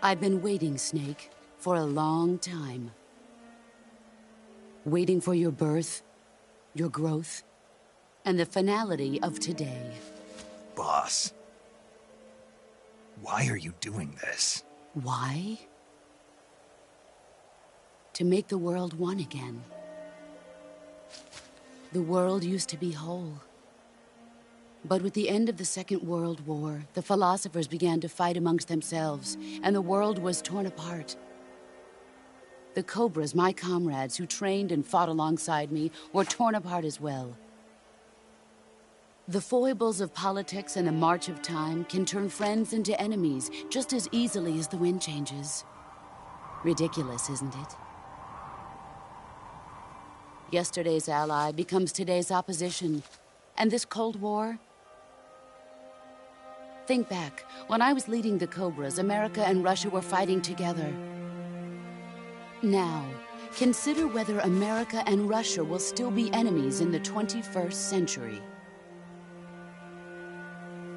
I've been waiting, Snake, for a long time. Waiting for your birth, your growth, and the finality of today. Boss, why are you doing this? Why? To make the world one again. The world used to be whole. But with the end of the Second World War, the philosophers began to fight amongst themselves, and the world was torn apart. The Cobras, my comrades who trained and fought alongside me, were torn apart as well. The foibles of politics and the march of time can turn friends into enemies just as easily as the wind changes. Ridiculous, isn't it? Yesterday's ally becomes today's opposition, and this Cold War... Think back. When I was leading the Cobras, America and Russia were fighting together. Now, consider whether America and Russia will still be enemies in the 21st century.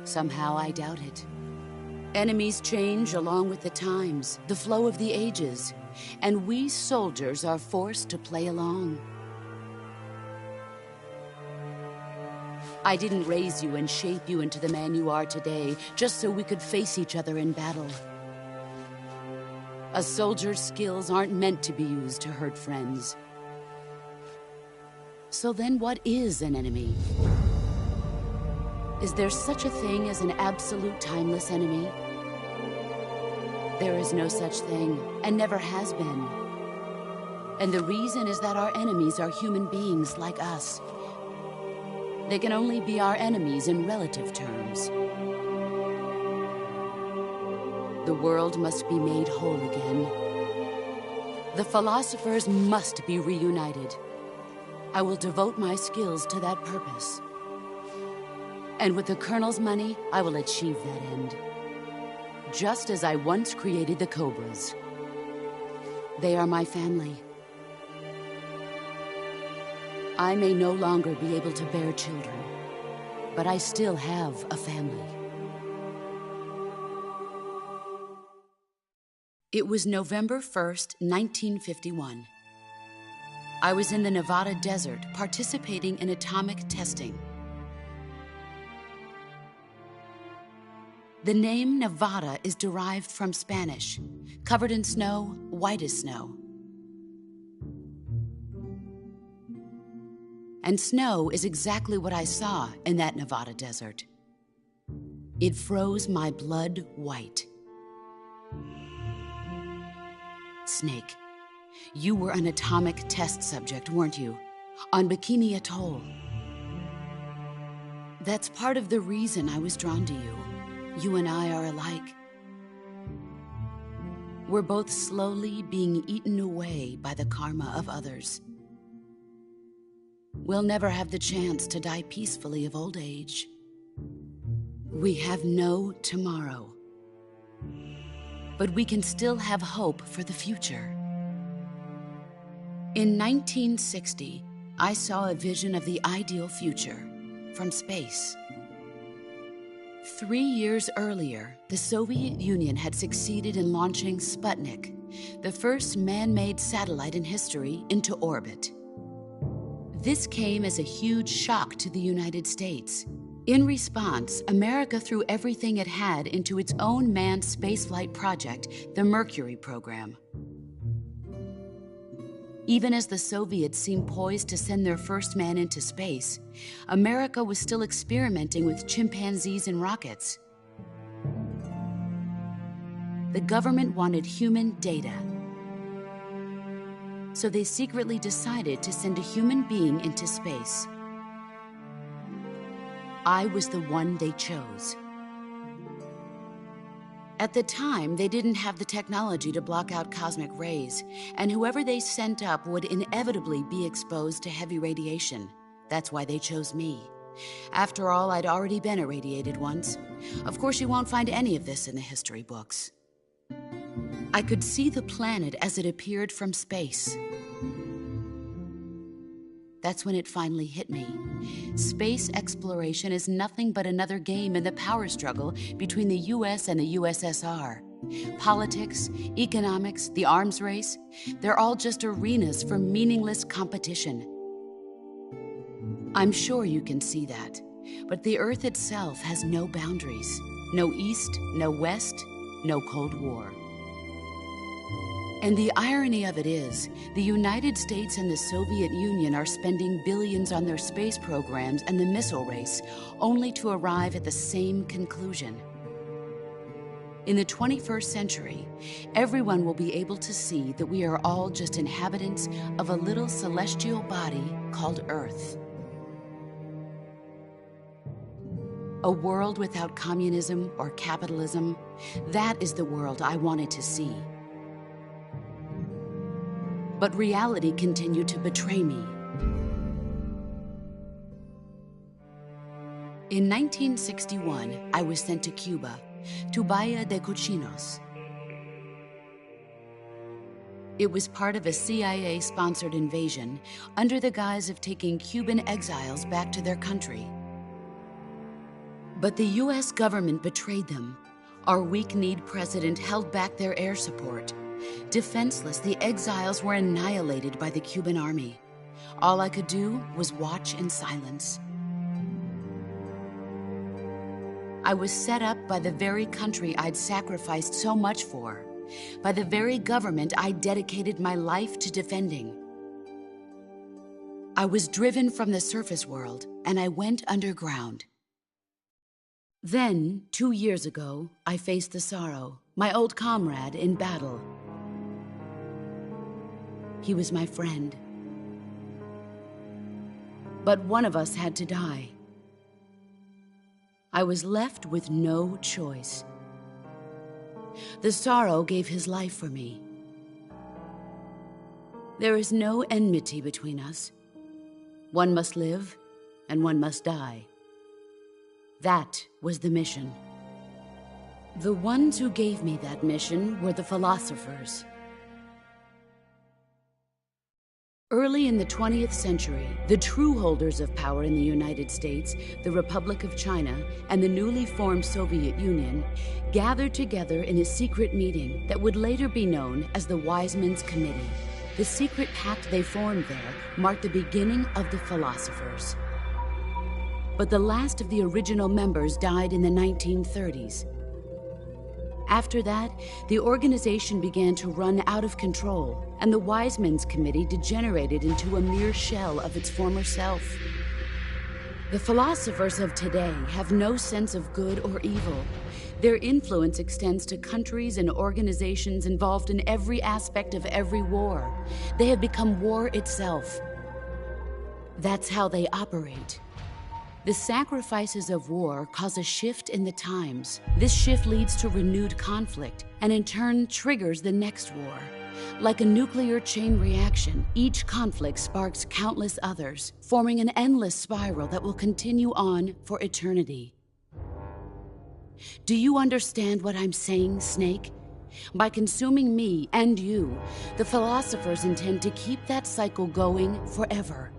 Somehow I doubt it. Enemies change along with the times, the flow of the ages, and we soldiers are forced to play along. I didn't raise you and shape you into the man you are today just so we could face each other in battle. A soldier's skills aren't meant to be used to hurt friends. So then what is an enemy? Is there such a thing as an absolute timeless enemy? There is no such thing, and never has been. And the reason is that our enemies are human beings like us. They can only be our enemies in relative terms. The world must be made whole again. The philosophers must be reunited. I will devote my skills to that purpose. And with the Colonel's money, I will achieve that end. Just as I once created the Cobras. They are my family. I may no longer be able to bear children, but I still have a family. It was November 1st, 1951. I was in the Nevada desert participating in atomic testing. The name Nevada is derived from Spanish, covered in snow, white as snow. And snow is exactly what I saw in that Nevada desert. It froze my blood white. Snake, you were an atomic test subject, weren't you? On Bikini Atoll. That's part of the reason I was drawn to you. You and I are alike. We're both slowly being eaten away by the karma of others. We'll never have the chance to die peacefully of old age. We have no tomorrow. But we can still have hope for the future. In 1960, I saw a vision of the ideal future from space. 3 years earlier, the Soviet Union had succeeded in launching Sputnik, the first man-made satellite in history, into orbit. This came as a huge shock to the United States. In response, America threw everything it had into its own manned spaceflight project, the Mercury program. Even as the Soviets seemed poised to send their first man into space, America was still experimenting with chimpanzees and rockets. The government wanted human data. So they secretly decided to send a human being into space. I was the one they chose. At the time, they didn't have the technology to block out cosmic rays, and whoever they sent up would inevitably be exposed to heavy radiation. That's why they chose me. After all, I'd already been irradiated once. Of course, you won't find any of this in the history books. I could see the planet as it appeared from space. That's when it finally hit me. Space exploration is nothing but another game in the power struggle between the US and the USSR. Politics, economics, the arms race, they're all just arenas for meaningless competition. I'm sure you can see that, but the Earth itself has no boundaries. No East, no West, no Cold War. And the irony of it is, the United States and the Soviet Union are spending billions on their space programs and the missile race, only to arrive at the same conclusion. In the 21st century, everyone will be able to see that we are all just inhabitants of a little celestial body called Earth. A world without communism or capitalism, that is the world I wanted to see. But reality continued to betray me. In 1961, I was sent to Cuba, to Bahia de Cochinos. It was part of a CIA-sponsored invasion under the guise of taking Cuban exiles back to their country. But the US government betrayed them. Our weak-kneed president held back their air support. Defenseless, the exiles were annihilated by the Cuban army. All I could do was watch in silence. I was set up by the very country I'd sacrificed so much for, by the very government I dedicated my life to defending. I was driven from the surface world, and I went underground. Then, 2 years ago, I faced the Sorrow, my old comrade in battle. He was my friend. But one of us had to die. I was left with no choice. The Sorrow gave his life for me. There is no enmity between us. One must live, and one must die. That was the mission. The ones who gave me that mission were the philosophers. Early in the 20th century, the true holders of power in the United States, the Republic of China, and the newly formed Soviet Union gathered together in a secret meeting that would later be known as the Wise Men's Committee. The secret pact they formed there marked the beginning of the philosophers. But the last of the original members died in the 1930s. After that, the organization began to run out of control, and the Wise Men's Committee degenerated into a mere shell of its former self. The philosophers of today have no sense of good or evil. Their influence extends to countries and organizations involved in every aspect of every war. They have become war itself. That's how they operate. The sacrifices of war cause a shift in the times. This shift leads to renewed conflict, and in turn triggers the next war. Like a nuclear chain reaction, each conflict sparks countless others, forming an endless spiral that will continue on for eternity. Do you understand what I'm saying, Snake? By consuming me and you, the philosophers intend to keep that cycle going forever.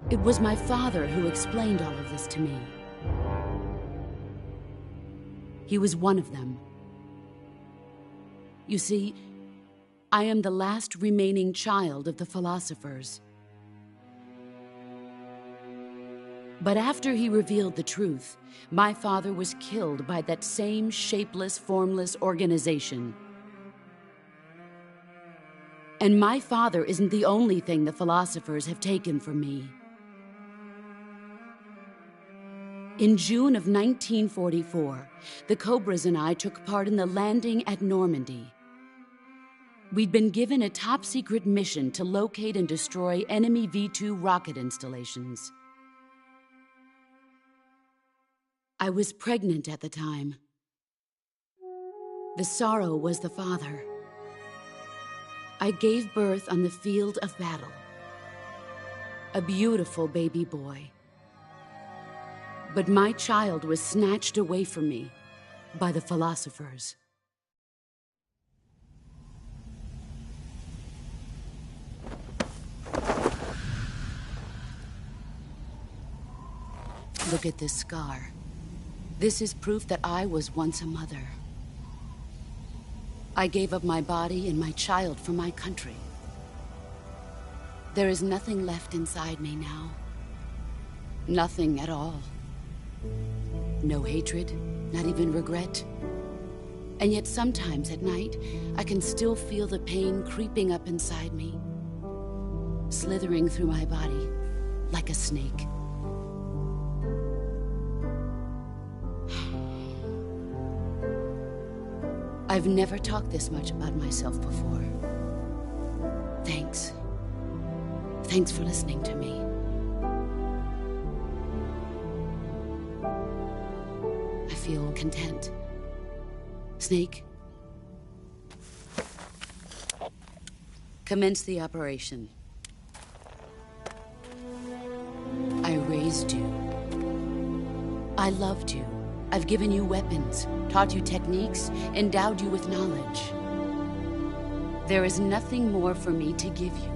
It was my father who explained all of this to me. He was one of them. You see, I am the last remaining child of the philosophers. But after he revealed the truth, my father was killed by that same shapeless, formless organization. And my father isn't the only thing the philosophers have taken from me. In June of 1944, the Cobras and I took part in the landing at Normandy. We'd been given a top-secret mission to locate and destroy enemy V-2 rocket installations. I was pregnant at the time. The Sorrow was the father. I gave birth on the field of battle. A beautiful baby boy. But my child was snatched away from me by the philosophers. Look at this scar. This is proof that I was once a mother. I gave up my body and my child for my country. There is nothing left inside me now. Nothing at all. No hatred, not even regret. And yet sometimes at night, I can still feel the pain creeping up inside me, slithering through my body like a snake. I've never talked this much about myself before. Thanks. Thanks for listening to me. I feel content. Snake, commence the operation. I raised you. I loved you. I've given you weapons, taught you techniques, endowed you with knowledge. There is nothing more for me to give you.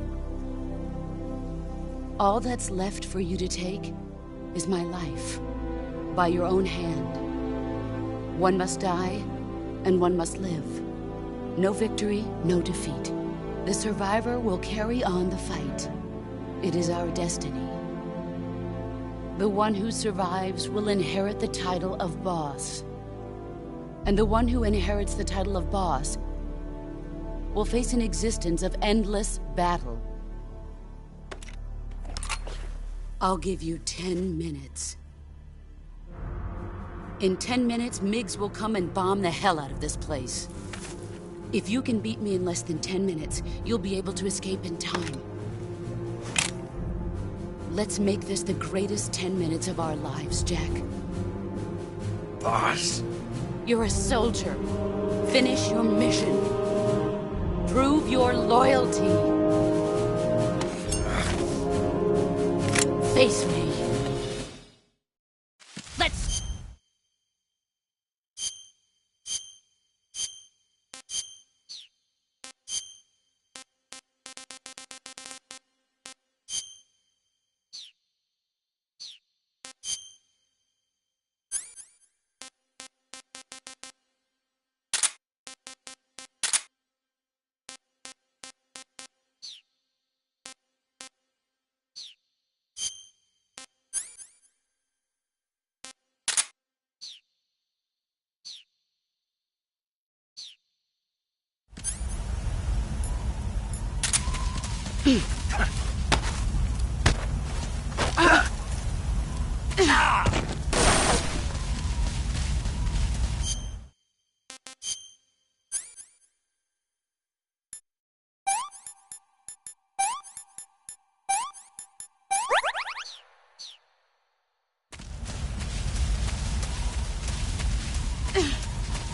All that's left for you to take is my life, by your own hand. One must die, and one must live. No victory, no defeat. The survivor will carry on the fight. It is our destiny. The one who survives will inherit the title of boss. And the one who inherits the title of boss will face an existence of endless battle. I'll give you 10 minutes. In 10 minutes, Miggs will come and bomb the hell out of this place. If you can beat me in less than 10 minutes, you'll be able to escape in time. Let's make this the greatest 10 minutes of our lives, Jack. Boss. You're a soldier. Finish your mission. Prove your loyalty. Face me. Let's...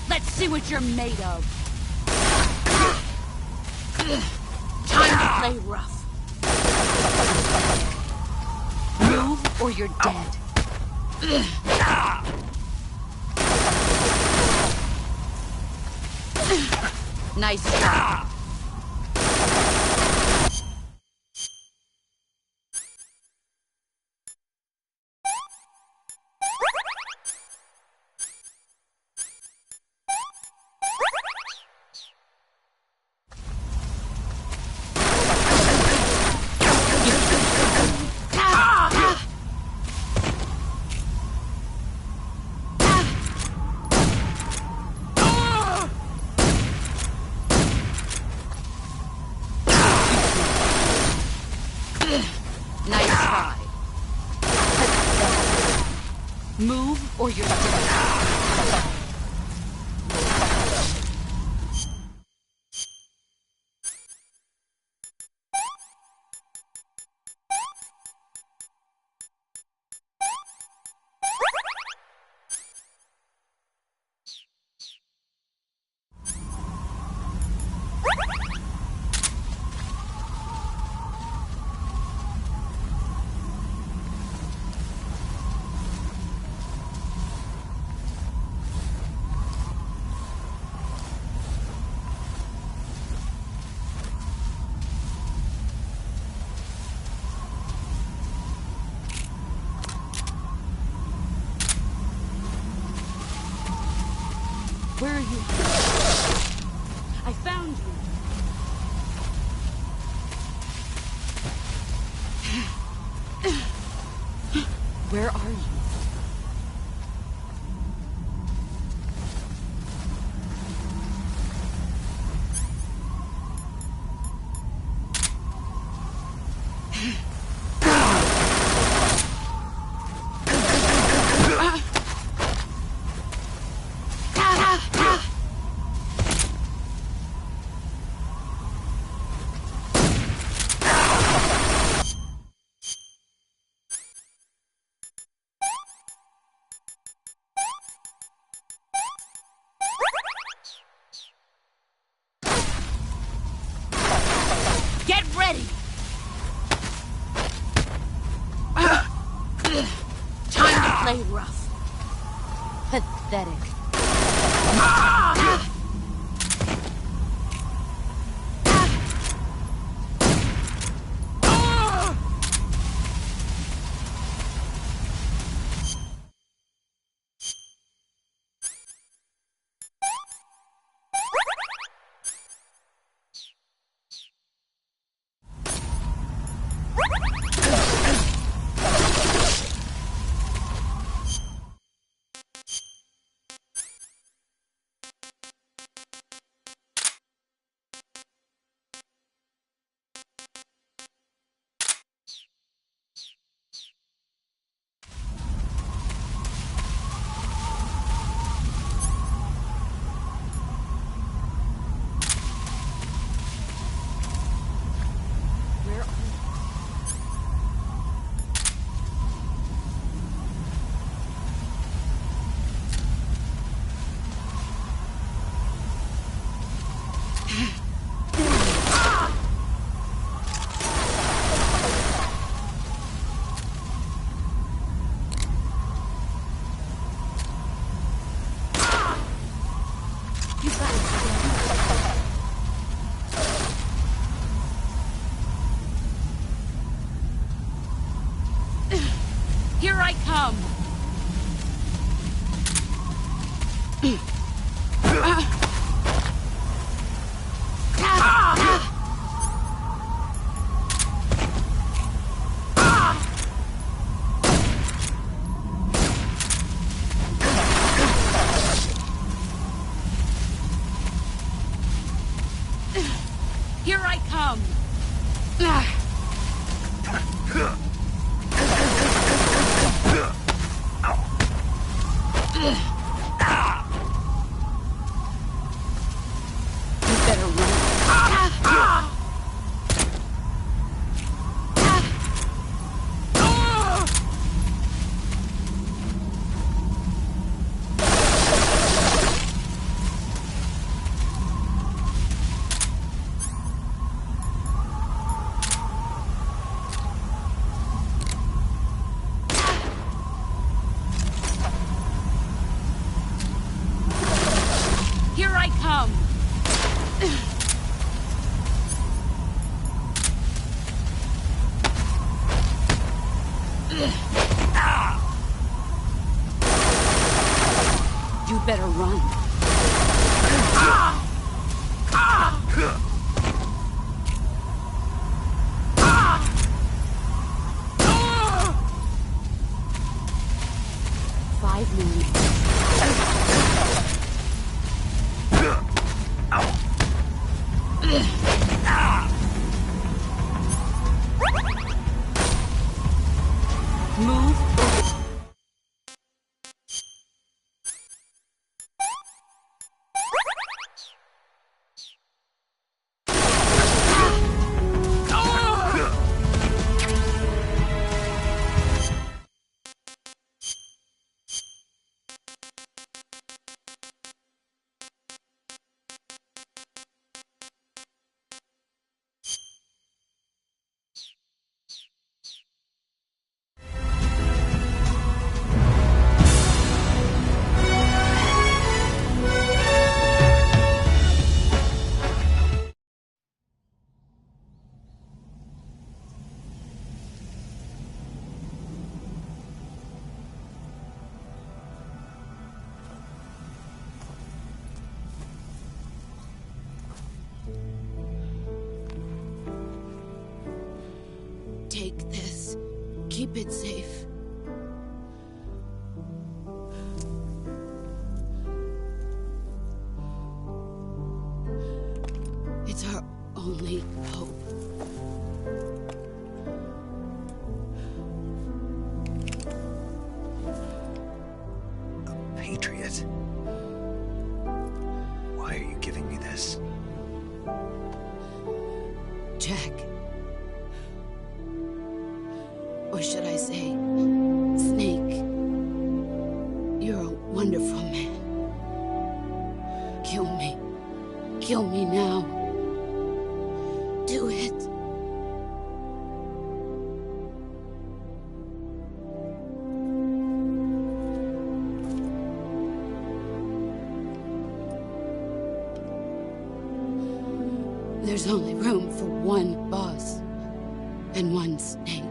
Let's see what you're made of. Time to play rough. Move or you're dead. Nice shot. Nice try. Move or you're dead. Where are you? I found you. Where are you? Get ready! Time to play rough. Pathetic. Here I come! Here I come! You better run. Here I come! You better run. 5 minutes. Move. Take this. Keep it safe. It's our only hope. A patriot? Why are you giving me this? Jack. Or should I say, Snake. You're a wonderful man. Kill me. Kill me now. Do it. There's only room for one boss and one snake.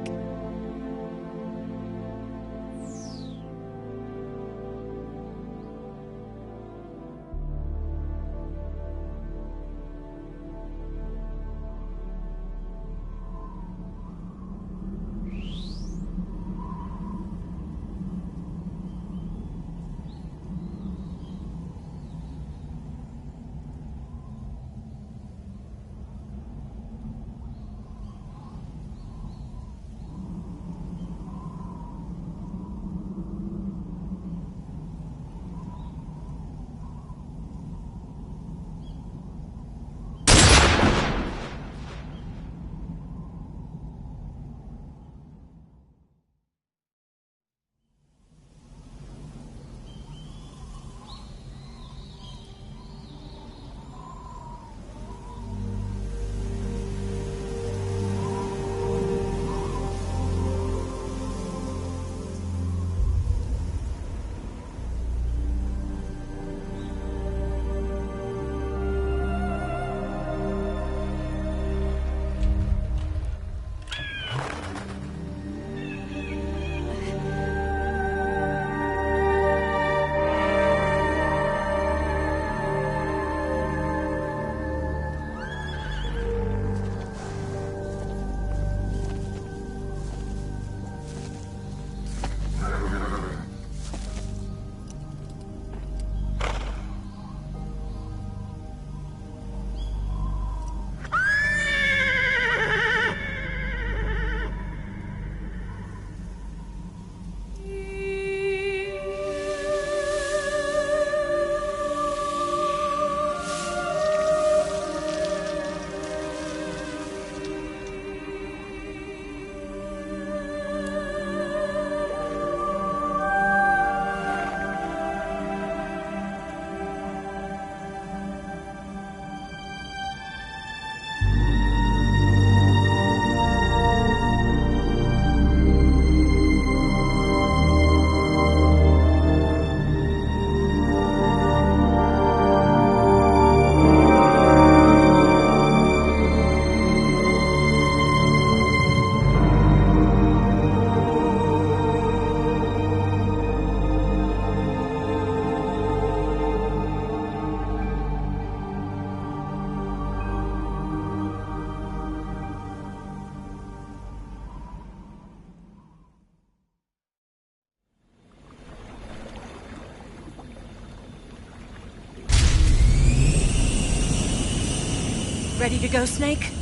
Ready to go, Snake?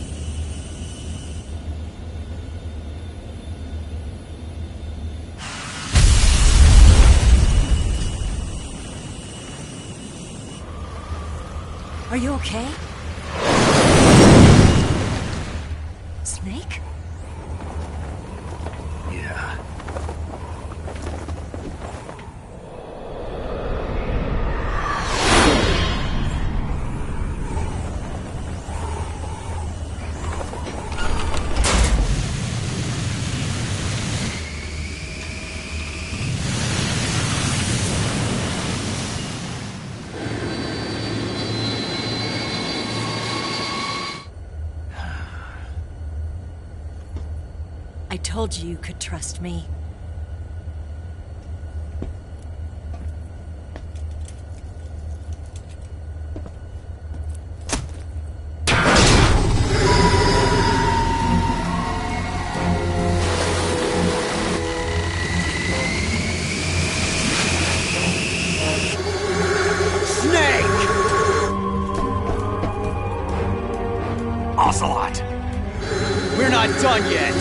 Are you okay? Snake? Yeah. I told you you could trust me. done yet.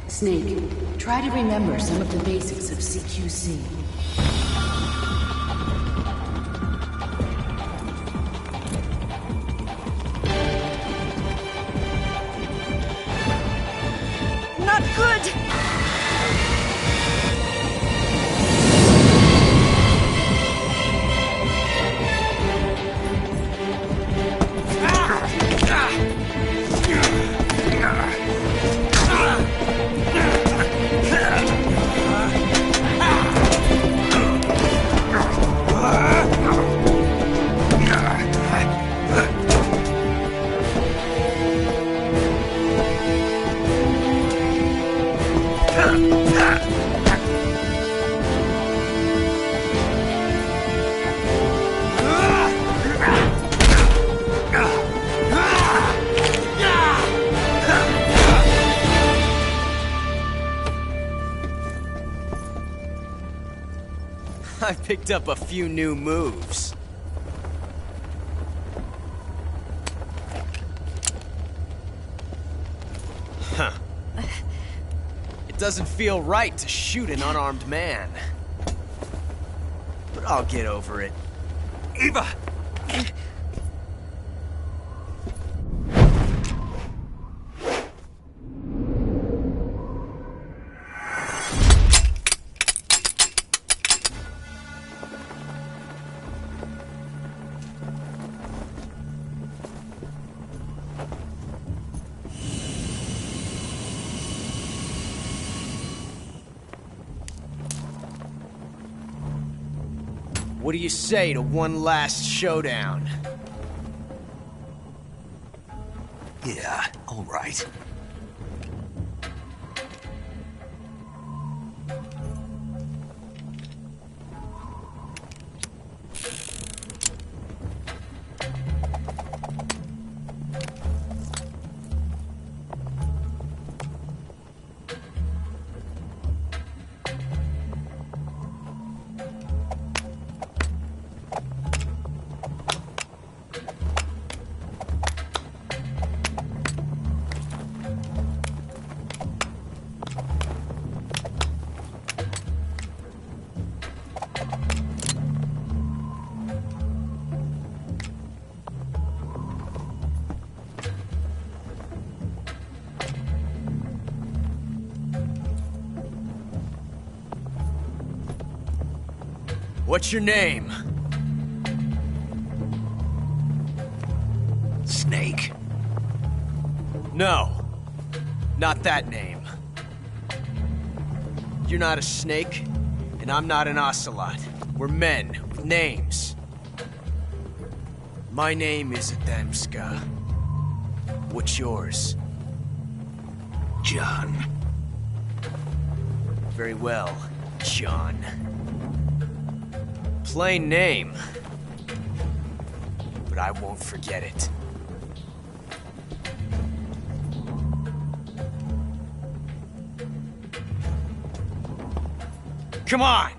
Snake, try to remember some of the basics of CQC. Not good! I picked up a few new moves. Huh. It doesn't feel right to shoot an unarmed man. But I'll get over it. Eva! What do you say to one last showdown? Yeah, all right. What's your name? Snake. No. Not that name. You're not a snake, and I'm not an ocelot. We're men with names. My name is Adamska. What's yours? John. Very well, John. Plain name. But I won't forget it. Come on!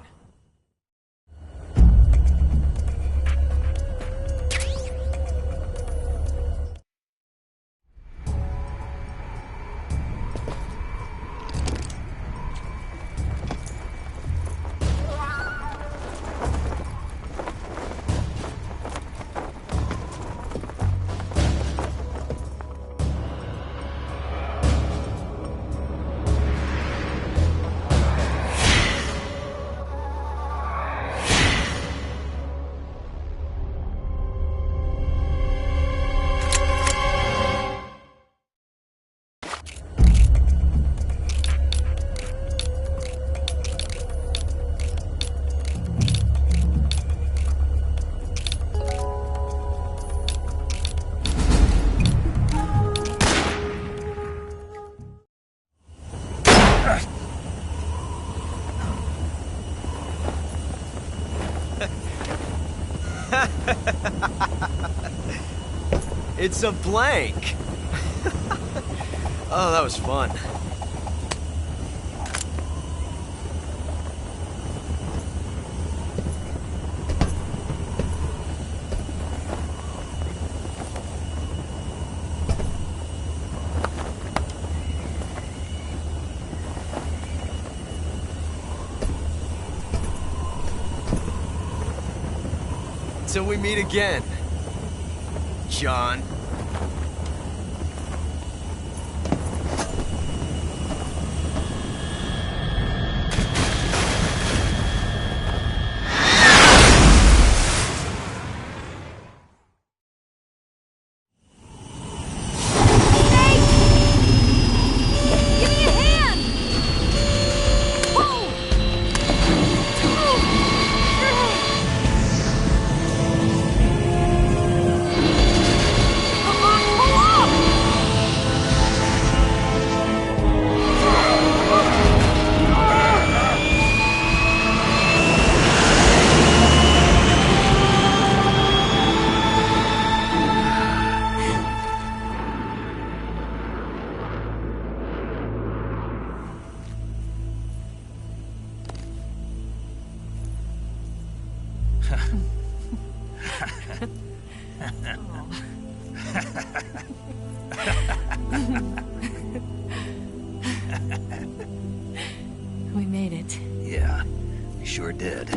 It's a blank. Oh, that was fun. Till we meet again, John. We made it. Yeah, we sure did.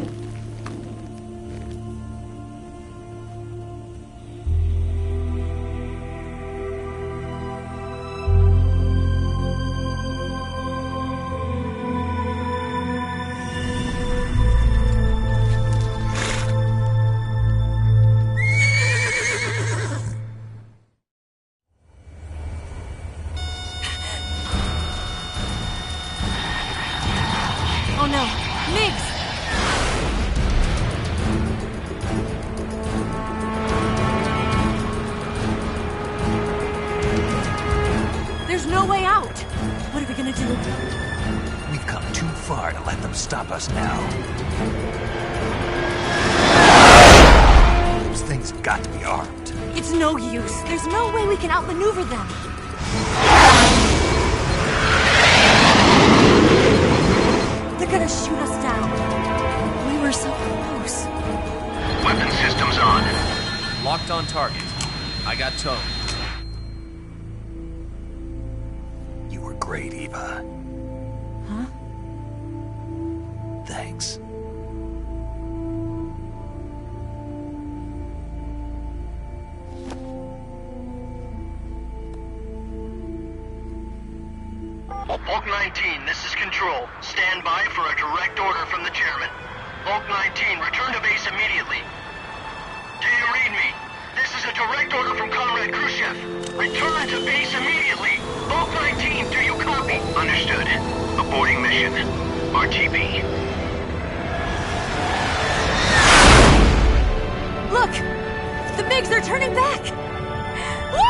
Oh no, Migs! There's no way out! What are we gonna do? We've come too far to let them stop us now. Those things have got to be armed. It's no use. There's no way we can outmaneuver them. They're gonna shoot us down. We were so close. Weapon systems on. Locked on target. I got towed. You were great, Eva. Huh? Thanks. Hulk 19, this is Control. Stand by for a direct order from the chairman. Hulk 19, return to base immediately. Do you read me? This is a direct order from Comrade Khrushchev. Return to base immediately. Hulk 19, do you copy? Understood. Aborting mission. RTB. Look! The MiGs are turning back! Woo!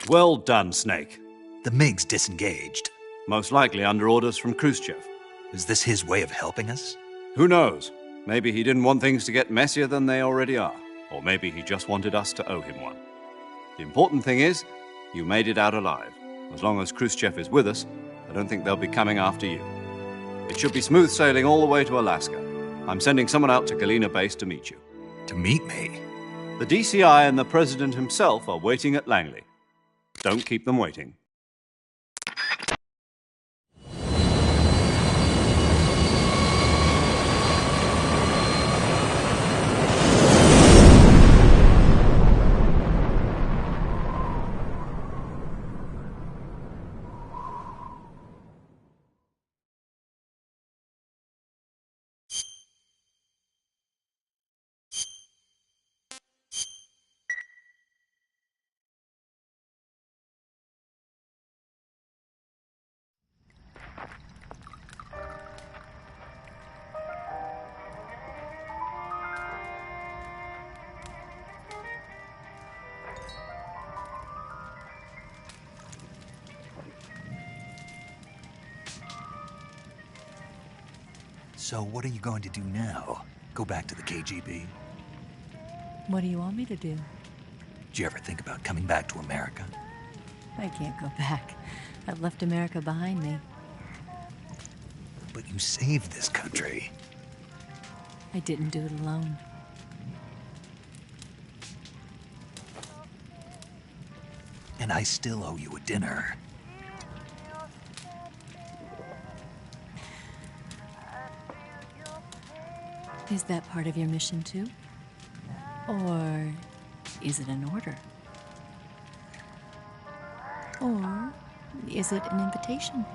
Well done, Snake. The MiGs disengaged. Most likely under orders from Khrushchev. Is this his way of helping us? Who knows? Maybe he didn't want things to get messier than they already are. Or maybe he just wanted us to owe him one. The important thing is, you made it out alive. As long as Khrushchev is with us, I don't think they'll be coming after you. It should be smooth sailing all the way to Alaska. I'm sending someone out to Galena Base to meet you. To meet me? The DCI and the President himself are waiting at Langley. Don't keep them waiting. So what are you going to do now? Go back to the KGB? What do you want me to do? Did you ever think about coming back to America? I can't go back. I've left America behind me. But you saved this country. I didn't do it alone. And I still owe you a dinner. Is that part of your mission too? Or is it an order? Or is it an invitation?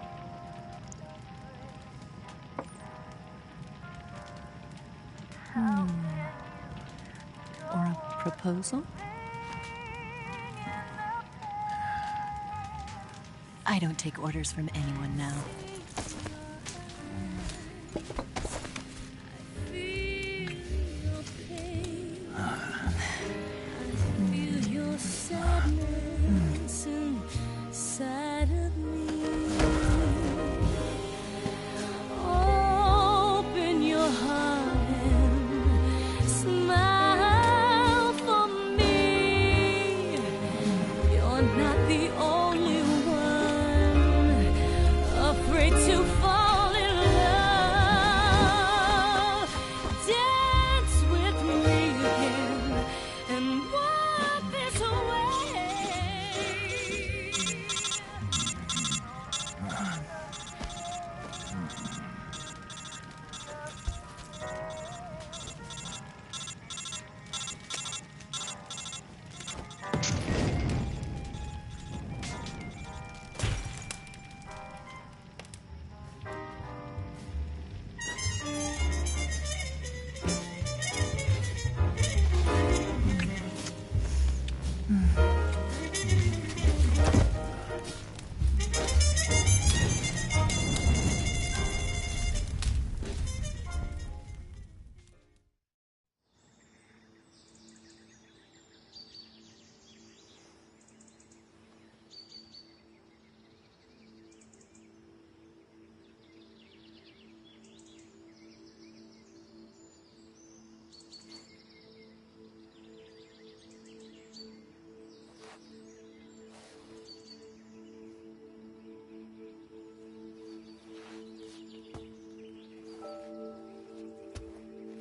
Or a proposal? I don't take orders from anyone now.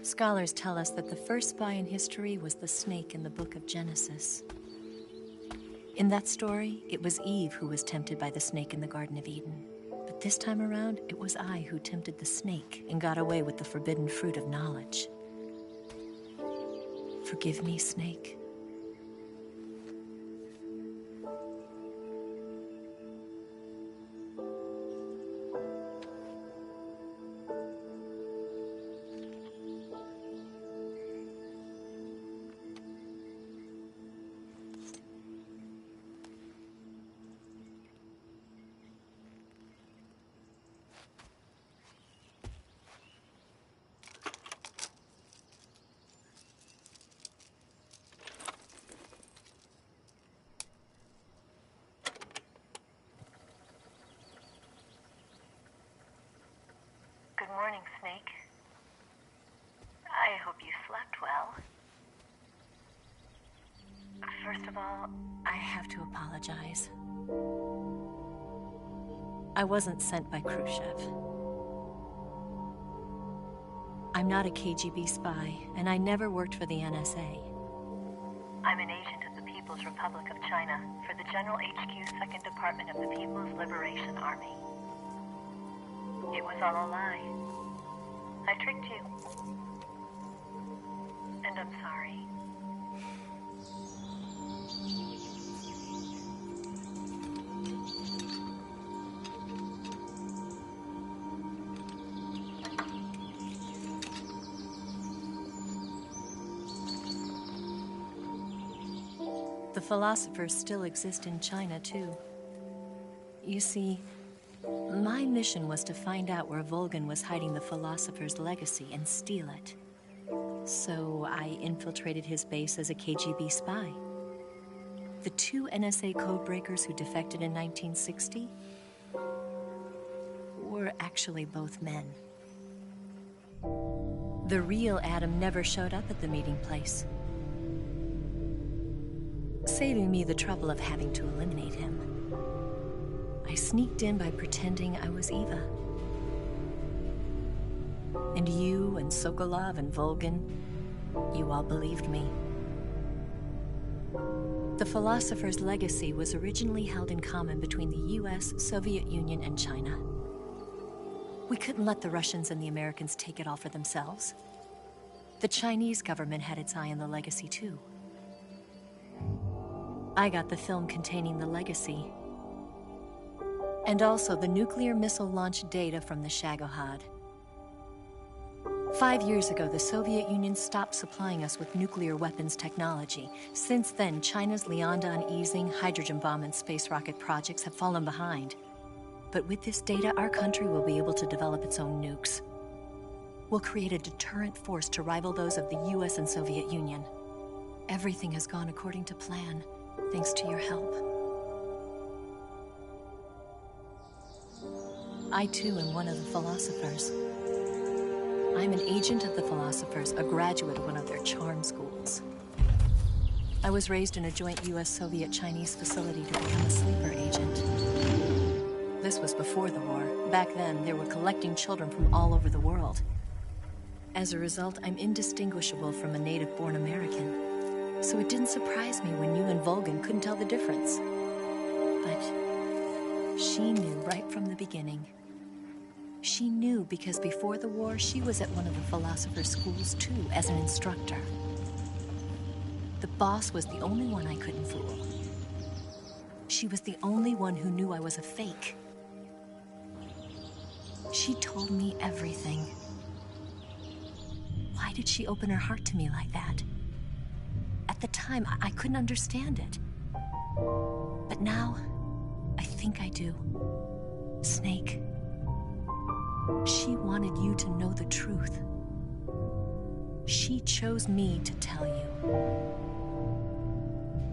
Scholars tell us that the first spy in history was the snake in the book of Genesis. In that story, it was Eve who was tempted by the snake in the Garden of Eden. But this time around, it was I who tempted the snake and got away with the forbidden fruit of knowledge. Forgive me, snake. Good morning, Snake. I hope you slept well. First of all, I have to apologize. I wasn't sent by Khrushchev. I'm not a KGB spy, and I never worked for the NSA. I'm an agent of the People's Republic of China for the General HQ 2nd Department of the People's Liberation Army. It was all a lie. I tricked you. And I'm sorry. The philosophers still exist in China, too. You see, my mission was to find out where Volgan was hiding the philosopher's legacy and steal it. So I infiltrated his base as a KGB spy. The two NSA codebreakers who defected in 1960 were actually both men. The real Adam never showed up at the meeting place, saving me the trouble of having to eliminate him. I sneaked in by pretending I was Eva. And you and Sokolov and Volgin, you all believed me. The philosopher's legacy was originally held in common between the US, Soviet Union, and China. We couldn't let the Russians and the Americans take it all for themselves. The Chinese government had its eye on the legacy too. I got the film containing the legacy, and also the nuclear missile launch data from the Shagohod. 5 years ago, the Soviet Union stopped supplying us with nuclear weapons technology. Since then, China's Liaodong easing, hydrogen bomb, and space rocket projects have fallen behind. But with this data, our country will be able to develop its own nukes. We'll create a deterrent force to rival those of the US and Soviet Union. Everything has gone according to plan, thanks to your help. I too am one of the philosophers. I'm an agent of the philosophers, a graduate of one of their charm schools. I was raised in a joint US-Soviet-Chinese facility to become a sleeper agent. This was before the war. Back then, they were collecting children from all over the world. As a result, I'm indistinguishable from a native-born American. So it didn't surprise me when you and Volgin couldn't tell the difference. But she knew right from the beginning. She knew because before the war, she was at one of the philosopher's schools too, as an instructor. The boss was the only one I couldn't fool. She was the only one who knew I was a fake. She told me everything. Why did she open her heart to me like that? At the time, I couldn't understand it. But now, I think I do. Snake. She wanted you to know the truth. She chose me to tell you.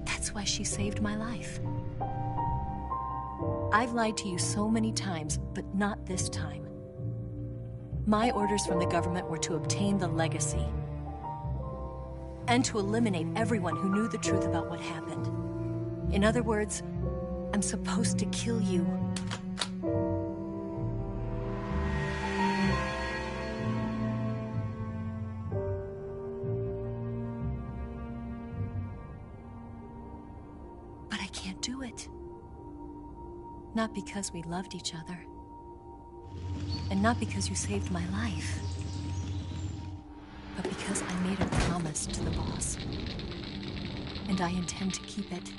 That's why she saved my life. I've lied to you so many times, but not this time. My orders from the government were to obtain the legacy and to eliminate everyone who knew the truth about what happened. In other words, I'm supposed to kill you. But I can't do it. Not because we loved each other. And not because you saved my life. But because I made a promise to the boss. And I intend to keep it.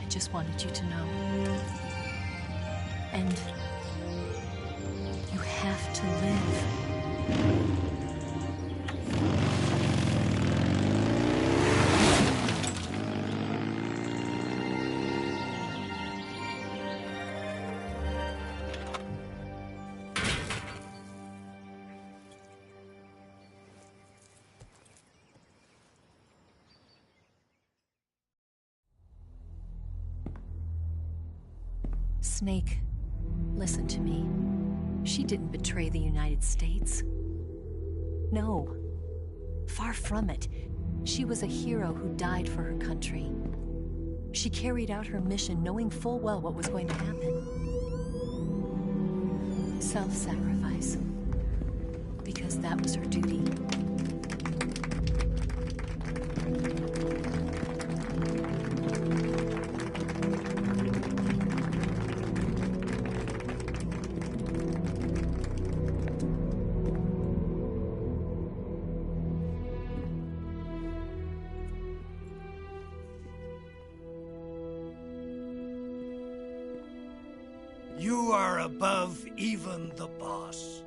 I just wanted you to know. And you have to live. Snake, listen to me. She didn't betray the United States. No. Far from it. She was a hero who died for her country. She carried out her mission knowing full well what was going to happen. Self-sacrifice. Because that was her duty. You are above even the boss.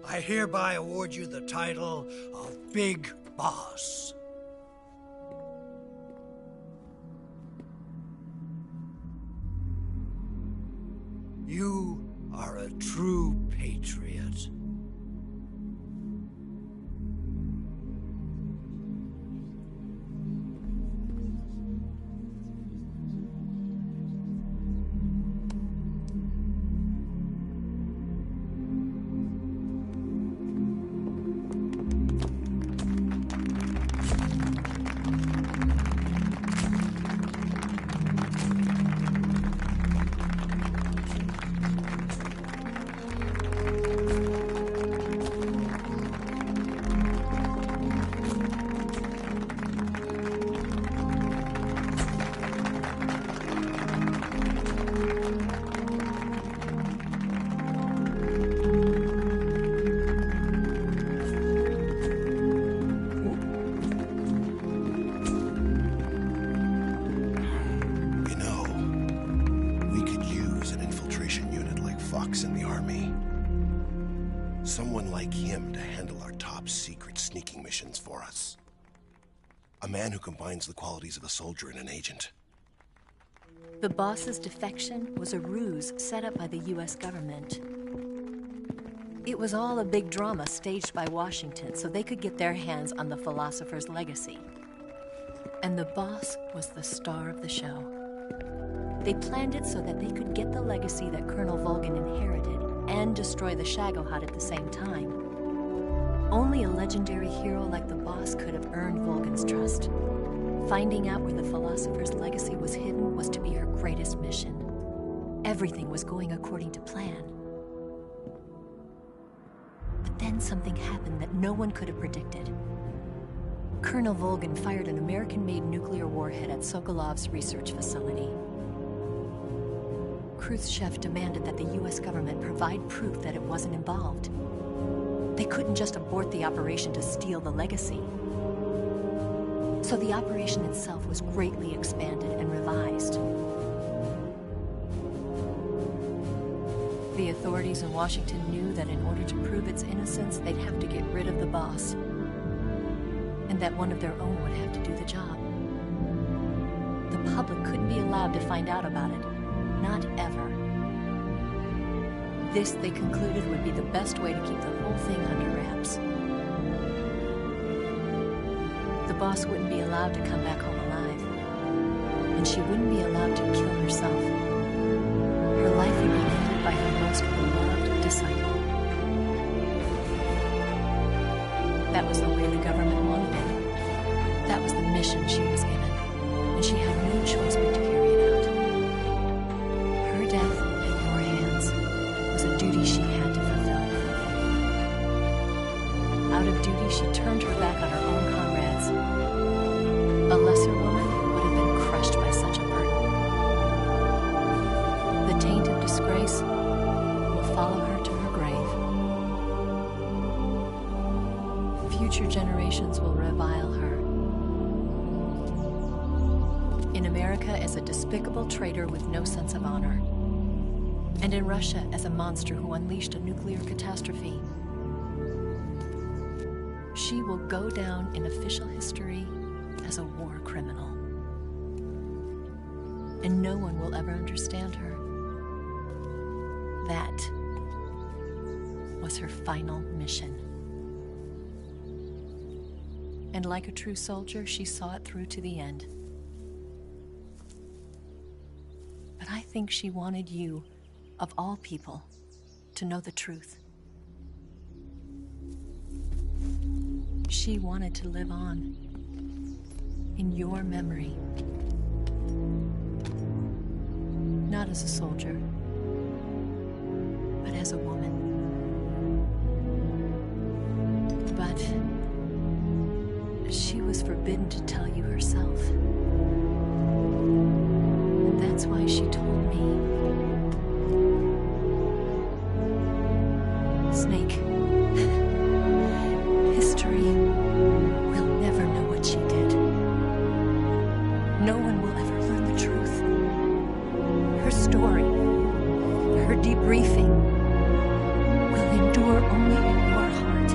I hereby award you the title of Big Boss. You are a true patriot. Someone like him to handle our top secret sneaking missions for us. A man who combines the qualities of a soldier and an agent. The boss's defection was a ruse set up by the US government. It was all a big drama staged by Washington so they could get their hands on the philosopher's legacy. And the boss was the star of the show. They planned it so that they could get the legacy that Colonel Volgin inherited and destroy the Shagohod at the same time. Only a legendary hero like the boss could have earned Volgin's trust. Finding out where the philosopher's legacy was hidden was to be her greatest mission. Everything was going according to plan. But then something happened that no one could have predicted. Colonel Volgin fired an American-made nuclear warhead at Sokolov's research facility. Khrushchev demanded that the US government provide proof that it wasn't involved. They couldn't just abort the operation to steal the legacy. So the operation itself was greatly expanded and revised. The authorities in Washington knew that in order to prove its innocence, they'd have to get rid of the boss, and that one of their own would have to do the job. The public couldn't be allowed to find out about it. Not ever. This, they concluded, would be the best way to keep the whole thing under wraps. The boss wouldn't be allowed to come back home alive, and she wouldn't be allowed to kill herself. Her life would be ended by her most beloved disciple. That was the way the government wanted it. That was the mission she was given, and she had no choice but to carry it out. Her death at your hands was a duty she had to fulfill. Out of duty, she turned her back on her own comrades. A lesser woman would have been crushed by such a burden. The taint of disgrace will follow her to her grave. Future generations will revile her. In America as a despicable traitor with no sense of honor. And in Russia as a monster who unleashed a nuclear catastrophe. She will go down in official history as a war criminal. And no one will ever understand her. That was her final mission. And like a true soldier, she saw it through to the end. But I think she wanted you, of all people, to know the truth. She wanted to live on in your memory. Not as a soldier, but as a woman. But she was forbidden to tell you herself. And that's why she told me. Snake, history will never know what she did. No one will ever learn the truth. Her story, her debriefing, will endure only in your heart.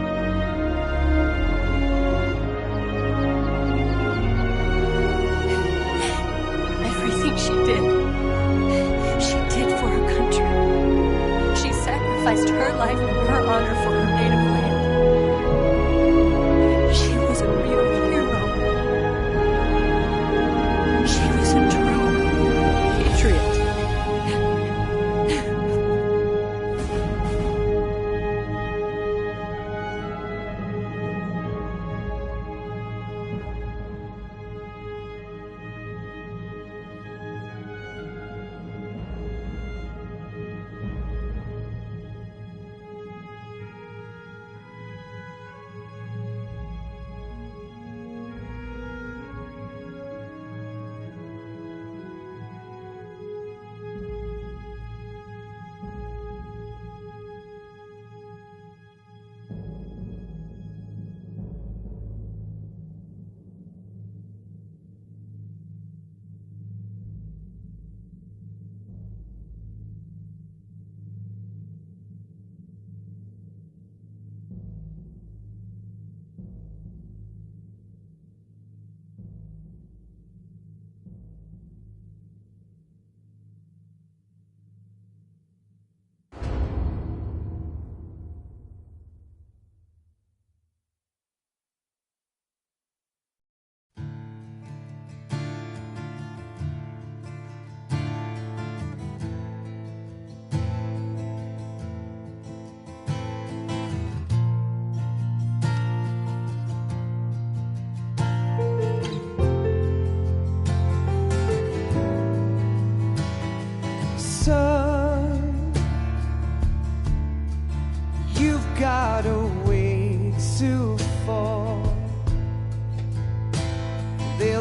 Everything she did for her country. She sacrificed her life and her honor for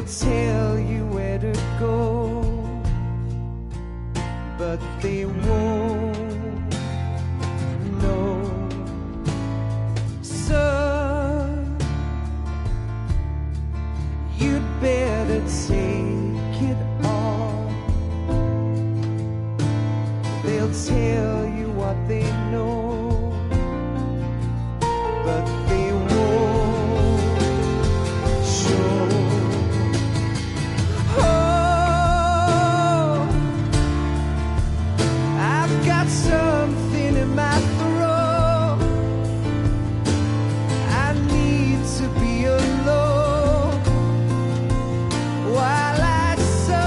They'll tell you where to go, but they won't know. Son, you'd better take it all. They'll tell you what they know, but they won't show. Oh, I've got something in my throat. I need to be alone while I suffer.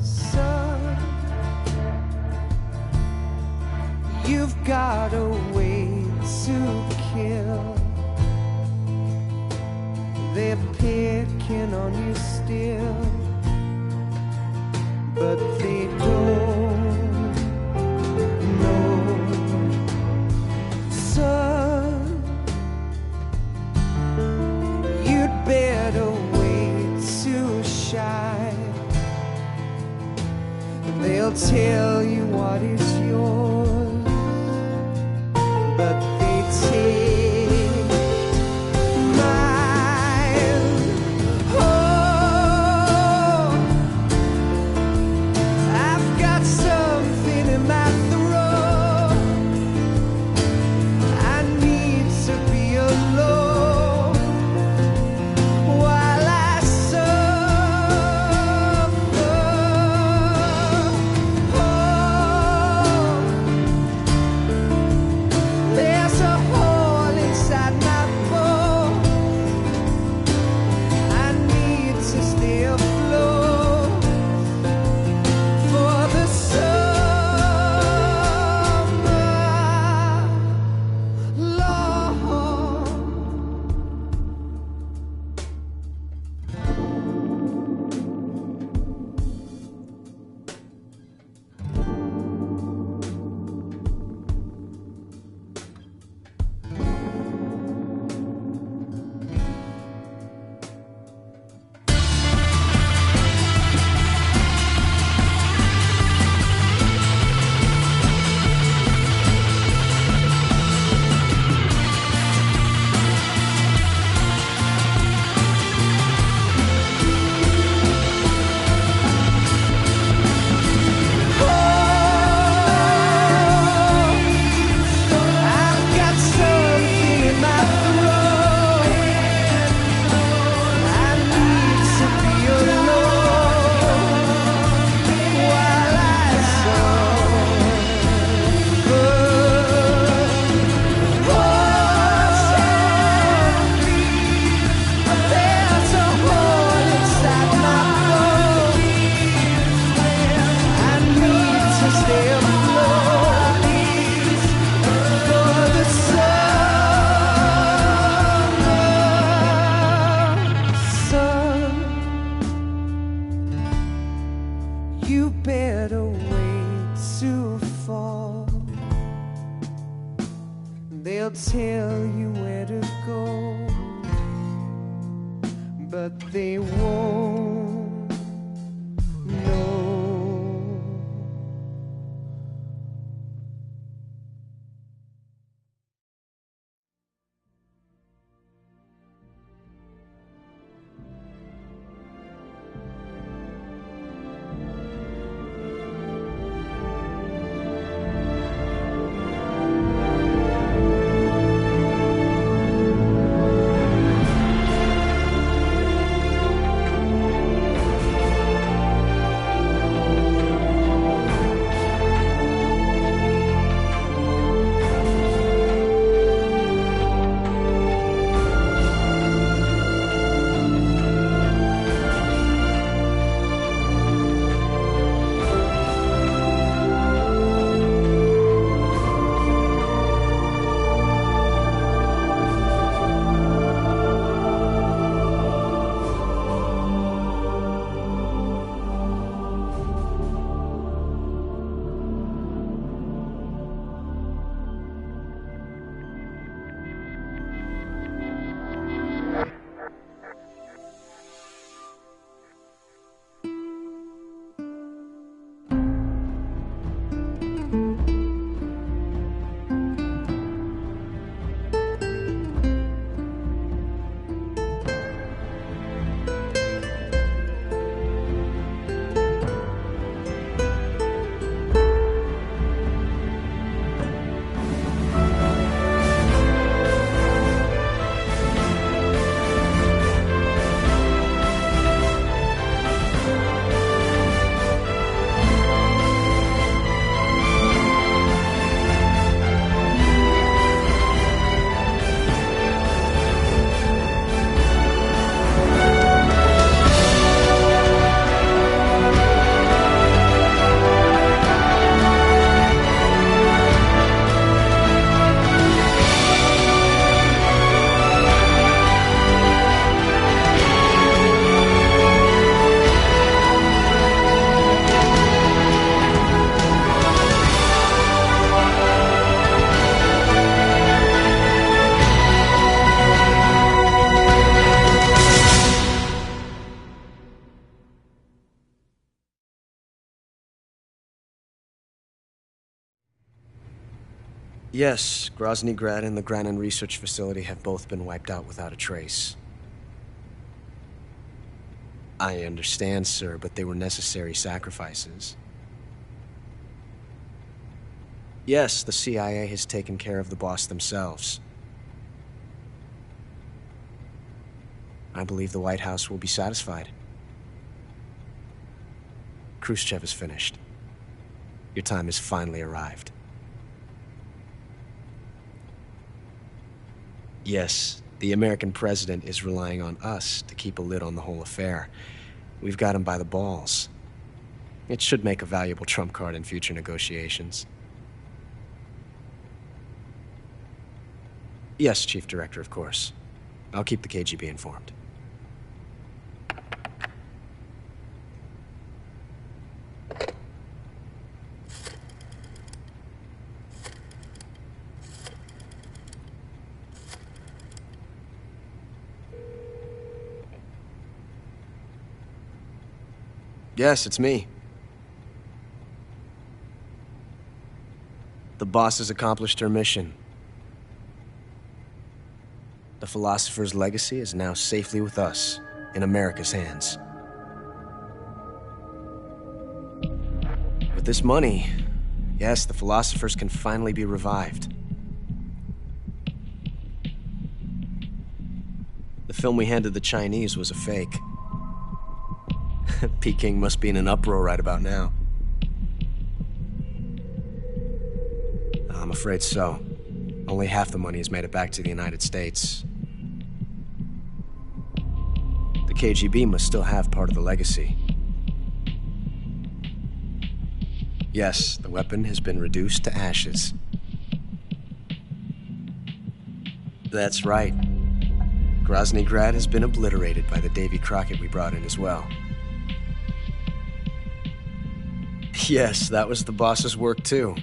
Son, you've got a way to kill. They're picking on you still, but they don't know. Son, you'd better wait to shine. They'll tell you what is yours, but they take mine. Oh, I've got something in my throat. I need to be alone while I suffer. There's a hole inside my bones. I need to stay afloat for the summer, Lord. I've got something in my throat. I need to be alone while I suffer. There's a hole inside my bones. I need to stay afloat for the summer. Son, you better wait to fall. They'll tell you where to go, but they won't know. Yes, Grozny Grad and the Granin Research Facility have both been wiped out without a trace. I understand, sir, but they were necessary sacrifices. Yes, the CIA has taken care of the boss themselves. I believe the White House will be satisfied. Khrushchev is finished. Your time has finally arrived. Yes, the American president is relying on us to keep a lid on the whole affair. We've got him by the balls. It should make a valuable trump card in future negotiations. Yes, Chief Director, of course. I'll keep the KGB informed. Yes, it's me. The boss has accomplished her mission. The philosopher's legacy is now safely with us, in America's hands. With this money, yes, the philosophers can finally be revived. The film we handed the Chinese was a fake. Peking must be in an uproar right about now. I'm afraid so. Only half the money has made it back to the United States. The KGB must still have part of the legacy. Yes, the weapon has been reduced to ashes. That's right. Grozny Grad has been obliterated by the Davy Crockett we brought in as well. Yes, that was the boss's work too.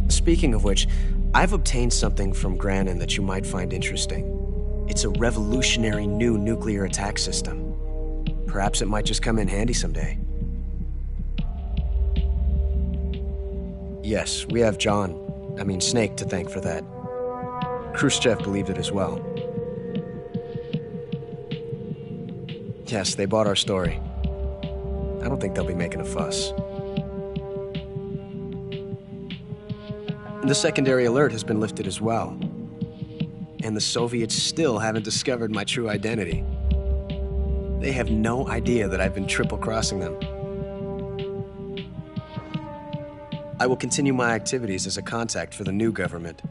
Speaking of which, I've obtained something from Granin that you might find interesting. It's a revolutionary new nuclear attack system. Perhaps it might just come in handy someday. Yes, we have Snake to thank for that. Khrushchev believed it as well. Yes, they bought our story. I don't think they'll be making a fuss. The secondary alert has been lifted as well. And the Soviets still haven't discovered my true identity. They have no idea that I've been triple-crossing them. I will continue my activities as a contact for the new government.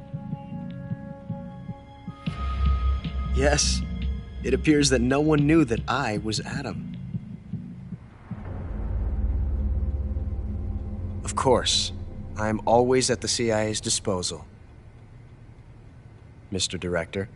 Yes, it appears that no one knew that I was Adam. Of course, I am always at the CIA's disposal, Mr. Director.